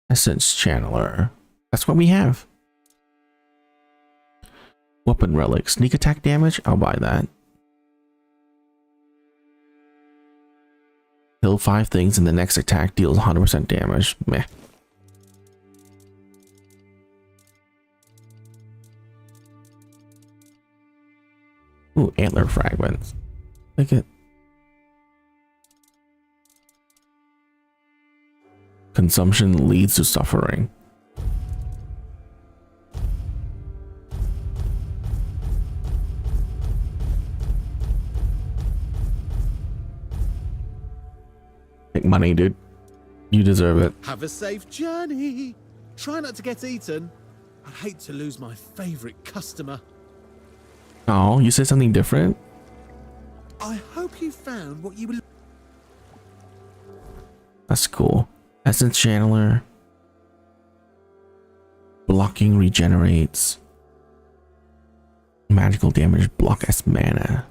S1: Essence Channeler. That's what we have. Weapon relic. Sneak attack damage? I'll buy that. Kill 5 things and the next attack deals 100% damage. Meh. Ooh, antler fragments. Look at. Consumption leads to suffering. Take money, dude. You deserve it.
S7: Have a safe journey. Try not to get eaten. I'd hate to lose my favorite customer.
S1: Oh, you said something different?
S7: I hope you found what you were...
S1: That's cool. Essence Channeler. Blocking regenerates. Magical damage block as mana.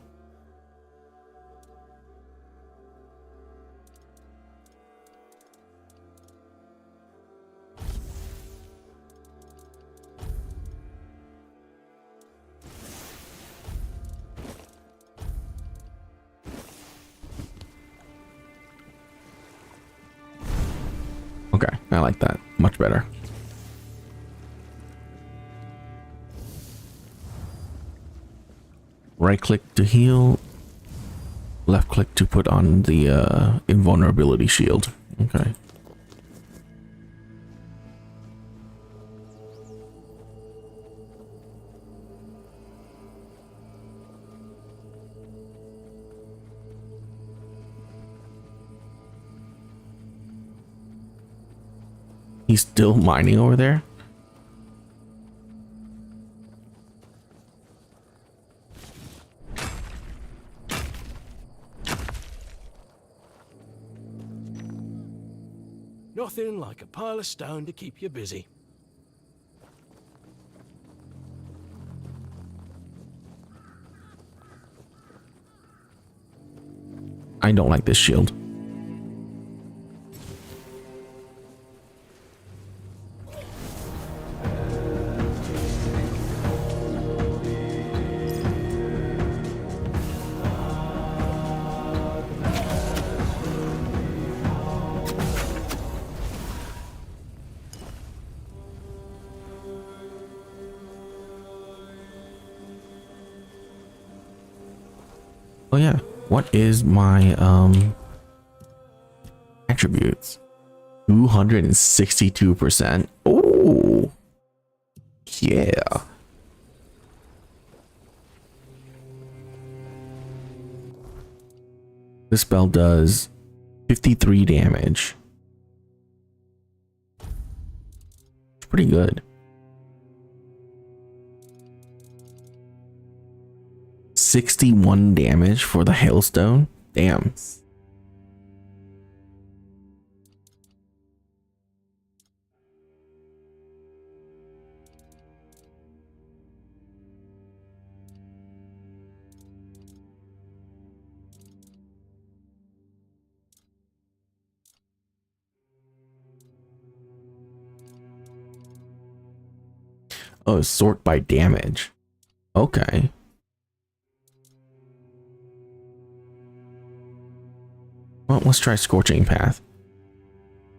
S1: Okay, I like that. Much better. Right click to heal. Left click to put on the invulnerability shield. Okay. He's still mining over there?
S16: Nothing like a pile of stone to keep you busy.
S1: I don't like this shield. Oh yeah, what is my attributes? 262%. Oh yeah. This spell does 53 damage. It's pretty good. 61 damage for the hailstone. Damn. Oh, sort by damage. Okay. Well, let's try Scorching Path.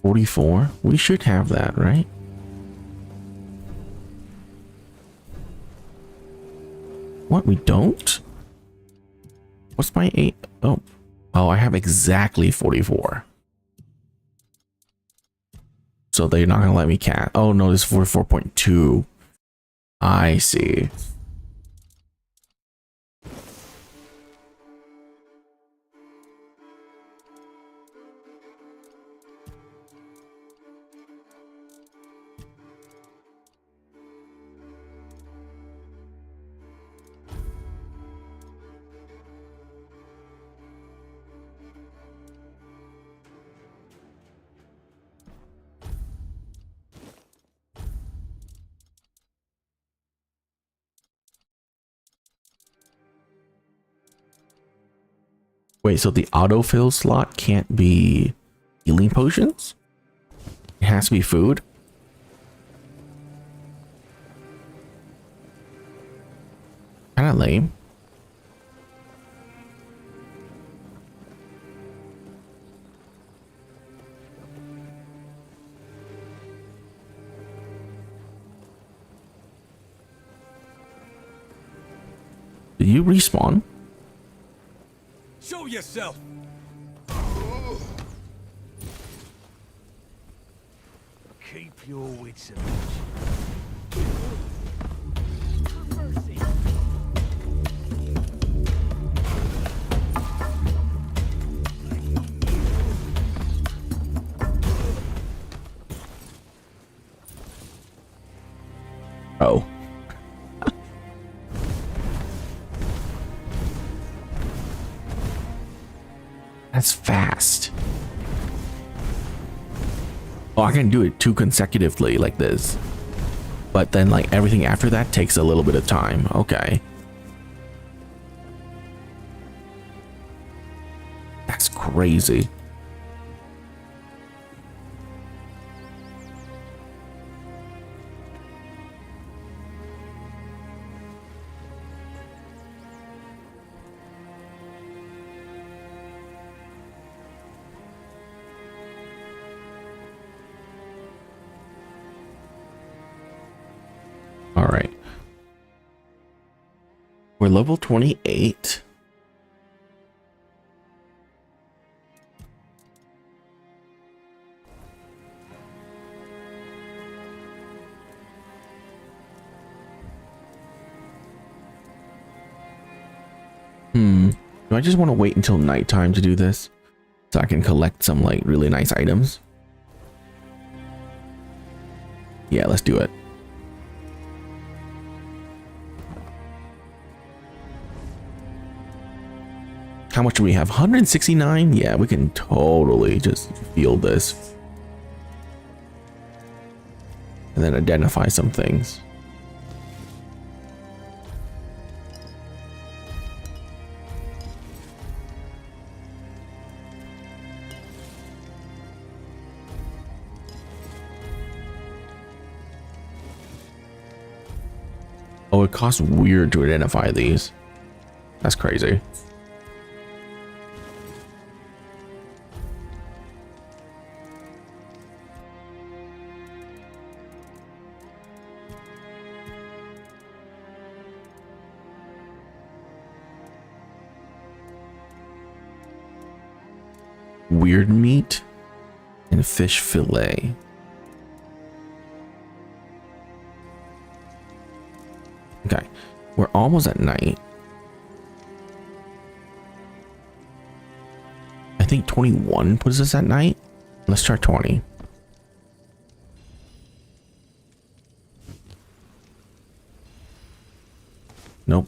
S1: 44. We should have that, right? What? We don't? What's my 8? Oh. Oh, I have exactly 44. So they're not gonna let me cast. Oh no, this is 44.2. I see. Wait, so the autofill slot can't be healing potions? It has to be food? Kinda lame. Did you respawn?
S15: Show yourself!
S9: your wits about you.
S1: Oh. That's fast. Oh, I can do it 2 consecutively like this. But then like everything after that takes a little bit of time. Okay. That's crazy. All right. We're level 28. Do I just want to wait until nighttime to do this so I can collect some like really nice items? Yeah, let's do it. How much do we have? 169? Yeah, we can totally just field this. And then identify some things. Oh, it costs weird to identify these. That's crazy. Weird meat and fish fillet. Okay, we're almost at night. I think 21 puts us at night. Let's try 20. Nope.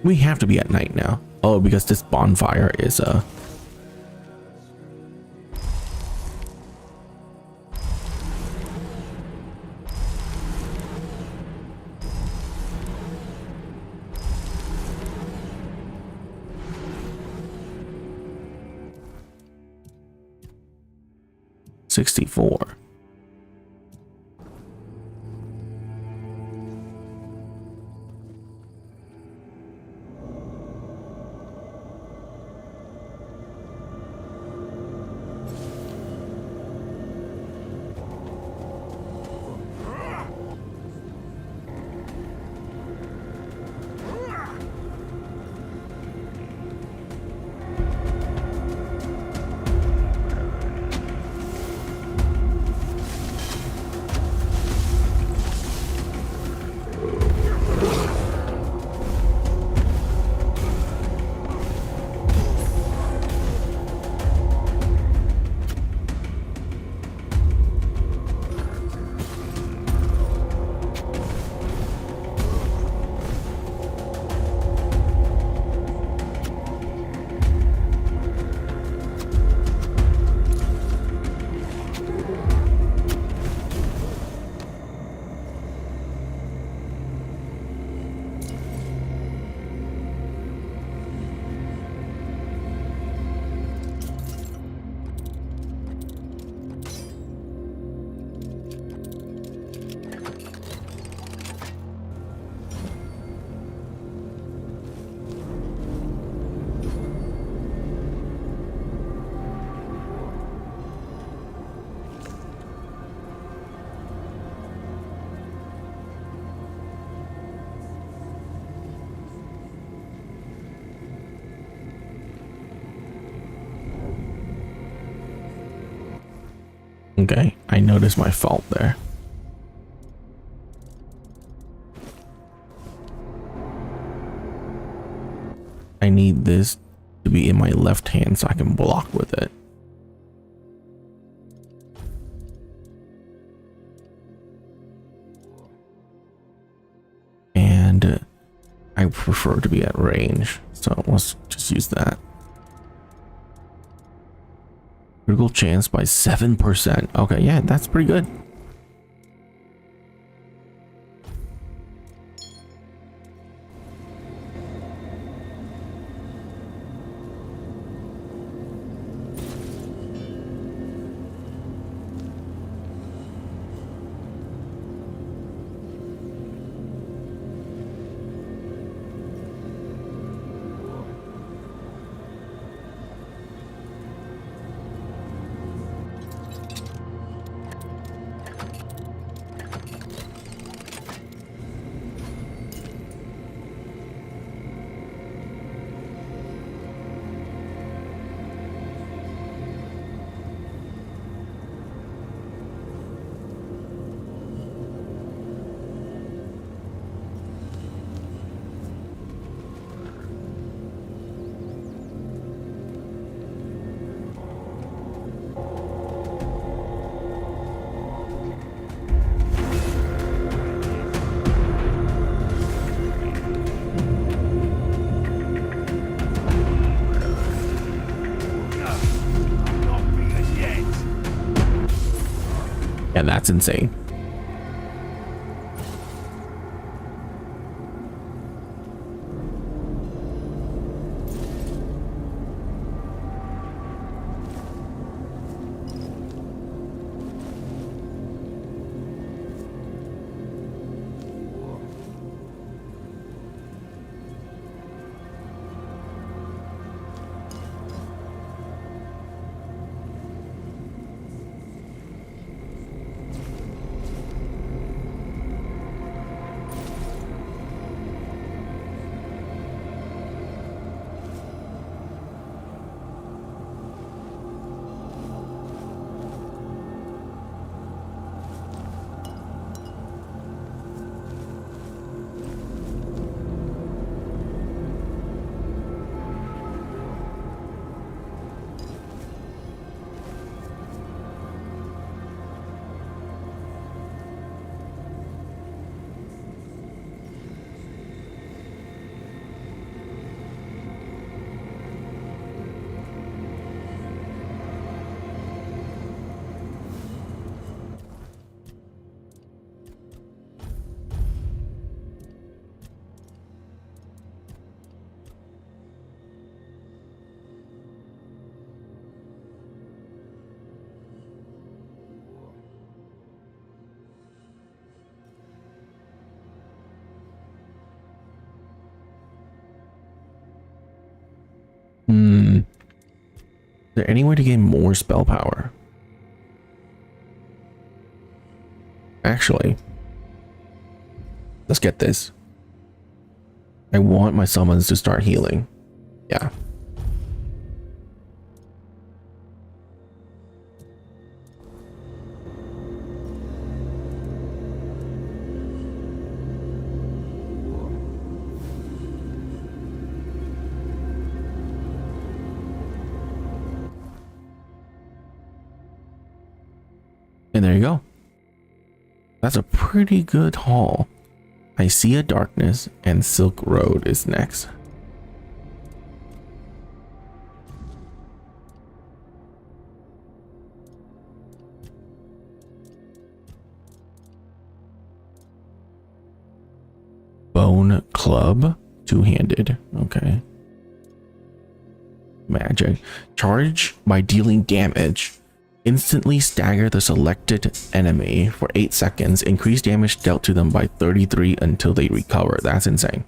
S1: We have to be at night now. Oh, because this bonfire is $64. Okay, I noticed my fault there. I need this to be in my left hand so I can block with it. And I prefer to be at range, so let's just use that. Critical chance by 7%. Okay, yeah, that's pretty good. Yeah, that's insane. Is there any way to gain more spell power? Actually, let's get this. I want my summons to start healing. Yeah. And there you go. That's a pretty good haul. I see a darkness and Silk Road is next. Bone Club, two-handed. Okay. Magic. Charge by dealing damage. Instantly stagger the selected enemy for 8 seconds. Increase damage dealt to them by 33 until they recover. That's insane.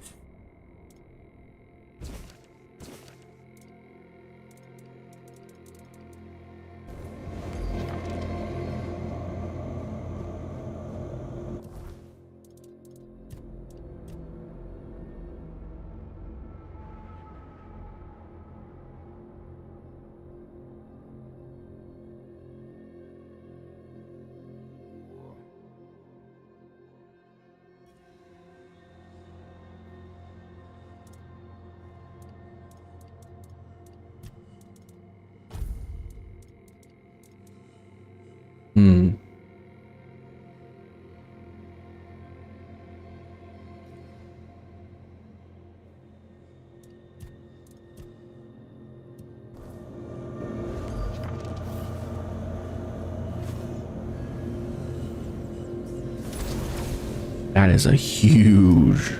S1: That is a huge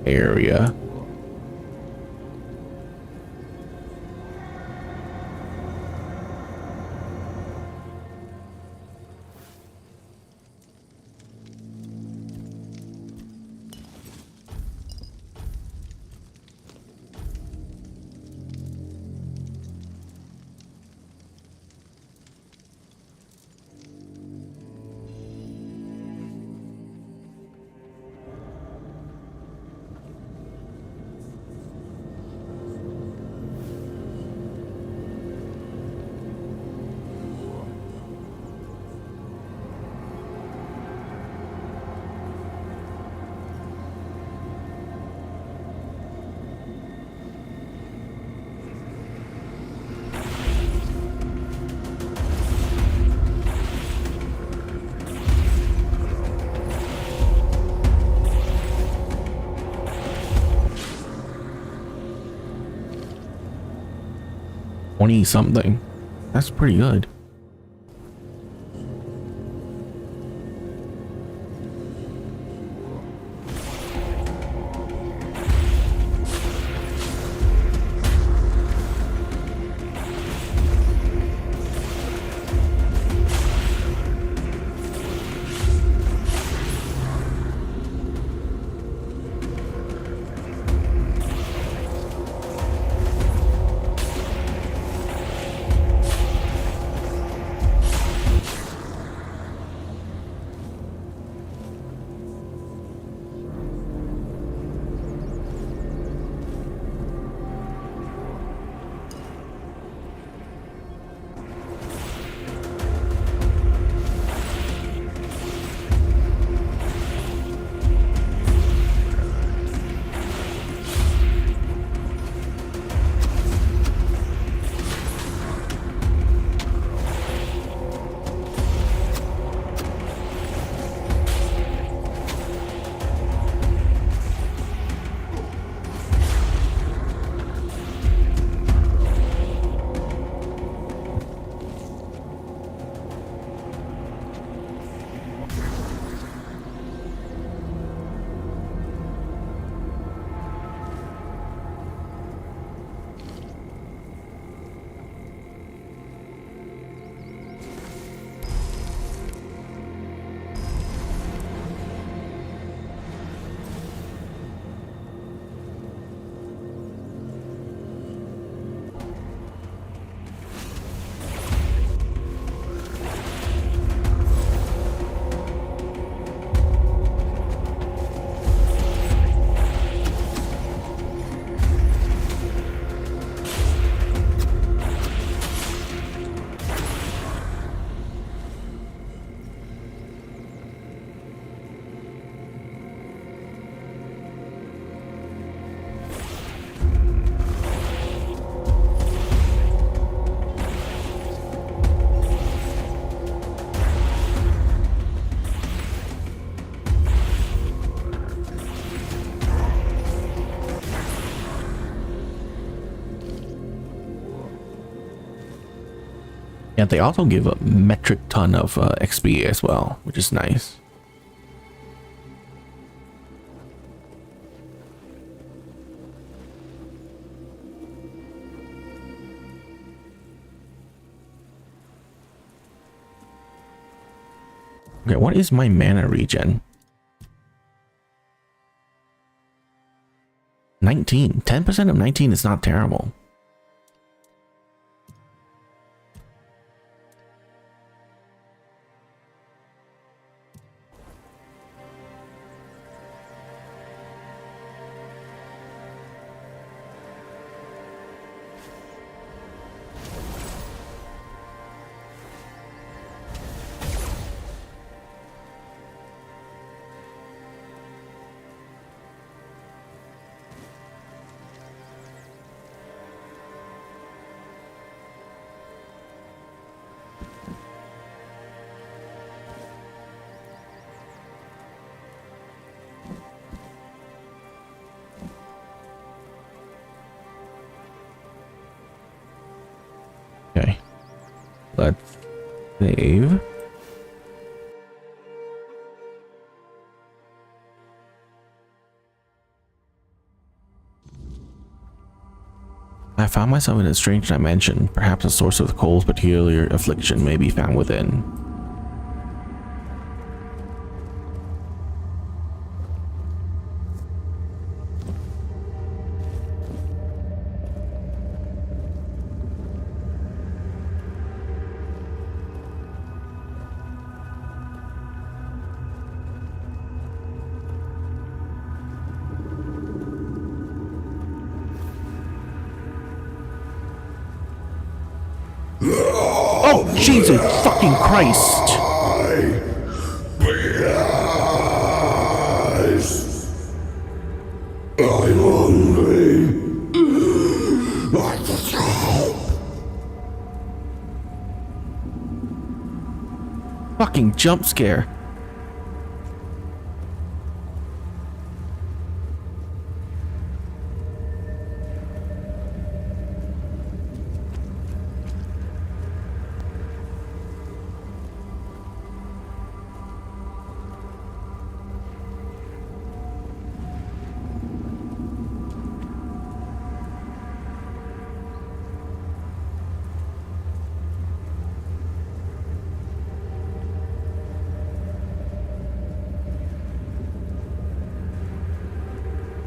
S1: area. Something. That's pretty good. Yeah, they also give a metric ton of XP as well, which is nice. Okay, what is my mana regen? 19. 10% of 19 is not terrible. Okay, let's save. I found myself in a strange dimension. Perhaps a source of Cole's peculiar affliction may be found within. Oh, Jesus fucking Christ!
S12: I'm hungry. I just help.
S1: Fucking jump scare.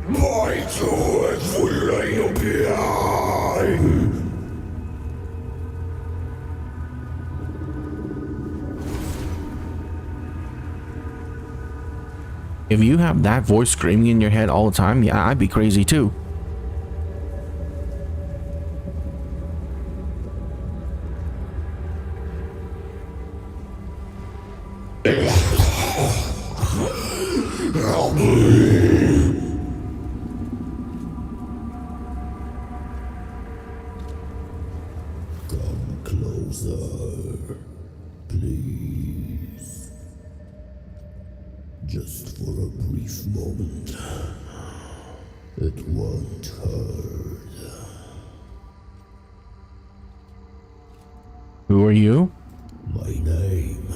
S12: My toys will lay behind.
S1: If you have that voice screaming in your head all the time, yeah, I'd be crazy too.
S12: Help me. Come closer, please. Just for a brief moment. It won't hurt.
S1: Who are you?
S12: My name,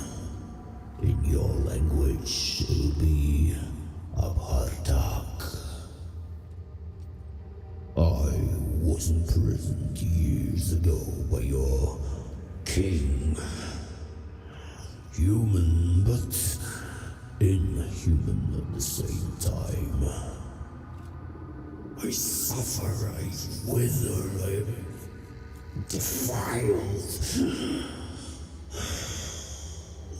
S12: in your language, it'll be Abhartak. I was imprisoned years ago by your king. Human, but inhuman at the same time. I suffer, I wither, I'm defiled.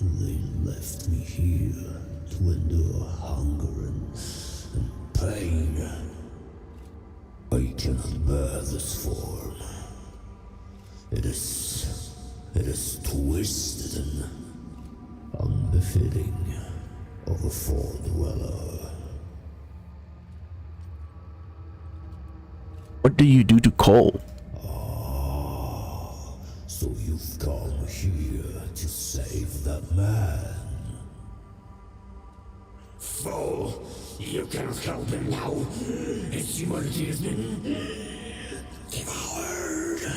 S12: They left me here to endure hunger and pain. I cannot bear this form. It is twisted and unbefitting of a Fort Dweller.
S1: What do you do to Cole?
S12: So you've come here to save that man. Fool, you cannot help him now. His humanity has been devoured.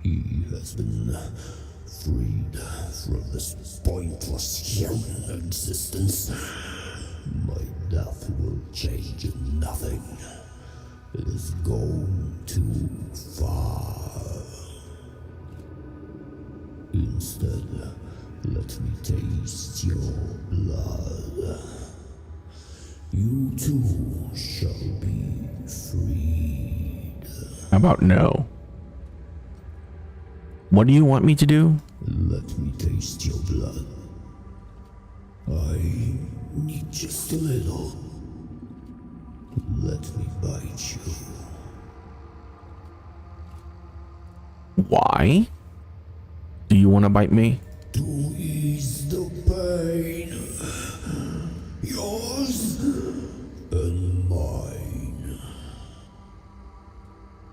S12: He has been freed from this pointless human existence. My death will change nothing. It has gone too far. Instead, let me taste your blood. You too shall be freed.
S1: How about no? What do you want me to do?
S12: Let me taste your blood. I need just a little. Let me bite you.
S1: Why? Do you want to bite me?
S12: To ease the pain. Yours and mine.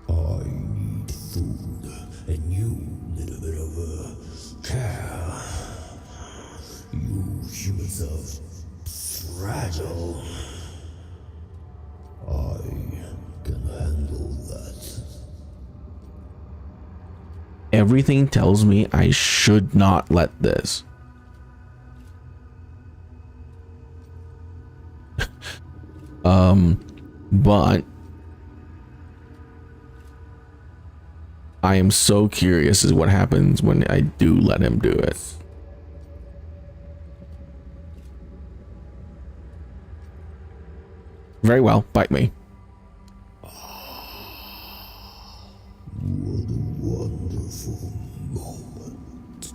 S12: I need food, and you need a bit of care. You humans are fragile. I can handle that.
S1: Everything tells me I should not let this. But I am so curious as what happens when I do let him do it. Very well, bite me.
S11: What a wonderful moment.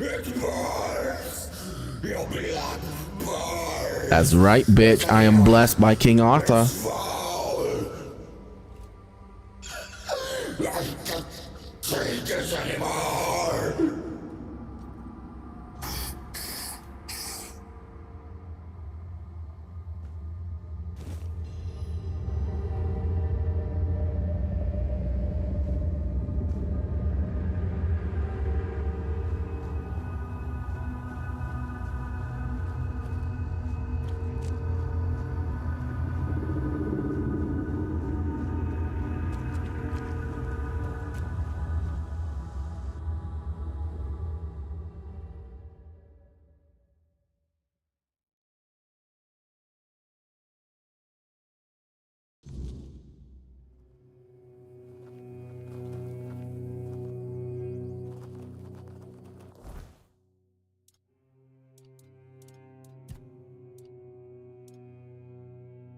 S11: It burns. Your blood burns.
S1: That's right, bitch. I am blessed by King Arthur.
S11: I can't take this anymore.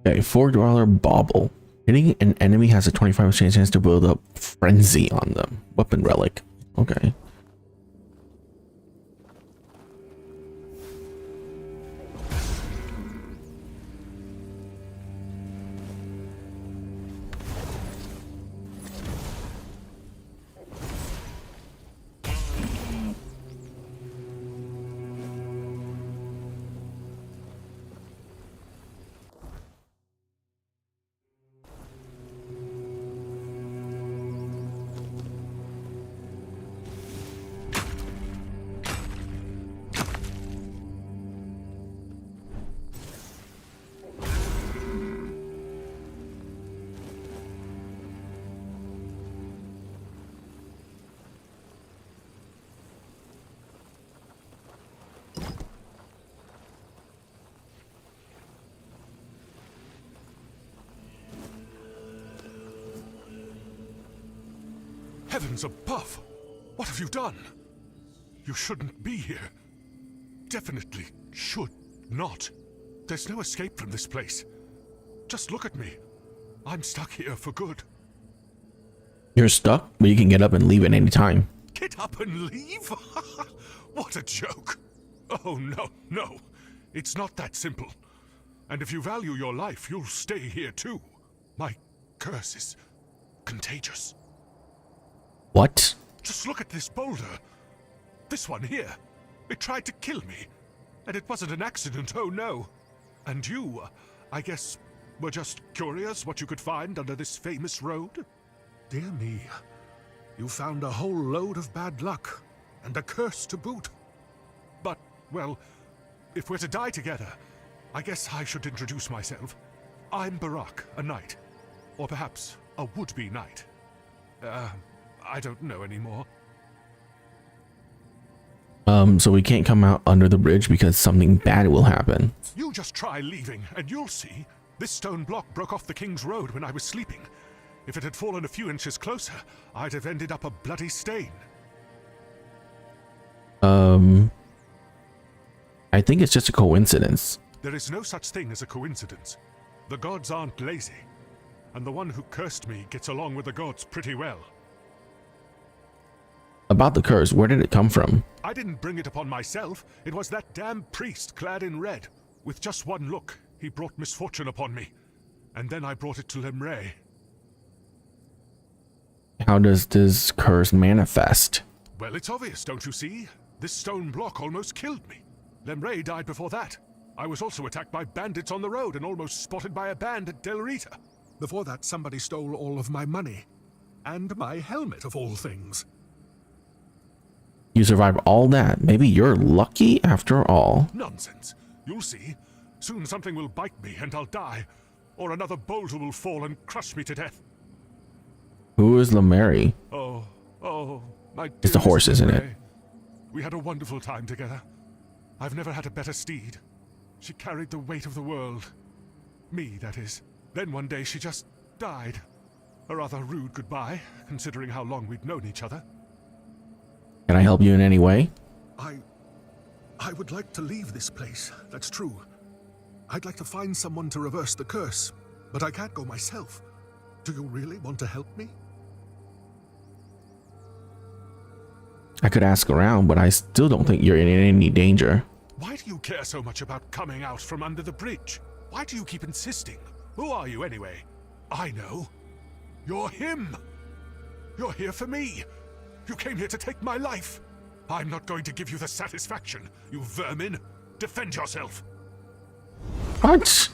S1: Okay, $4 bauble. Hitting an enemy has a 25% chance to build up frenzy on them. Weapon relic. Okay.
S17: Heavens above! What have you done? You shouldn't be here. Definitely should not. There's no escape from this place. Just look at me. I'm stuck here for good.
S1: You're stuck, but you can get up and leave at any time.
S17: Get up and leave? What a joke. Oh, no, no. It's not that simple. And if you value your life, you'll stay here too. My curse is contagious.
S1: What?
S17: Just look at this boulder. This one here. It tried to kill me. And it wasn't an accident, oh no. And you, I guess, were just curious what you could find under this famous road? Dear me. You found a whole load of bad luck. And a curse to boot. But, well, if we're to die together, I guess I should introduce myself. I'm Barak, a knight. Or perhaps a would-be knight. I don't know anymore.
S1: So we can't come out under the bridge because something bad will happen.
S17: You just try leaving, and you'll see. This stone block broke off the King's Road when I was sleeping. If it had fallen a few inches closer, I'd have ended up a bloody stain.
S1: I think it's just a coincidence.
S17: There is no such thing as a coincidence. The gods aren't lazy. And the one who cursed me gets along with the gods pretty well.
S1: About the curse, where did it come from?
S17: I didn't bring it upon myself. It was that damn priest clad in red. With just one look, he brought misfortune upon me. And then I brought it to Lemray.
S1: How does this curse manifest?
S17: Well, it's obvious, don't you see? This stone block almost killed me. Lemray died before that. I was also attacked by bandits on the road and almost spotted by a band at Del Rita. Before that, somebody stole all of my money. And my helmet, of all things.
S1: You survived all that. Maybe you're lucky after all.
S17: Nonsense. You'll see. Soon something will bite me and I'll die. Or another boulder will fall and crush me to death.
S1: Who is Lemray?
S17: Oh, my
S1: It's the horse, isn't it?
S17: We had a wonderful time together. I've never had a better steed. She carried the weight of the world. Me, that is. Then one day she just died. A rather rude goodbye, considering how long we'd known each other.
S1: Can I help you in any way?
S17: I would like to leave this place, that's true. I'd like to find someone to reverse the curse, but I can't go myself. Do you really want to help me?
S1: I could ask around, but I still don't think you're in any danger.
S17: Why do you care so much about coming out from under the bridge? Why do you keep insisting? Who are you anyway? I know. You're him. You're here for me. You came here to take my life. I'm not going to give you the satisfaction, you vermin. Defend yourself.
S1: What?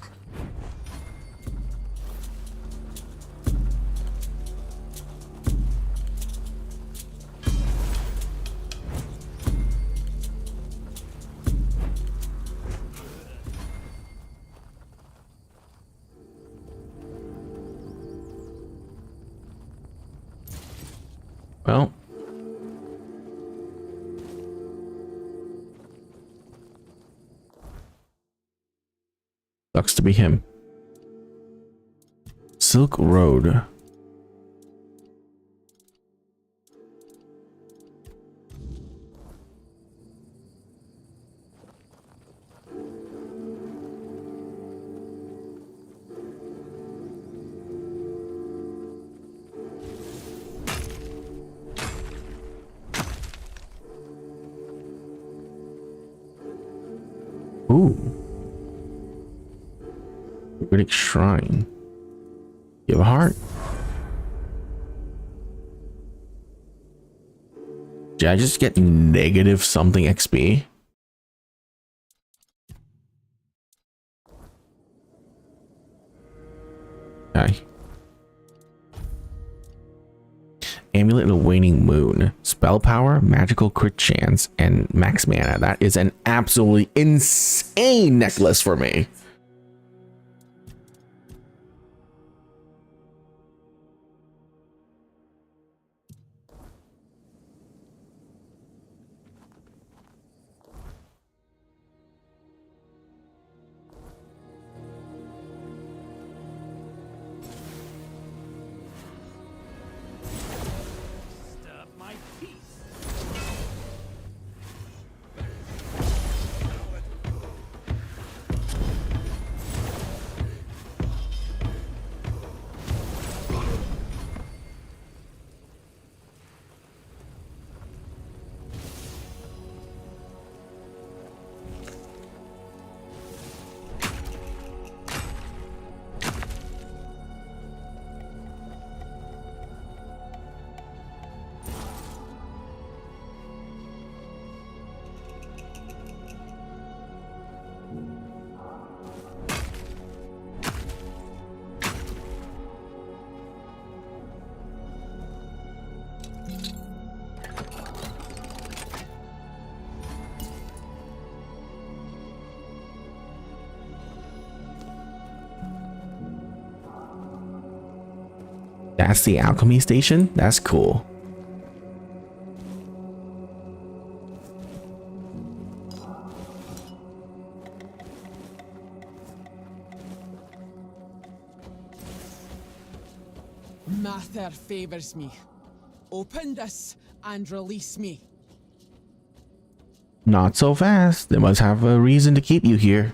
S1: Well, sucks to be him. Silk Road. Ooh. Runic Shrine. You have a heart? Did I just get negative something XP? Okay. Amulet of Waning Moon. Spell power, magical crit chance, and max mana. That is an absolutely insane necklace for me. That's the alchemy station? That's cool.
S18: Mather favors me. Open this and release me.
S1: Not so fast. They must have a reason to keep you here.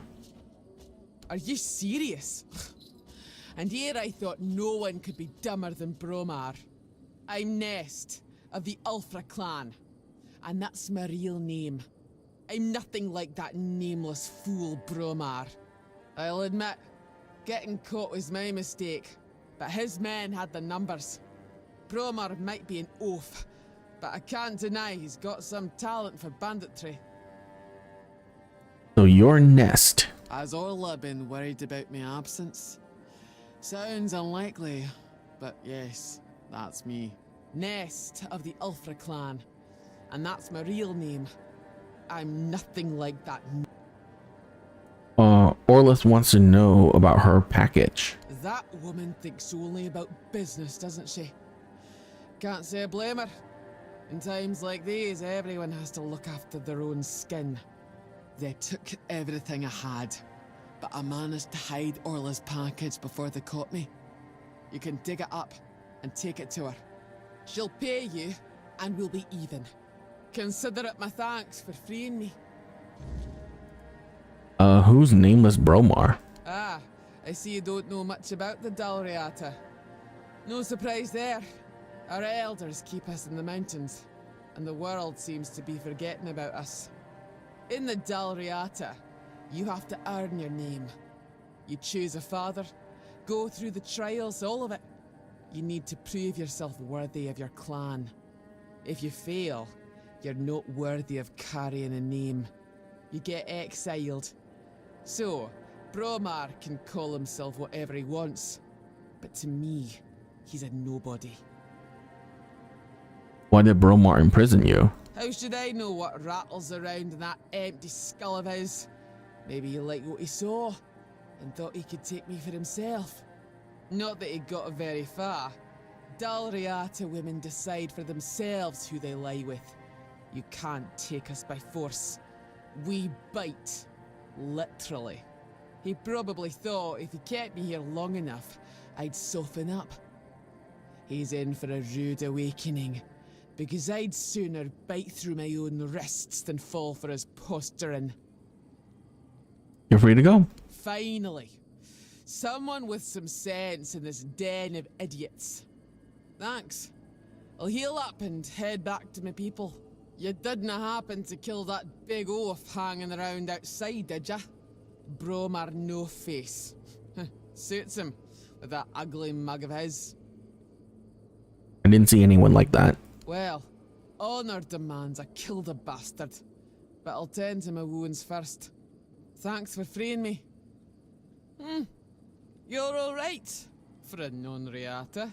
S18: Are you serious? And here I thought no one could be dumber than Bromar. I'm Nest, of the Ulfra clan. And that's my real name. I'm nothing like that nameless fool Bromar. I'll admit, getting caught was my mistake. But his men had the numbers. Bromar might be an oaf, but I can't deny he's got some talent for banditry.
S1: So you're Nest.
S18: Has Orla been worried about my absence? Sounds unlikely, but yes, that's me. Nest of the Ulfra clan. And that's my real name. I'm nothing like that.
S1: Orlith wants to know about her package.
S18: That woman thinks only about business, doesn't she? Can't say I blame her. In times like these, everyone has to look after their own skin. They took everything I had, but I managed to hide Orla's package before they caught me. You can dig it up and take it to her. She'll pay you, and we'll be even. Consider it my thanks for freeing me.
S1: Who's nameless Bromar?
S18: Ah, I see you don't know much about the Dalriata. No surprise there. Our elders keep us in the mountains, and the world seems to be forgetting about us. In the Dalriata, you have to earn your name. You choose a father, go through the trials, all of it. You need to prove yourself worthy of your clan. If you fail, you're not worthy of carrying a name. You get exiled. So, Bromar can call himself whatever he wants, but to me, he's a nobody.
S1: Why did Bromar imprison you?
S18: How should I know what rattles around in that empty skull of his? Maybe he liked what he saw, and thought he could take me for himself. Not that he got very far. Dalriata women decide for themselves who they lie with. You can't take us by force. We bite. Literally. He probably thought if he kept me here long enough, I'd soften up. He's in for a rude awakening, because I'd sooner bite through my own wrists than fall for his posturing.
S1: You're free to go.
S18: Finally. Someone with some sense in this den of idiots. Thanks. I'll heal up and head back to my people. You didn't happen to kill that big oaf hanging around outside, did ya? Bromar no face. Suits him, with that ugly mug of his.
S1: I didn't see anyone like that.
S18: Well, honor demands I kill the bastard. But I'll tend to my wounds first. Thanks for freeing me. You're alright, for a non-reata.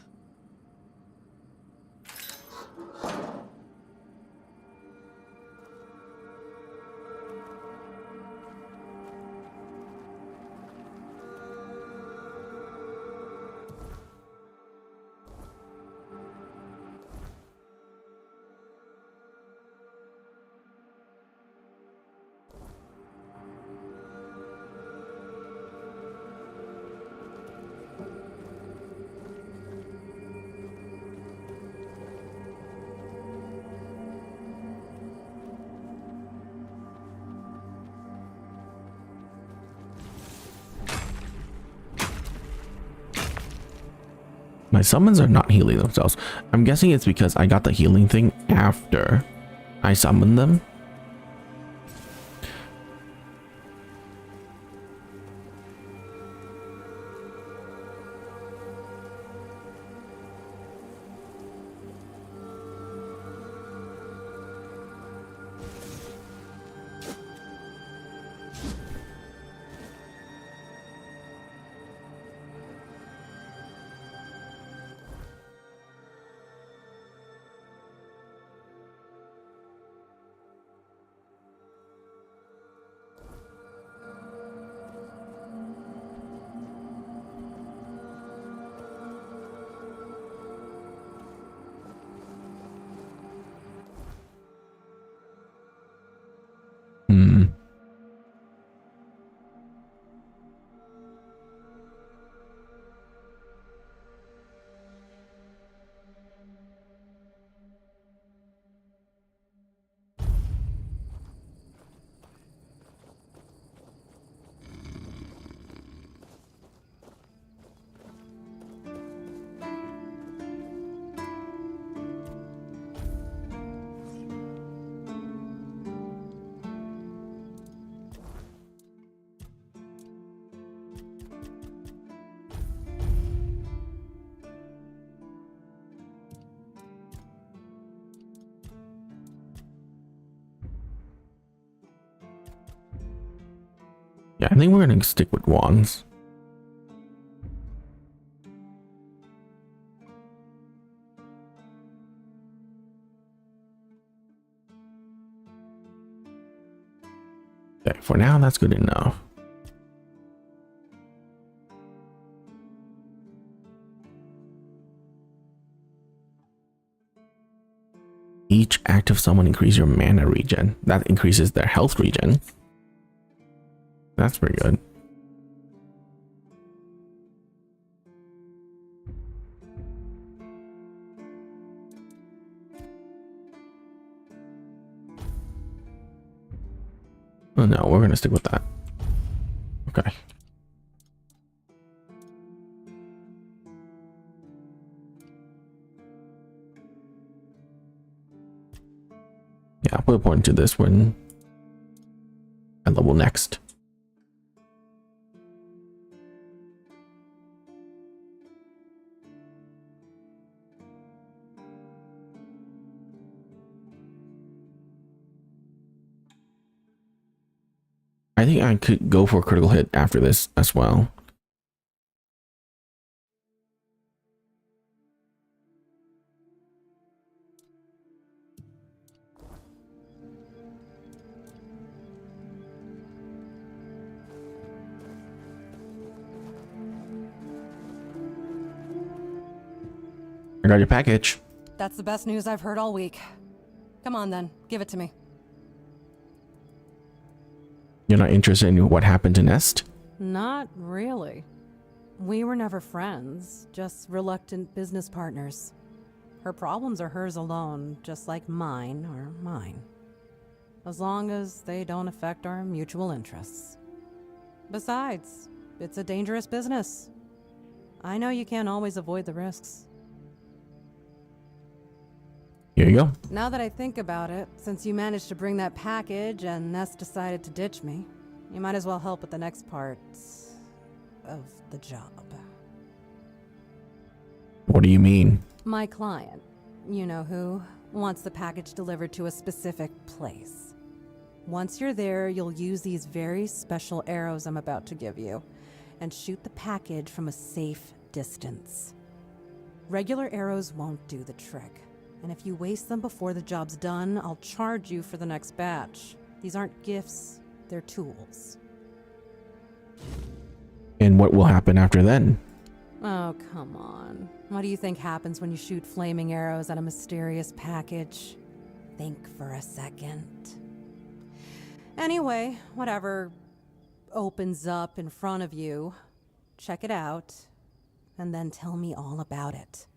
S1: My summons are not healing themselves. I'm guessing it's because I got the healing thing after I summoned them. Yeah, I think we're gonna stick with wands. Okay, for now that's good enough. Each active summon increases your mana regen. That increases their health regen. That's pretty good. Oh no, we're gonna stick with that. Okay. Yeah, I'll put a point to this when I level next. I think I could go for a critical hit after this as well. I got your package.
S19: That's the best news I've heard all week. Come on then, give it to me.
S1: You're not interested in what happened to Nest?
S19: Not really. We were never friends, just reluctant business partners. Her problems are hers alone, just like mine are mine. As long as they don't affect our mutual interests. Besides, it's a dangerous business. I know you can't always avoid the risks.
S1: Here you go.
S19: Now that I think about it, since you managed to bring that package and Nest decided to ditch me, you might as well help with the next part of the job.
S1: What do you mean?
S19: My client, you know who, wants the package delivered to a specific place. Once you're there, you'll use these very special arrows I'm about to give you and shoot the package from a safe distance. Regular arrows won't do the trick. And if you waste them before the job's done, I'll charge you for the next batch. These aren't gifts, they're tools.
S1: And what will happen after then?
S19: Oh, come on. What do you think happens when you shoot flaming arrows at a mysterious package? Think for a second. Anyway, whatever opens up in front of you, check it out, and then tell me all about it.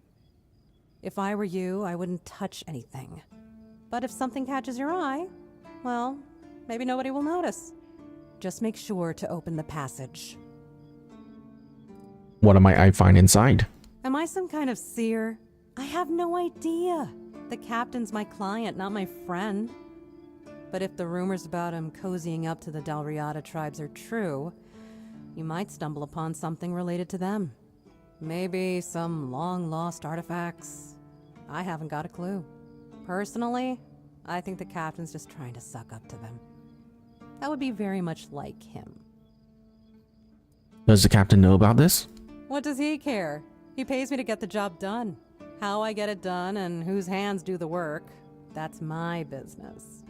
S19: If I were you, I wouldn't touch anything. But if something catches your eye, well, maybe nobody will notice. Just make sure to open the passage.
S1: What am I find inside?
S19: Am I some kind of seer? I have no idea. The captain's my client, not my friend. But if the rumors about him cozying up to the Dalriada tribes are true, you might stumble upon something related to them. Maybe some long-lost artifacts. I haven't got a clue. Personally, I think the captain's just trying to suck up to them. That would be very much like him.
S1: Does the captain know about this?
S19: What does he care? He pays me to get the job done. How I get it done and whose hands do the work, that's my business.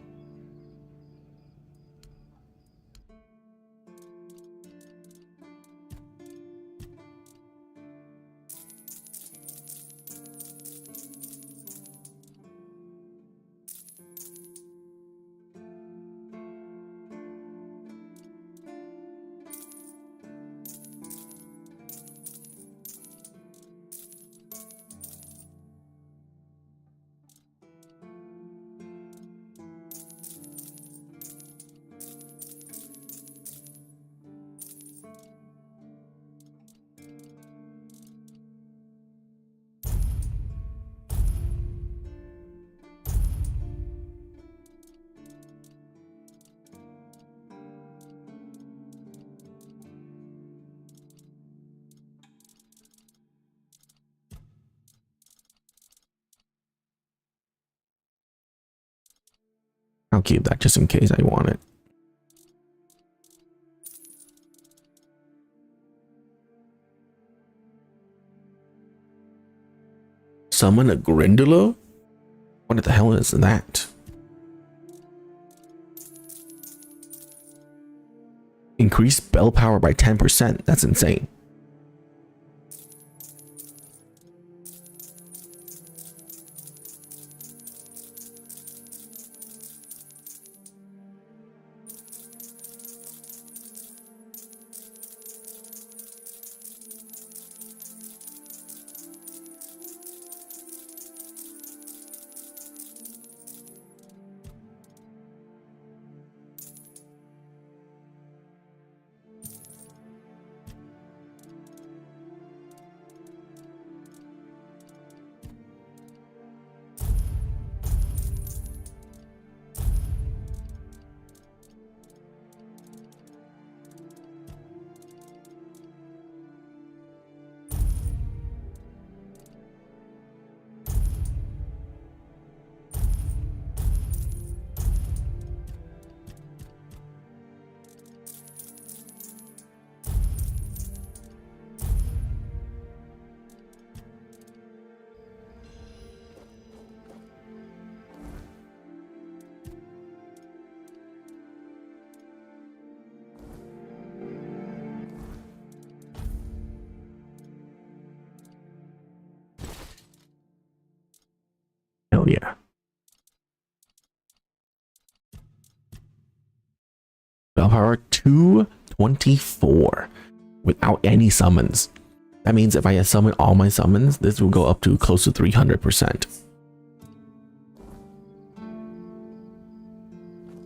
S1: I'll keep that just in case I want it. Summon a Grindylow? What the hell is that? Increase spell power by 10%. That's insane. Hell yeah. Spell power 224 without any summons. That means if I summon all my summons, this will go up to close to 300%.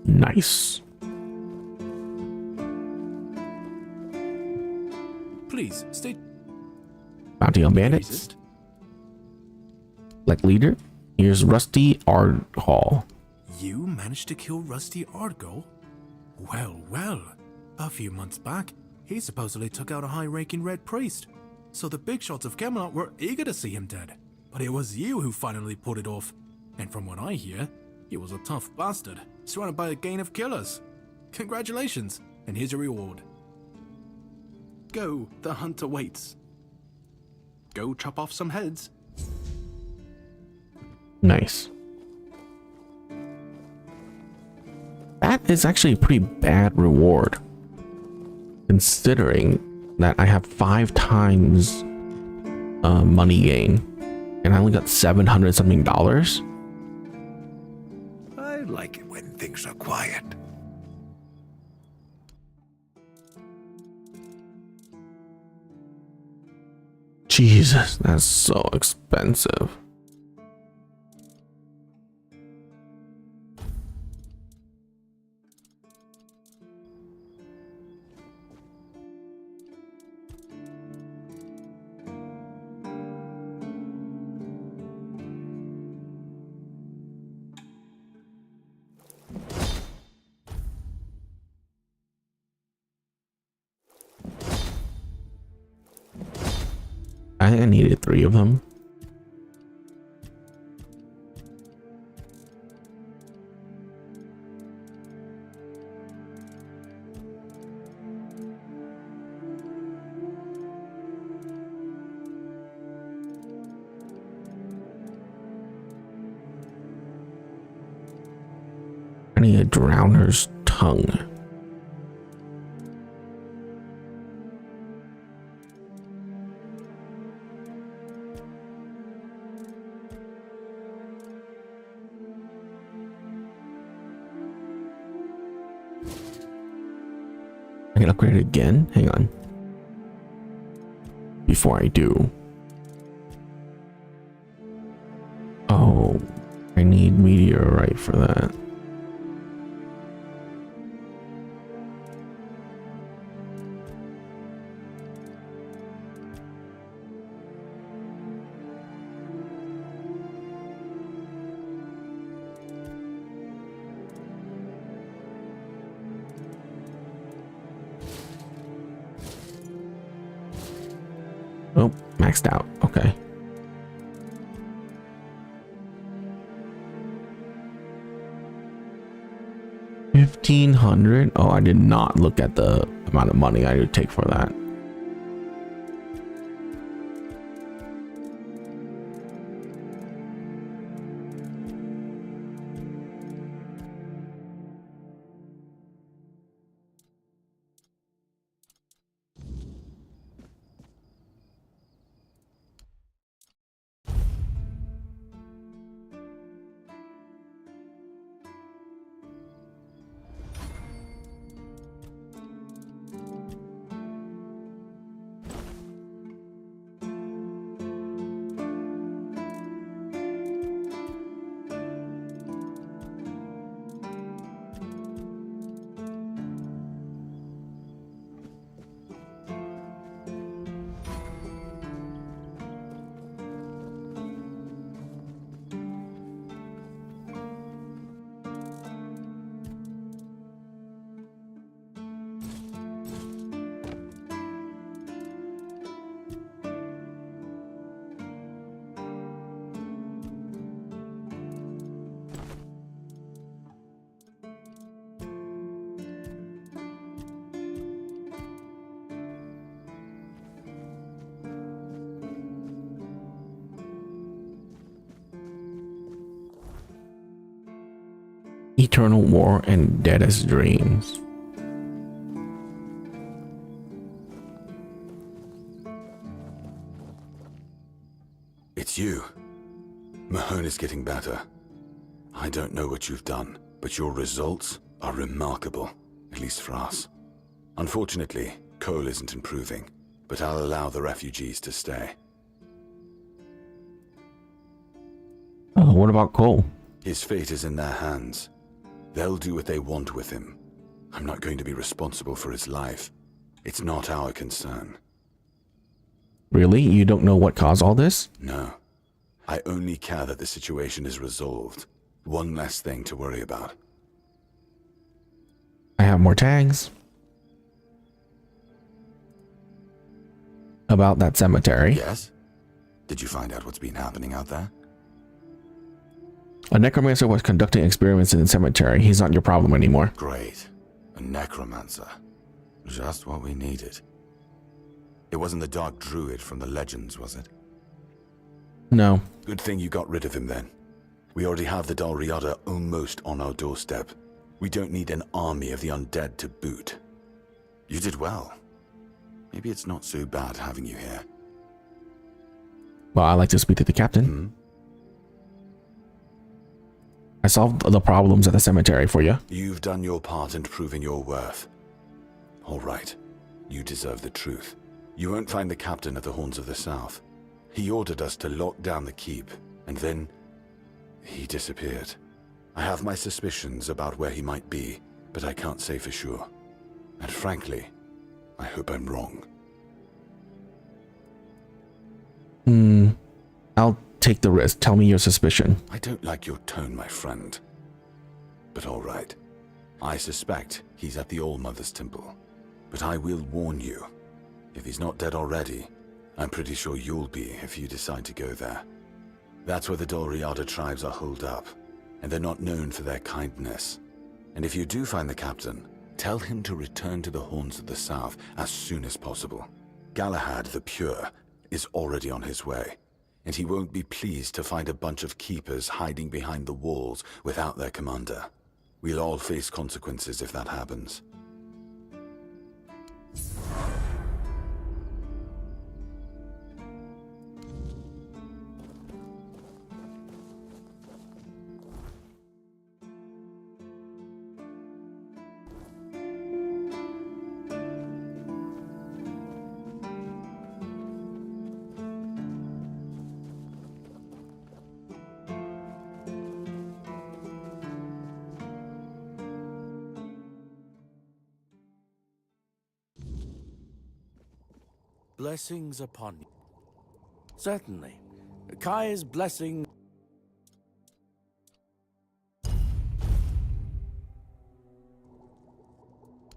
S1: Nice.
S15: Please, stay.
S1: Bounty on bandits. Like leader, here's Rusty Ardhall.
S15: You managed to kill Rusty Ardgall? Well, well. A few months back, he supposedly took out a high-ranking red priest. So the big shots of Camelot were eager to see him dead. But it was you who finally pulled it off. And from what I hear, he was a tough bastard, surrounded by a gang of killers. Congratulations, and here's your reward. Go, the hunter waits. Go chop off some heads.
S1: Nice. That is actually a pretty bad reward, considering that I have 5 times money gain, and I only got $700 something.
S8: I like it when things are quiet.
S1: Jesus, that's so expensive. I think I needed 3 of them. I need a drowner's tongue. I can upgrade it again. Hang on. Before I do. Oh, I need meteorite for that. Oh, maxed out. Okay. $1,500. Oh, I did not look at the amount of money I would take for that. Eternal War and Deadest Dreams.
S5: It's you. Mahone is getting better. I don't know what you've done, but your results are remarkable, at least for us. Unfortunately, Cole isn't improving, but I'll allow the refugees to stay.
S1: Oh, what about Cole?
S5: His fate is in their hands. They'll do what they want with him. I'm not going to be responsible for his life. It's not our concern.
S1: Really? You don't know what caused all this?
S5: No. I only care that the situation is resolved. One less thing to worry about.
S1: I have more tags. About that cemetery.
S5: Yes? Did you find out what's been happening out there?
S1: A necromancer was conducting experiments in the cemetery. He's not your problem anymore.
S5: Great. A necromancer. Just what we needed. It wasn't the Dark Druid from the legends, was it?
S1: No.
S5: Good thing you got rid of him then. We already have the Dalriada almost on our doorstep. We don't need an army of the undead to boot. You did well. Maybe it's not so bad having you here.
S1: Well, I'd like to speak to the captain. I solved the problems at the cemetery for you.
S5: You've done your part in proving your worth. All right. You deserve the truth. You won't find the captain at the Horns of the South. He ordered us to lock down the keep, and then he disappeared. I have my suspicions about where he might be, but I can't say for sure. And frankly, I hope I'm wrong.
S1: I'll take the risk. Tell me your suspicion.
S5: I don't like your tone, my friend. But all right. I suspect he's at the All-Mother's Temple. But I will warn you. If he's not dead already, I'm pretty sure you'll be if you decide to go there. That's where the Dalriada tribes are holed up, and they're not known for their kindness. And if you do find the captain, tell him to return to the Horns of the South as soon as possible. Galahad the Pure is already on his way, and he won't be pleased to find a bunch of keepers hiding behind the walls without their commander. We'll all face consequences if that happens.
S2: Blessings upon you. Certainly. Kai's blessing.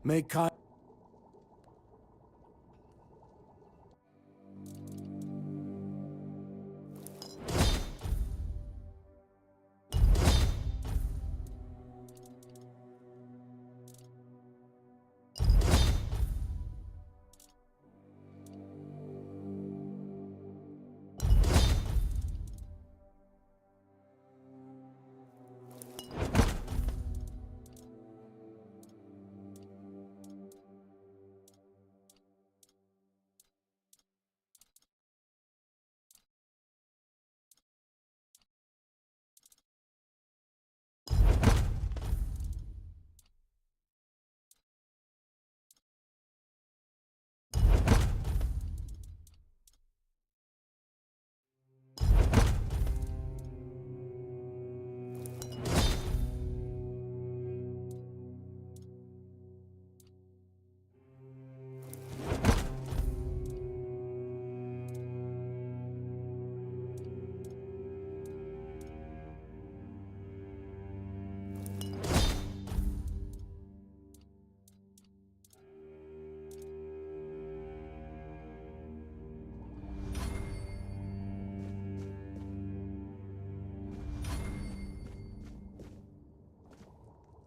S2: May Kai.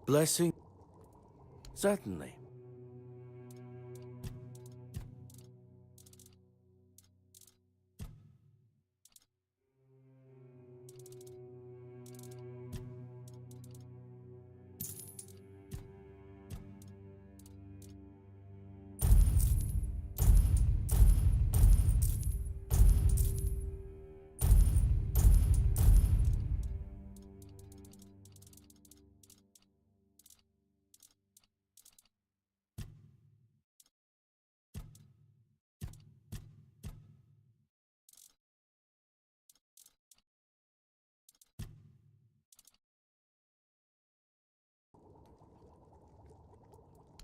S2: Blessing. Certainly.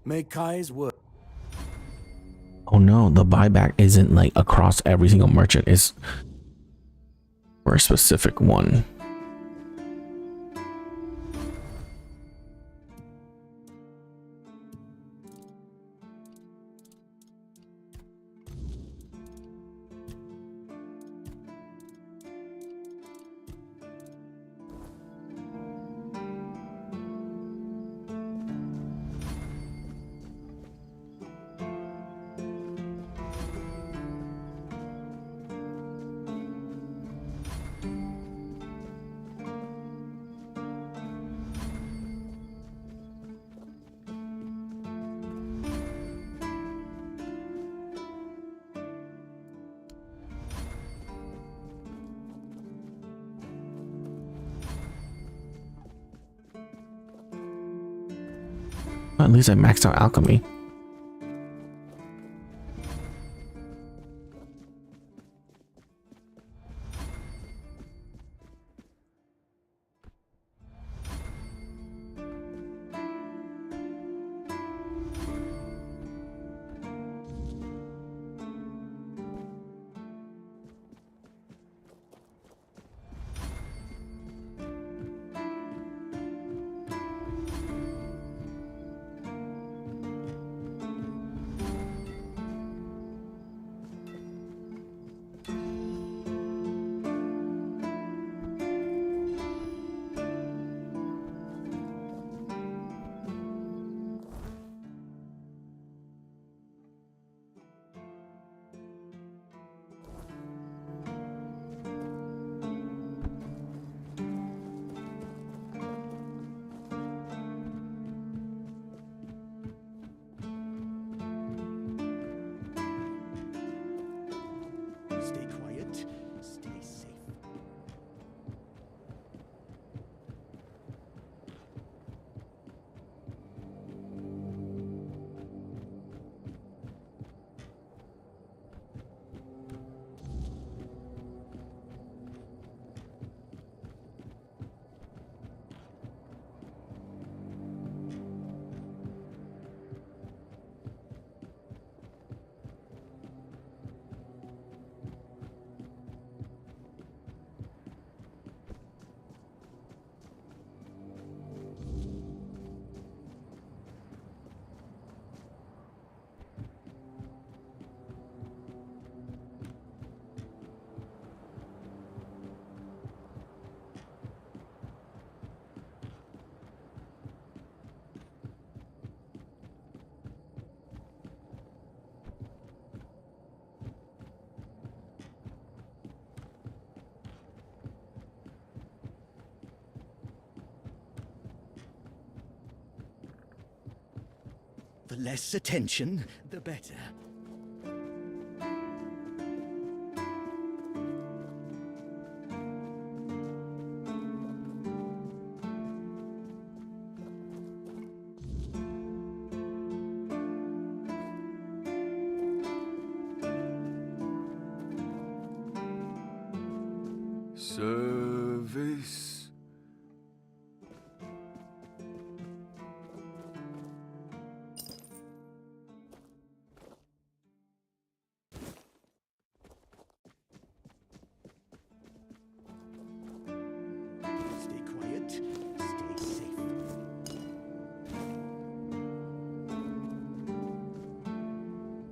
S2: May Kai's work.
S1: Oh no, the buyback isn't like across every single merchant. It's for a specific one. Well, at least I maxed out alchemy.
S9: Stay quiet, stay safe. The less attention, the better.
S3: Service.
S9: Stay quiet, stay safe.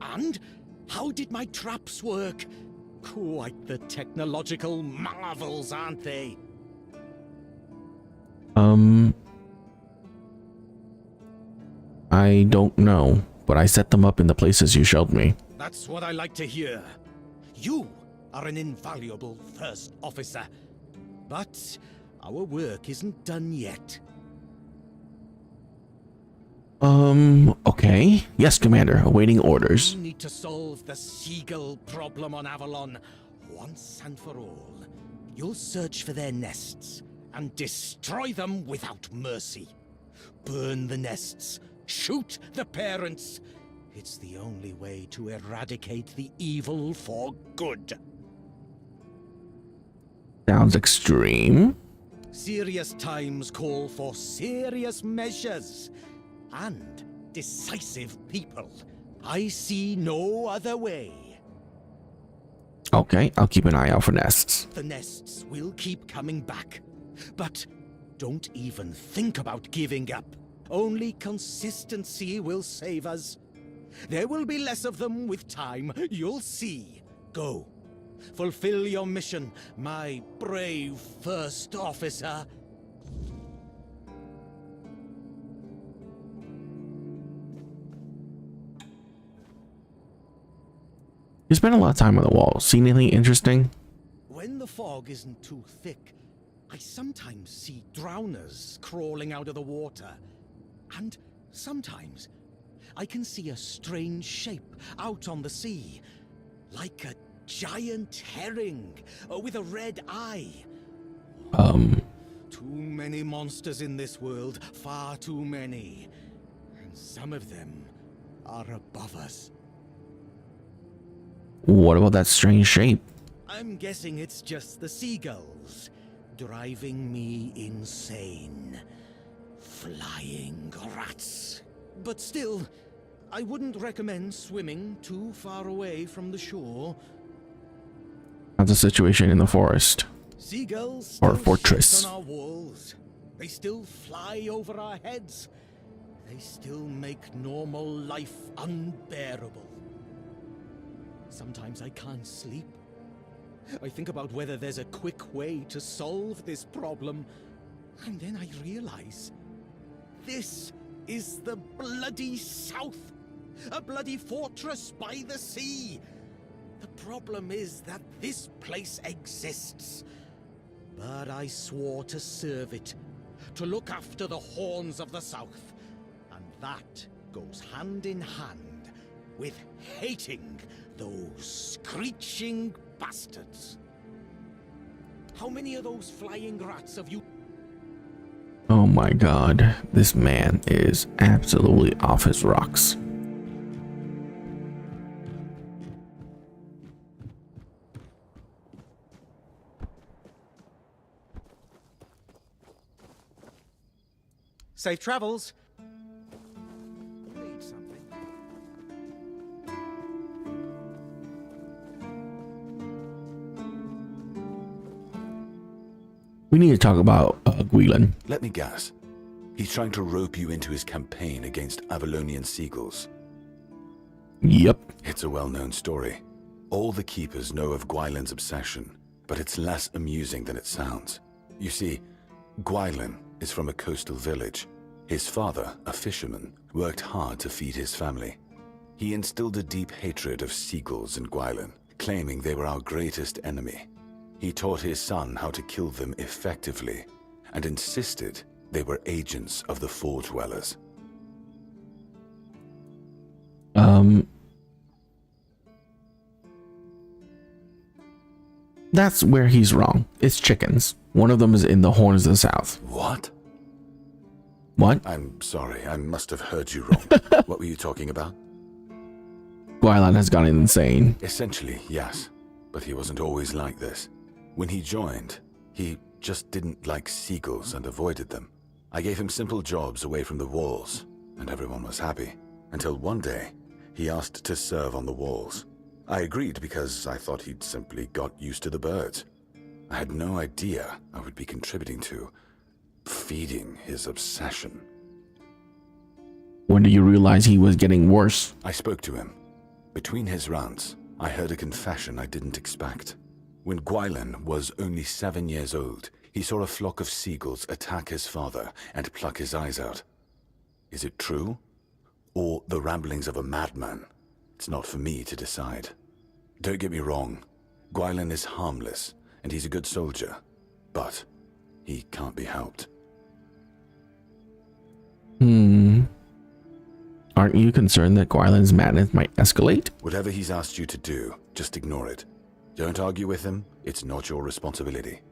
S9: And how did my traps work? Quite the technological marvels, aren't they?
S1: I don't know, but I set them up in the places you showed me.
S9: That's what I like to hear. You are an invaluable first officer. But our work isn't done yet.
S1: Okay. Yes, Commander. Awaiting orders.
S9: We need to solve the seagull problem on Avalon once and for all. You'll search for their nests and destroy them without mercy. Burn the nests. Shoot the parents. It's the only way to eradicate the evil for good.
S1: Sounds extreme.
S9: Serious times call for serious measures. And decisive people. I see no other way.
S1: Okay, I'll keep an eye out for nests.
S9: The nests will keep coming back. But don't even think about giving up. Only consistency will save us. There will be less of them with time, you'll see. Go. Fulfill your mission, my brave first officer.
S1: You spend a lot of time on the wall. See anything interesting?
S9: When the fog isn't too thick, I sometimes see drowners crawling out of the water. And sometimes I can see a strange shape out on the sea, like a giant herring with a red eye. Too many monsters in this world, far too many. And some of them are above us.
S1: What about that strange shape?
S9: I'm guessing it's just the seagulls, driving me insane. Flying rats. But still, I wouldn't recommend swimming too far away from the shore.
S1: How's the situation in the forest?
S9: Seagulls
S1: Or
S9: still
S1: fortress?
S9: shit on our walls. They still fly over our heads. They still make normal life unbearable. Sometimes I can't sleep. I think about whether there's a quick way to solve this problem. And then I realize this is the bloody South. A bloody fortress by the sea. The problem is that this place exists. But I swore to serve it, to look after the horns of the South. And that goes hand in hand with hating those screeching bastards. How many of those flying rats have you...
S1: Oh my god, this man is absolutely off his rocks.
S9: Safe travels.
S1: We need to talk about Gwilyn.
S5: Let me guess. He's trying to rope you into his campaign against Avalonian seagulls.
S1: Yep.
S5: It's a well-known story. All the keepers know of Gwilyn's obsession, but it's less amusing than it sounds. You see, Gwilyn is from a coastal village. His father, a fisherman, worked hard to feed his family. He instilled a deep hatred of seagulls in Gwilyn, claiming they were our greatest enemy. He taught his son how to kill them effectively, and insisted they were agents of the Four Dwellers.
S1: That's where he's wrong. It's chickens. One of them is in the Horns of the South.
S5: What?
S1: What?
S5: I'm sorry, I must have heard you wrong. What were you talking about?
S1: Gwilyn has gone insane.
S5: Essentially, yes. But he wasn't always like this. When he joined, he just didn't like seagulls and avoided them. I gave him simple jobs away from the walls, and everyone was happy. Until one day, he asked to serve on the walls. I agreed because I thought he'd simply got used to the birds. I had no idea I would be contributing to feeding his obsession.
S1: When did you realize he was getting worse?
S5: I spoke to him. Between his rants, I heard a confession I didn't expect. When Gwilyn was only 7 years old, he saw a flock of seagulls attack his father and pluck his eyes out. Is it true? Or the ramblings of a madman? It's not for me to decide. Don't get me wrong, Gwilyn is harmless, and he's a good soldier, but he can't be helped.
S1: Aren't you concerned that Gwilyn's madness might escalate?
S5: Whatever he's asked you to do, just ignore it. Don't argue with him, it's not your responsibility.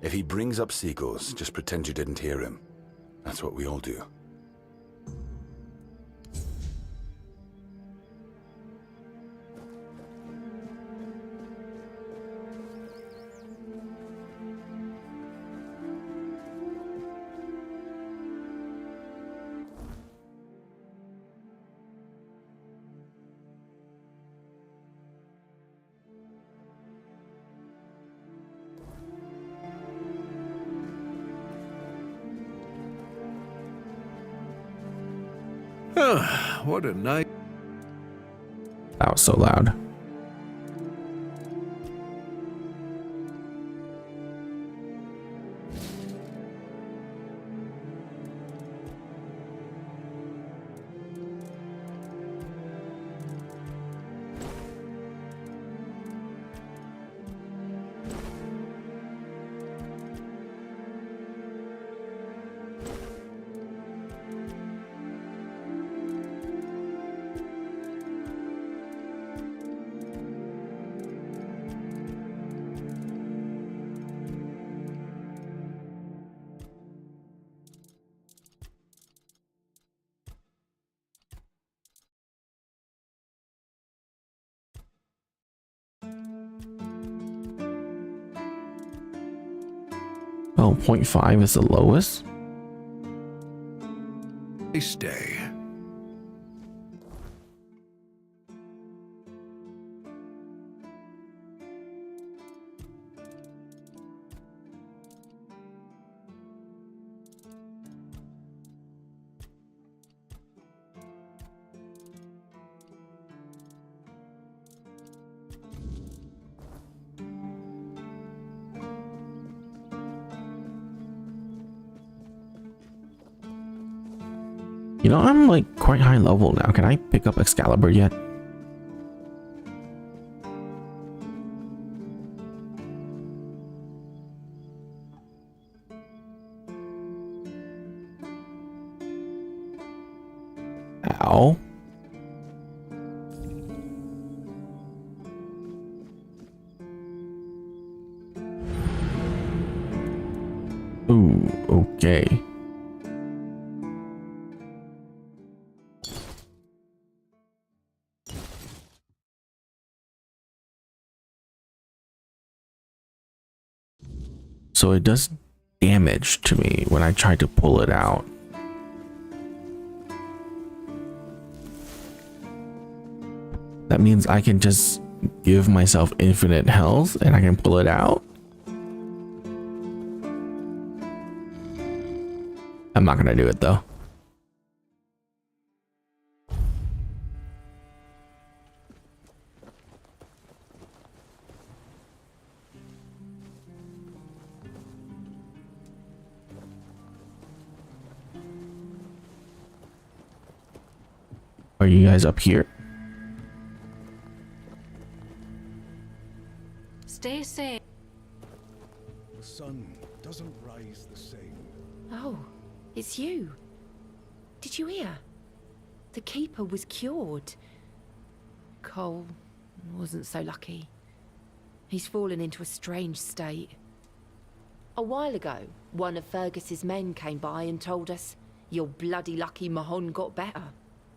S5: If he brings up seagulls, just pretend you didn't hear him. That's what we all do.
S8: What a night.
S1: That was so loud. Oh, 0.5 is the lowest?
S8: Stay.
S1: You know, I'm like quite high level now. Can I pick up Excalibur yet? Ow. Ooh, okay. So it does damage to me when I try to pull it out. That means I can just give myself infinite health and I can pull it out. I'm not gonna do it though. Are you guys up here?
S20: Stay safe.
S21: The sun doesn't rise the same.
S20: Oh, it's you. Did you hear? The keeper was cured. Cole wasn't so lucky. He's fallen into a strange state. A while ago, one of Fergus's men came by and told us, "You're bloody lucky Mahon got better."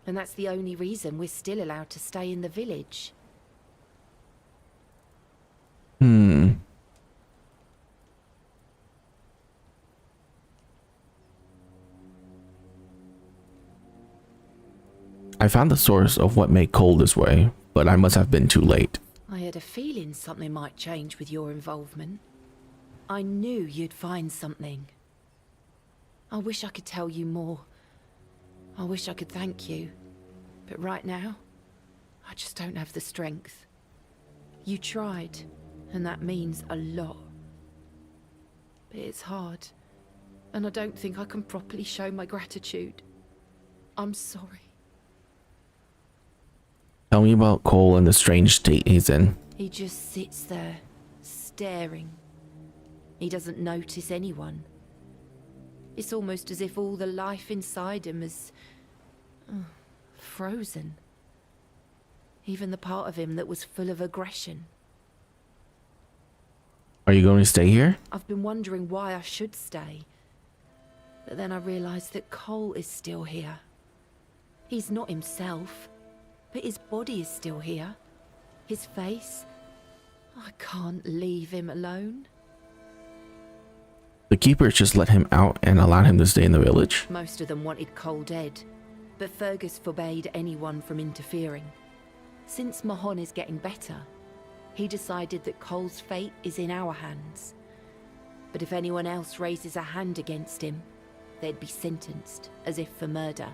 S20: And that's the only reason we're still allowed to stay in the village.
S1: I found the source of what made Cole this way, but I must have been too late.
S20: I had a feeling something might change with your involvement. I knew you'd find something. I wish I could tell you more. I wish I could thank you. But right now, I just don't have the strength. You tried, and that means a lot. But it's hard, and I don't think I can properly show my gratitude. I'm sorry.
S1: Tell me about Cole and the strange state he's in.
S20: He just sits there, staring. He doesn't notice anyone. It's almost as if all the life inside him is frozen. Even the part of him that was full of aggression.
S1: Are you going to stay here?
S20: I've been wondering why I should stay. But then I realized that Cole is still here. He's not himself, but his body is still here. His face. I can't leave him alone.
S1: The keepers just let him out and allowed him to stay in the village?
S20: Most of them wanted Cole dead, but Fergus forbade anyone from interfering. Since Mahon is getting better, he decided that Cole's fate is in our hands. But if anyone else raises a hand against him, they'd be sentenced, as if for murder.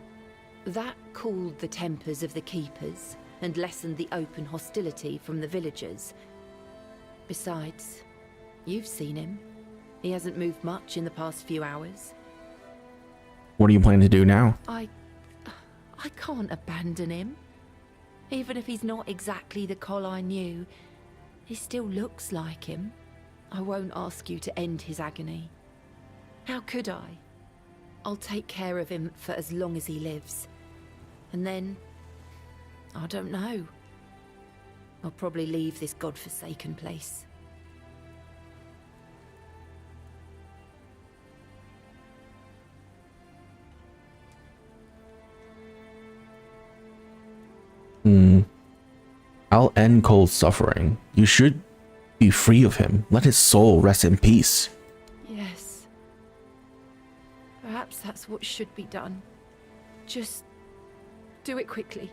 S20: That cooled the tempers of the keepers and lessened the open hostility from the villagers. Besides, you've seen him. He hasn't moved much in the past few hours.
S1: What do you plan to do now?
S20: I can't abandon him. Even if he's not exactly the Col I knew, he still looks like him. I won't ask you to end his agony. How could I? I'll take care of him for as long as he lives. And then, I don't know. I'll probably leave this godforsaken place.
S1: I'll end Cole's suffering. You should be free of him. Let his soul rest in peace.
S20: Yes. Perhaps that's what should be done. Just do it quickly.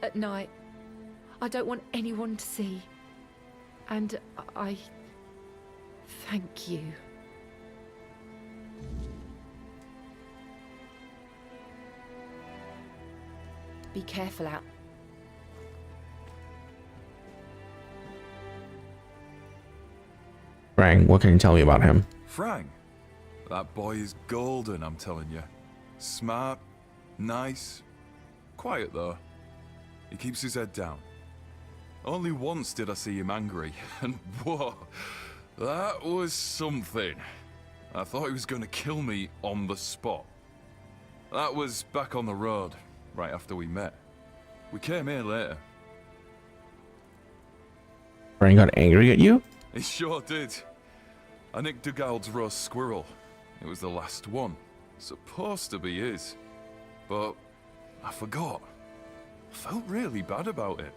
S20: At night. I don't want anyone to see. And I thank you. Be careful out.
S1: Frank, what can you tell me about him?
S4: Frank? That boy is golden, I'm telling you. Smart, nice, quiet though. He keeps his head down. Only once did I see him angry, and whoa, that was something. I thought he was going to kill me on the spot. That was back on the road, right after we met. We came here later.
S1: Frank got angry at you?
S4: He sure did. I nicked Dugald's roast squirrel. It was the last one. Supposed to be his. But I forgot. I felt really bad about it.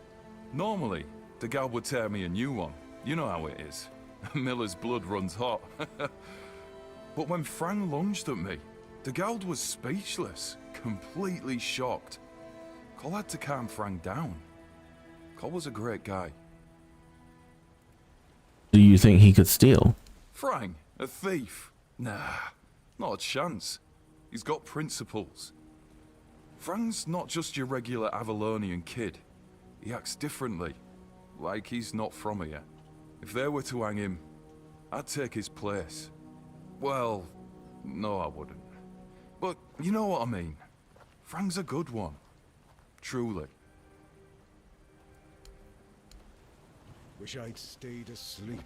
S4: Normally, Dugald would tear me a new one. You know how it is. Miller's blood runs hot. But when Frank lunged at me, Dugald was speechless, completely shocked. Cole had to calm Frank down. Cole was a great guy.
S1: Do you think he could steal?
S4: Frank, a thief? Nah, not a chance. He's got principles. Frank's not just your regular Avalonian kid. He acts differently, like he's not from here. If they were to hang him, I'd take his place. Well, no I wouldn't. But you know what I mean. Frank's a good one. Truly.
S21: Wish I'd stayed asleep.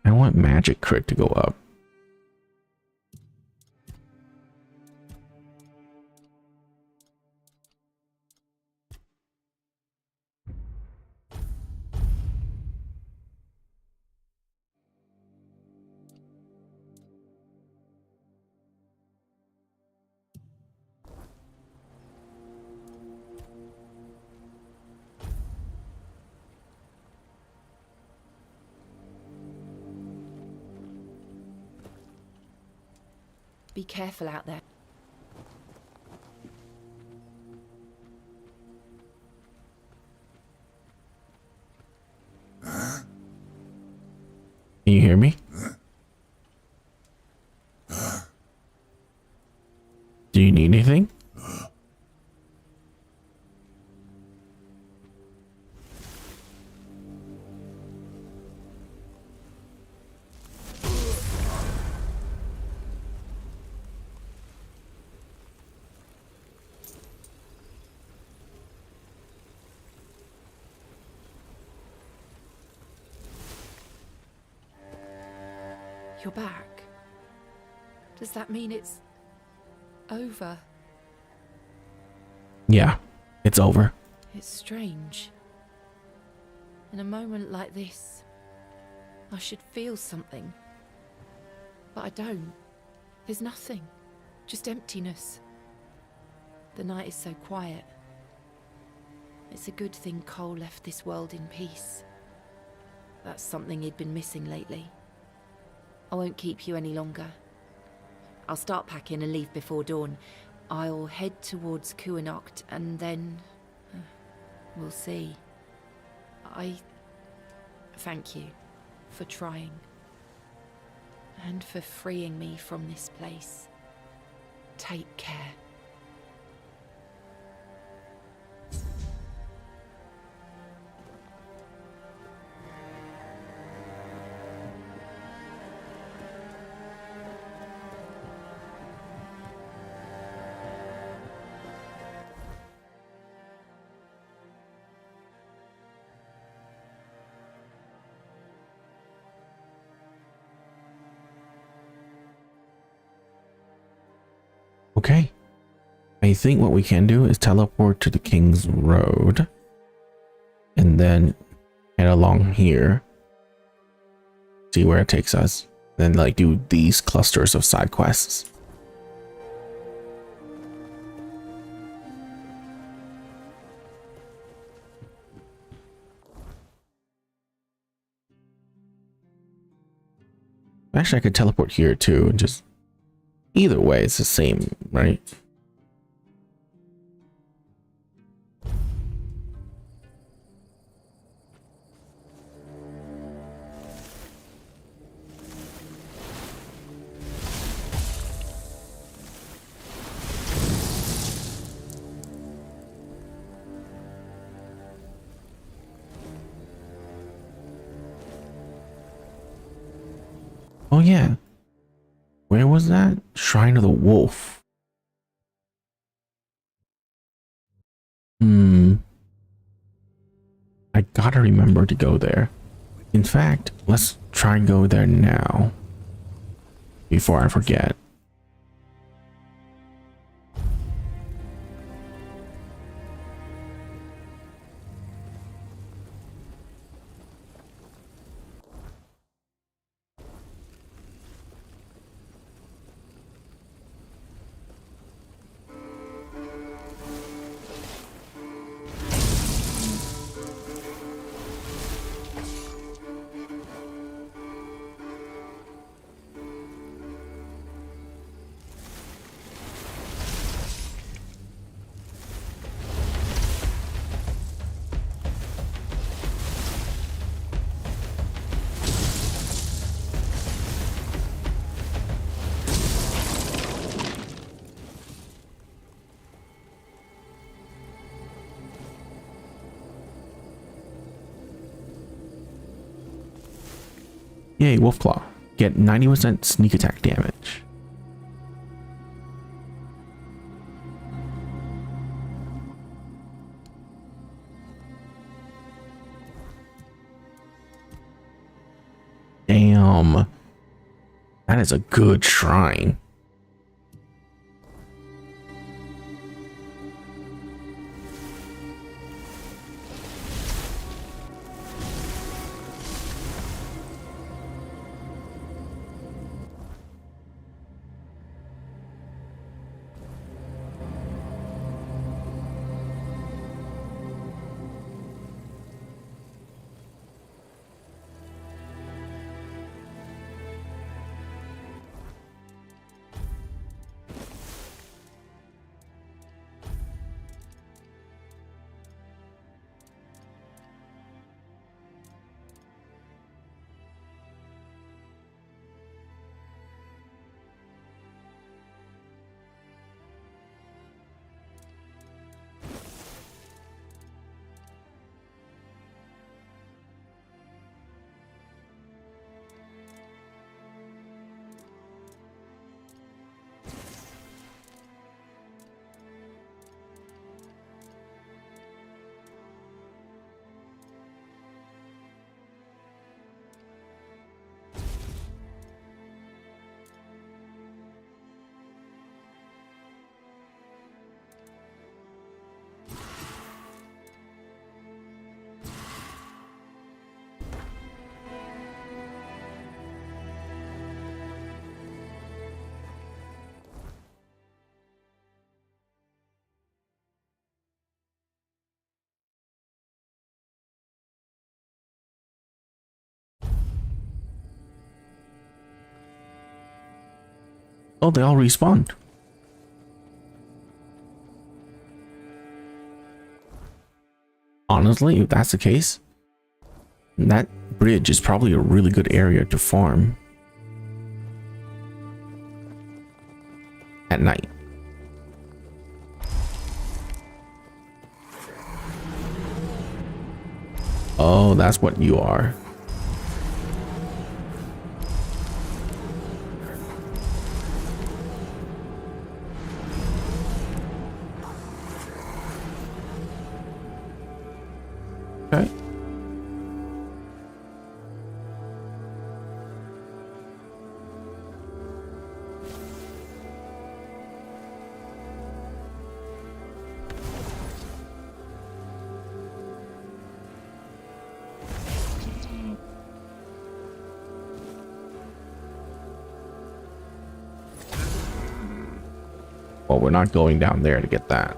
S1: I want magic crit to go up.
S20: Be careful out there.
S1: Can you hear me? Do you need anything?
S20: You're back. Does that mean it's over?
S1: Yeah, it's over.
S20: It's strange. In a moment like this, I should feel something. But I don't. There's nothing. Just emptiness. The night is so quiet. It's a good thing Cole left this world in peace. That's something he'd been missing lately. I won't keep you any longer. I'll start packing and leave before dawn. I'll head towards Kuanocht and then... we'll see. I thank you for trying. And for freeing me from this place. Take care.
S1: Okay. I think what we can do is teleport to the King's Road. And then head along here. See where it takes us. Then like do these clusters of side quests. Actually, I could teleport here too and just... Either way, it's the same, right? Oh yeah. Where was that? Shrine of the Wolf. I gotta remember to go there. In fact, let's try and go there now. Before I forget. Yay, Wolfclaw. Get 90% sneak attack damage. Damn. That is a good shrine. Oh, they all respawned. Honestly, if that's the case, that bridge is probably a really good area to farm at night. Oh, that's what you are. Okay. Well, we're not going down there to get that.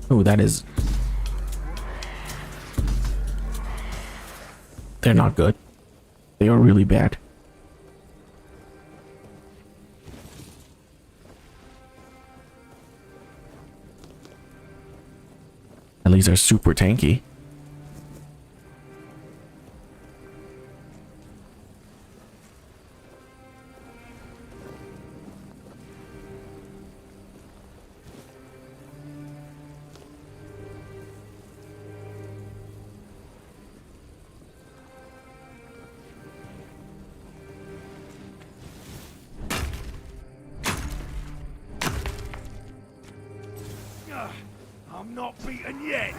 S1: Oh, that is... They're not good. They are really bad. At least they're super tanky.
S6: I'm not beaten yet!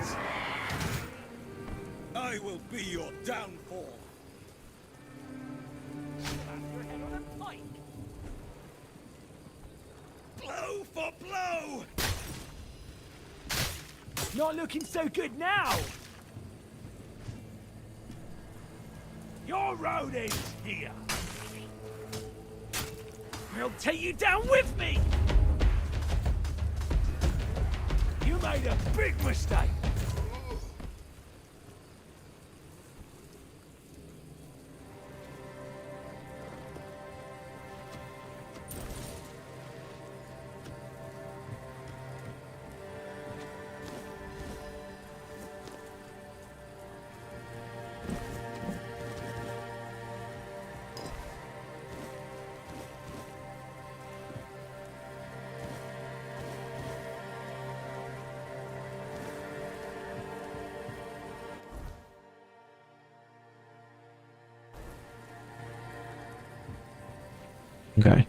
S6: I will be your downfall! Blow for blow!
S16: Not looking so good now!
S6: Your road ends here! I'll take you down with me! You made a big mistake!
S1: Okay.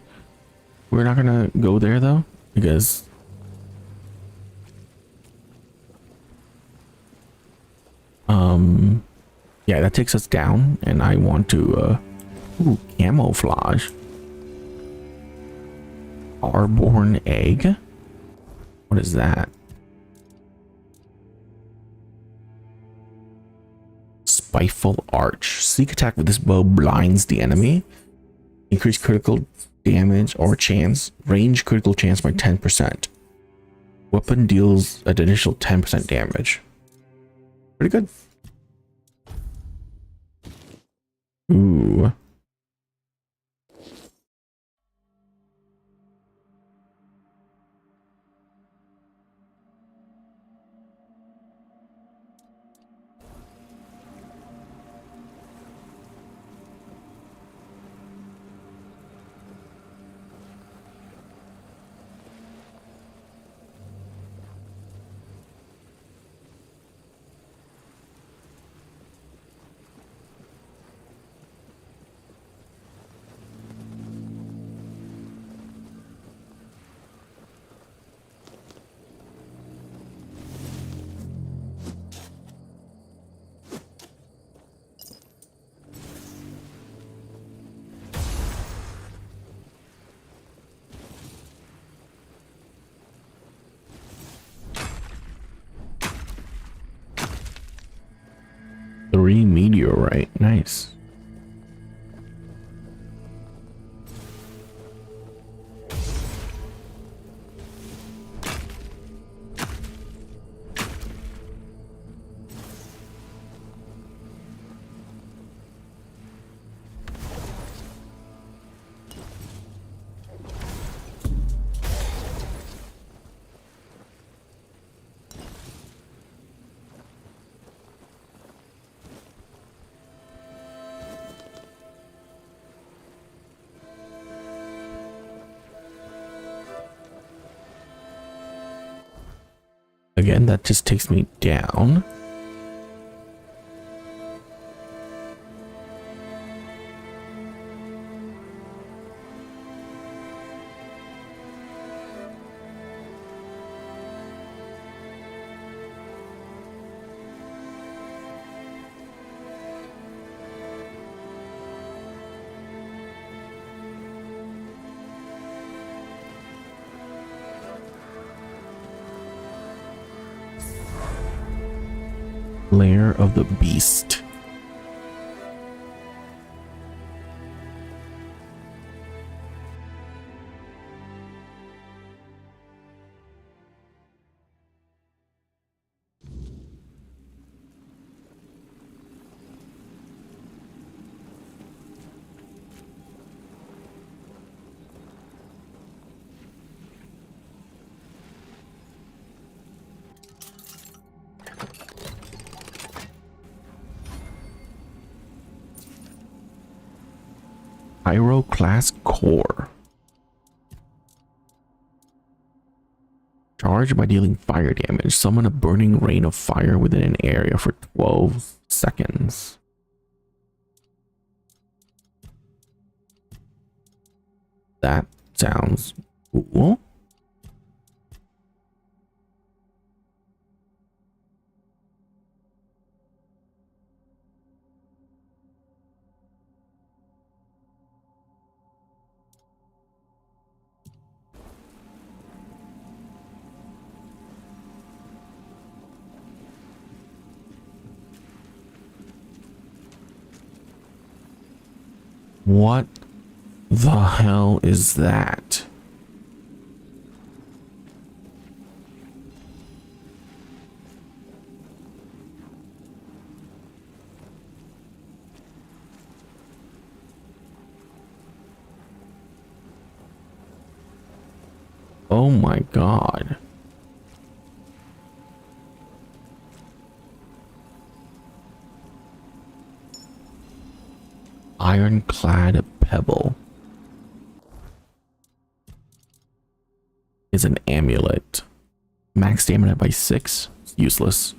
S1: We're not gonna go there though, because yeah, that takes us down, and I want to ooh, camouflage. Airborne egg? What is that? Spiteful arch. Sneak attack with this bow blinds the enemy. Increase critical damage or chance. Range critical chance by 10%. Weapon deals an initial 10% damage. Pretty good. Ooh. Three meteorite. Nice. Again, that just takes me down. Lair of the Beast. Pyroclast core. Charge by dealing fire damage. Summon a burning rain of fire within an area for 12 seconds. That sounds cool. What the hell is that? Oh my god. Ironclad pebble is an amulet. Max stamina by 6. Useless.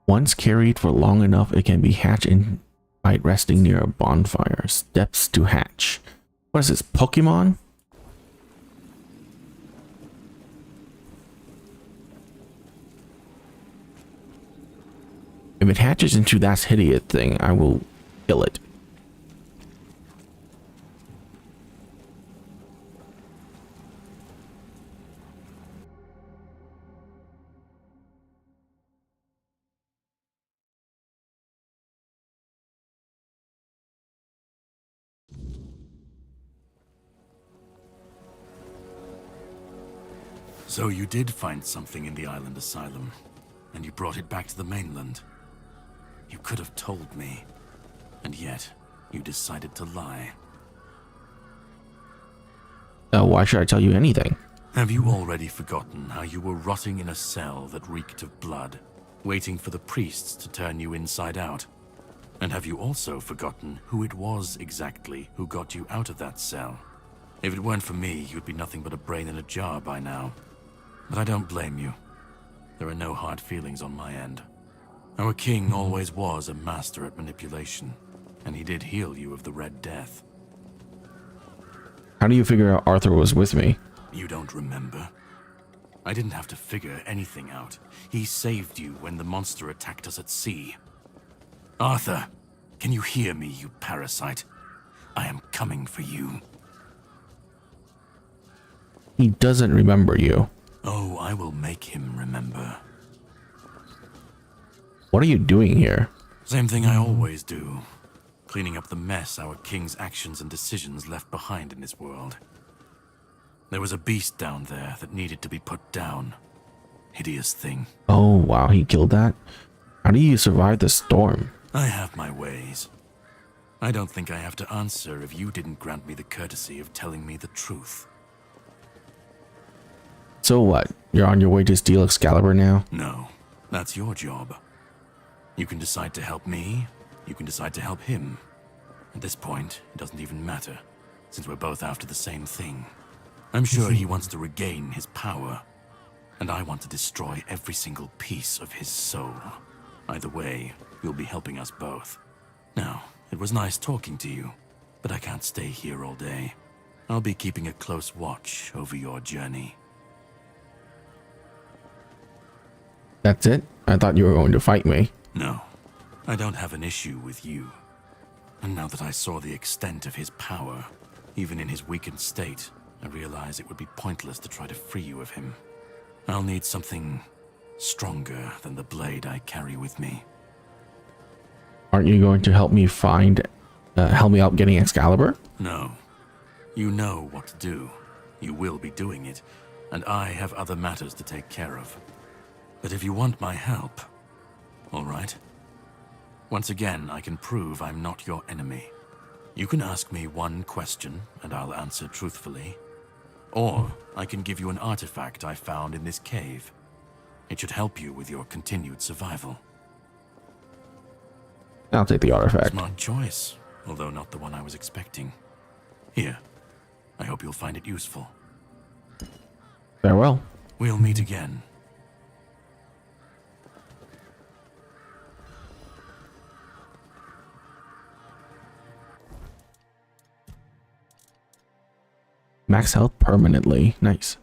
S1: Once carried for long enough, it can be hatched in by resting near a bonfire. Steps to hatch. What is this, Pokemon? If it hatches into that hideous thing, I will kill it.
S2: So you did find something in the island asylum, and you brought it back to the mainland. You could have told me, and yet you decided to lie.
S1: Why should I tell you anything?
S2: Have you already forgotten how you were rotting in a cell that reeked of blood, waiting for the priests to turn you inside out? And have you also forgotten who it was exactly who got you out of that cell? If it weren't for me, you'd be nothing but a brain in a jar by now. But I don't blame you. There are no hard feelings on my end. Our king always was a master at manipulation, and he did heal you of the Red Death.
S1: How do you figure out Arthur was with me?
S2: You don't remember? I didn't have to figure anything out. He saved you when the monster attacked us at sea. Arthur, can you hear me, you parasite? I am coming for you.
S1: He doesn't remember you.
S2: Oh, I will make him remember.
S1: What are you doing here?
S2: Same thing I always do. Cleaning up the mess our king's actions and decisions left behind in this world. There was a beast down there that needed to be put down. Hideous thing.
S1: Oh, wow, he killed that? How do you survive the storm?
S2: I have my ways. I don't think I have to answer if you didn't grant me the courtesy of telling me the truth.
S1: So what? You're on your way to steal Excalibur now?
S2: No, that's your job. You can decide to help me, you can decide to help him. At this point, it doesn't even matter, since we're both after the same thing. I'm sure he wants to regain his power, and I want to destroy every single piece of his soul. Either way, you'll be helping us both. Now, it was nice talking to you, but I can't stay here all day. I'll be keeping a close watch over your journey.
S1: That's it? I thought you were going to fight me.
S2: No, I don't have an issue with you. And now that I saw the extent of his power, even in his weakened state, I realize it would be pointless to try to free you of him. I'll need something stronger than the blade I carry with me.
S1: Aren't you going to help me help me out getting Excalibur?
S2: No. You know what to do. You will be doing it, and I have other matters to take care of. But if you want my help, all right? Once again, I can prove I'm not your enemy. You can ask me one question, and I'll answer truthfully. Or I can give you an artifact I found in this cave. It should help you with your continued survival.
S1: I'll take the artifact.
S2: Smart choice, although not the one I was expecting. Here, I hope you'll find it useful.
S1: Farewell.
S2: We'll meet again.
S1: Max health permanently. Nice.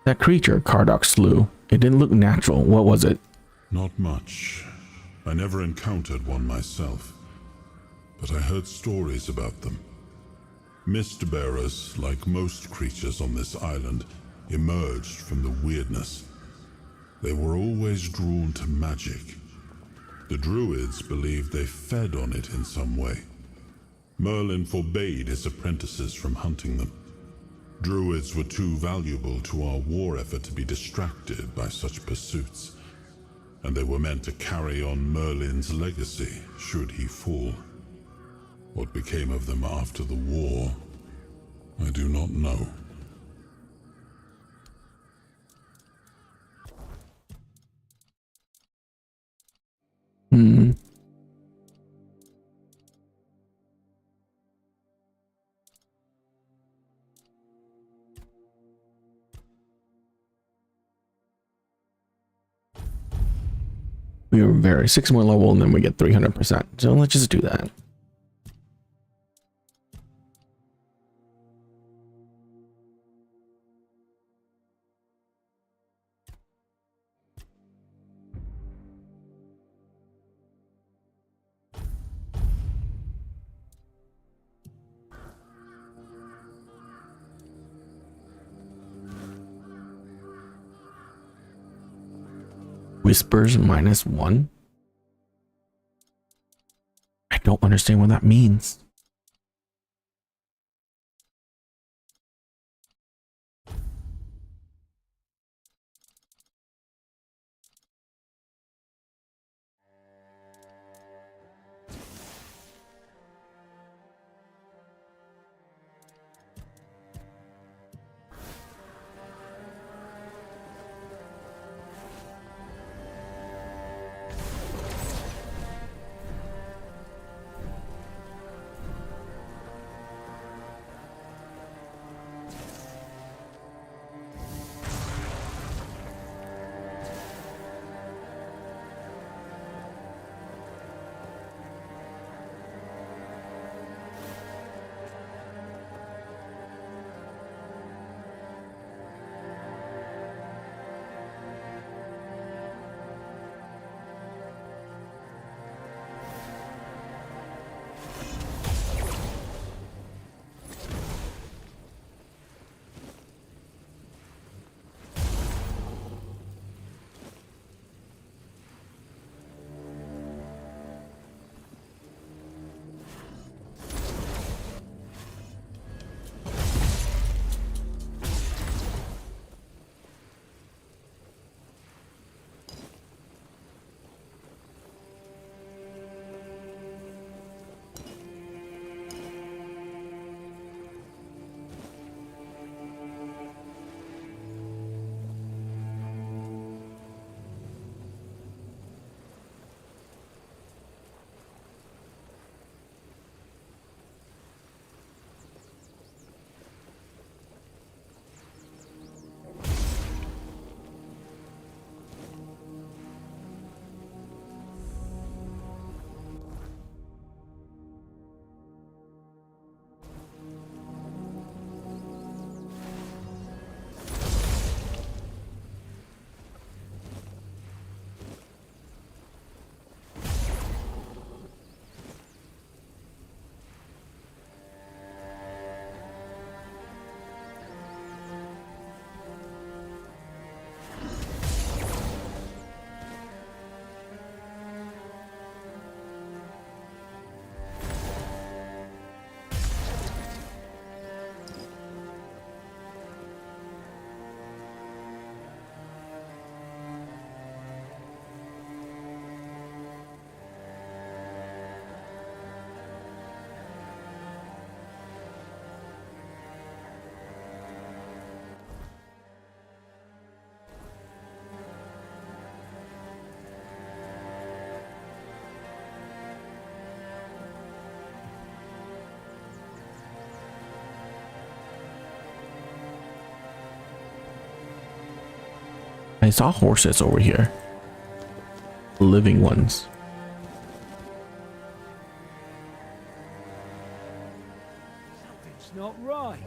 S1: That creature Kardok slew, it didn't look natural. What was it?
S11: Not much. I never encountered one myself, but I heard stories about them. Mist bearers, like most creatures on this island, emerged from the weirdness. They were always drawn to magic. The druids believed they fed on it in some way. Merlin forbade his apprentices from hunting them. Druids were too valuable to our war effort to be distracted by such pursuits, and they were meant to carry on Merlin's legacy should he fall. What became of them after the war, I do not know. We were very 6 more level and then we get 300%. So let's just do that.
S1: Whispers -1? I don't understand what that means. I saw horses over here. Living ones.
S6: Something's not right.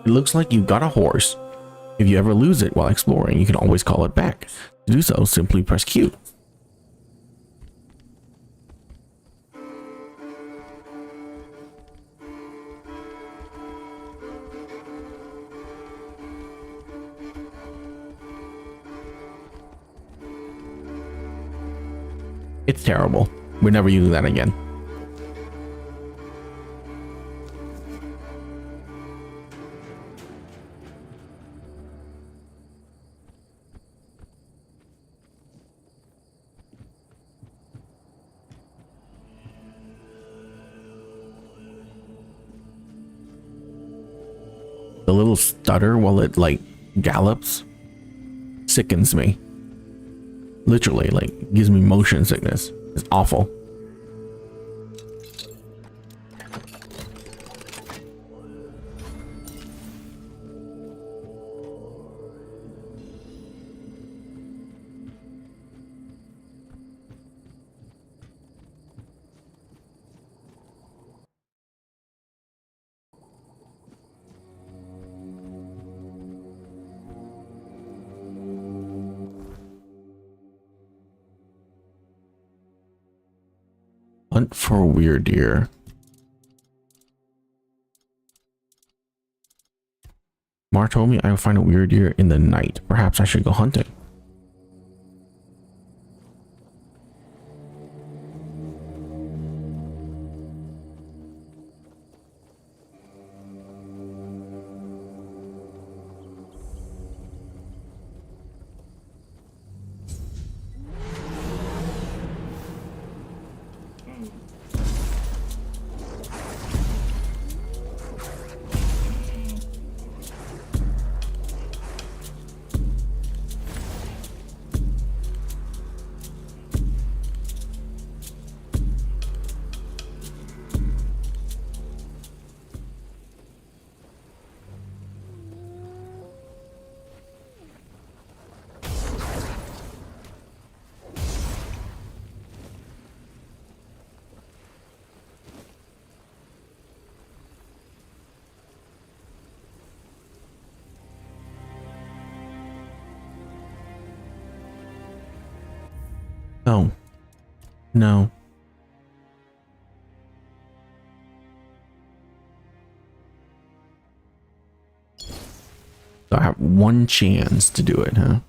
S1: It looks like you've got a horse. If you ever lose it while exploring, you can always call it back. To do so, simply press Q. It's terrible. We're never using that again. The little stutter while it like gallops sickens me. Literally, like gives me motion sickness. It's awful. Hunt for weird deer. Mar told me I would find a weird deer in the night. Perhaps I should go hunting. No. No. So I have one chance to do it, huh?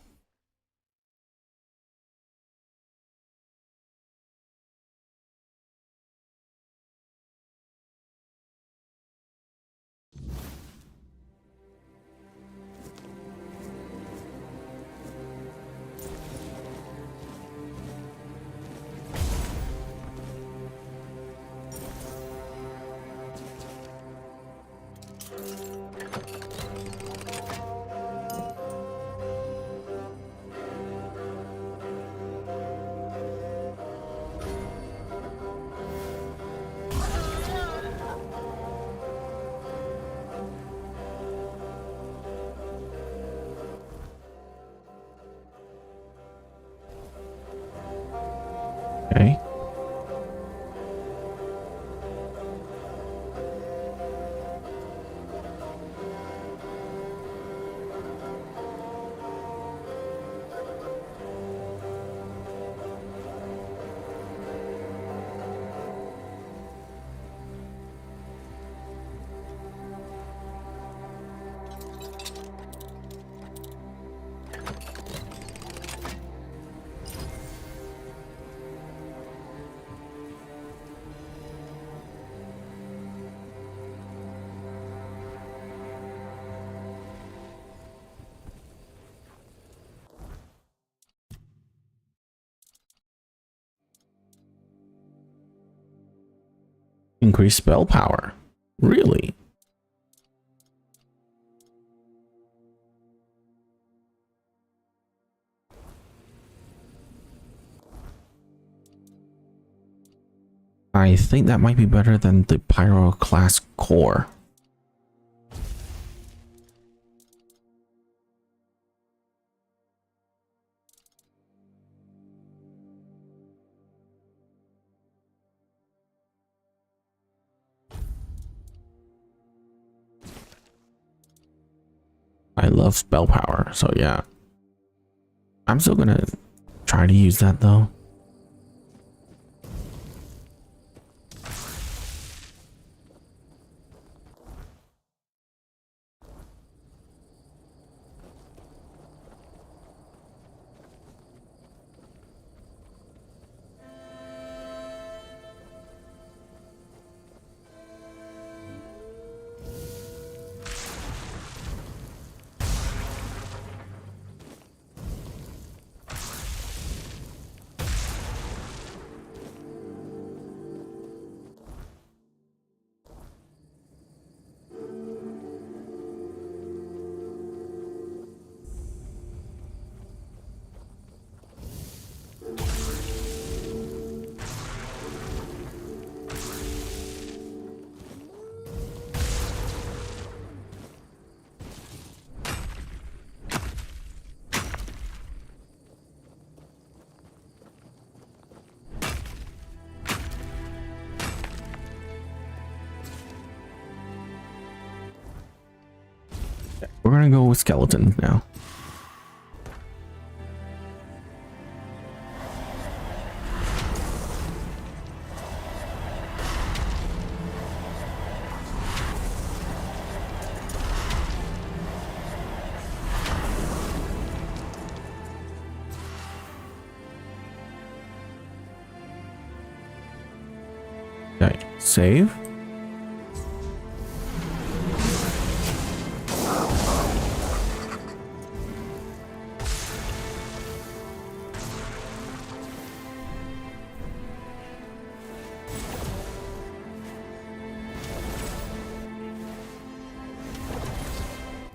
S1: Okay. Increase spell power. Really? I think that might be better than the Pyroclast core. I love spell power, so yeah. I'm still gonna try to use that though. We're gonna go with skeletons now. Okay, save.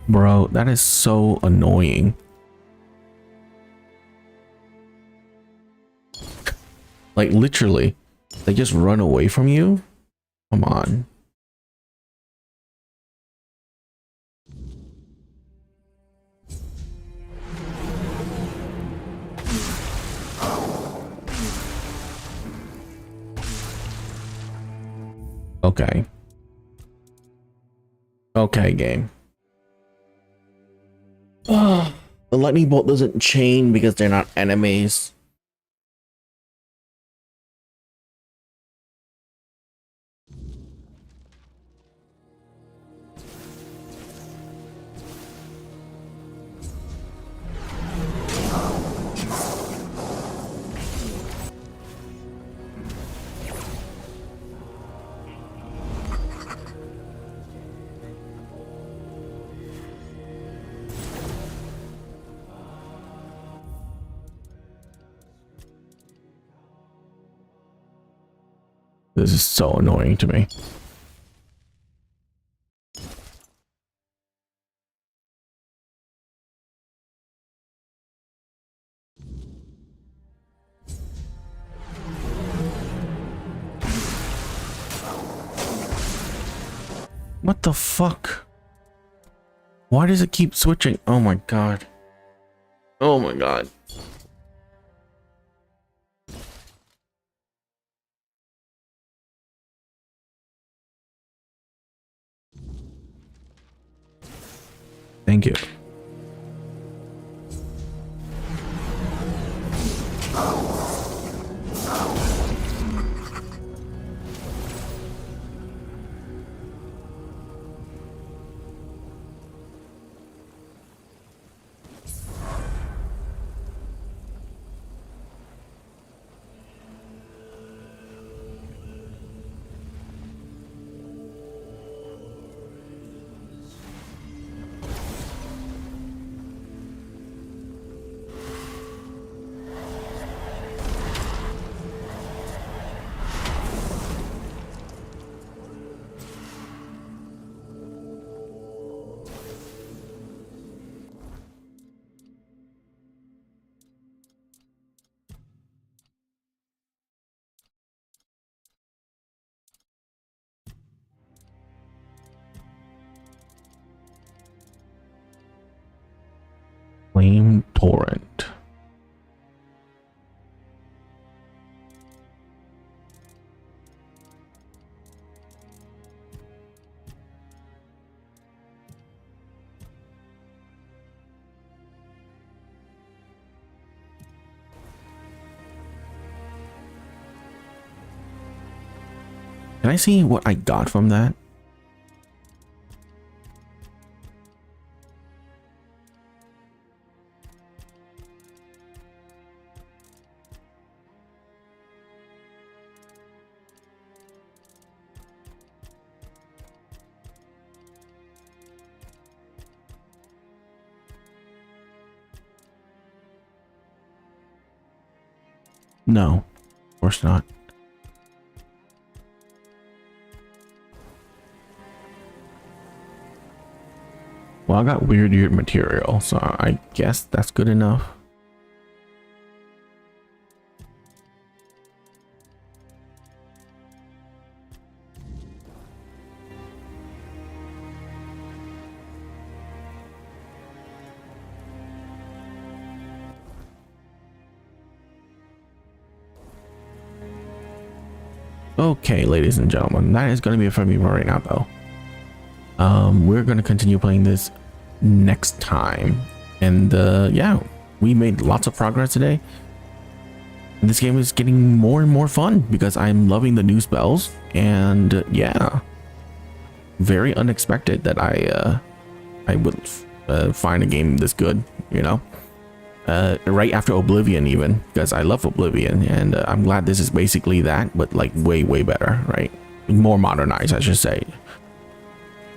S1: Bro, that is so annoying. Like literally, they just run away from you? Come on. Okay. Okay, game. The lightning bolt doesn't chain because they're not enemies. This is so annoying to me. What the fuck? Why does it keep switching? Oh my god. Oh my god. Thank you. Flame torrent. Can I see what I got from that? No, of course not. Well, I got weird material, so I guess that's good enough. Okay, ladies and gentlemen, that is going to be it for me right now, though. We're going to continue playing this next time, and yeah, we made lots of progress today. And this game is getting more and more fun because I'm loving the new spells, and yeah, very unexpected that I would find a game this good, you know. right after Oblivion, even, because I love Oblivion, and I'm glad this is basically that, but like way better, right? More modernized, I should say.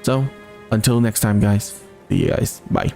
S1: So until next time, guys, see you guys, bye.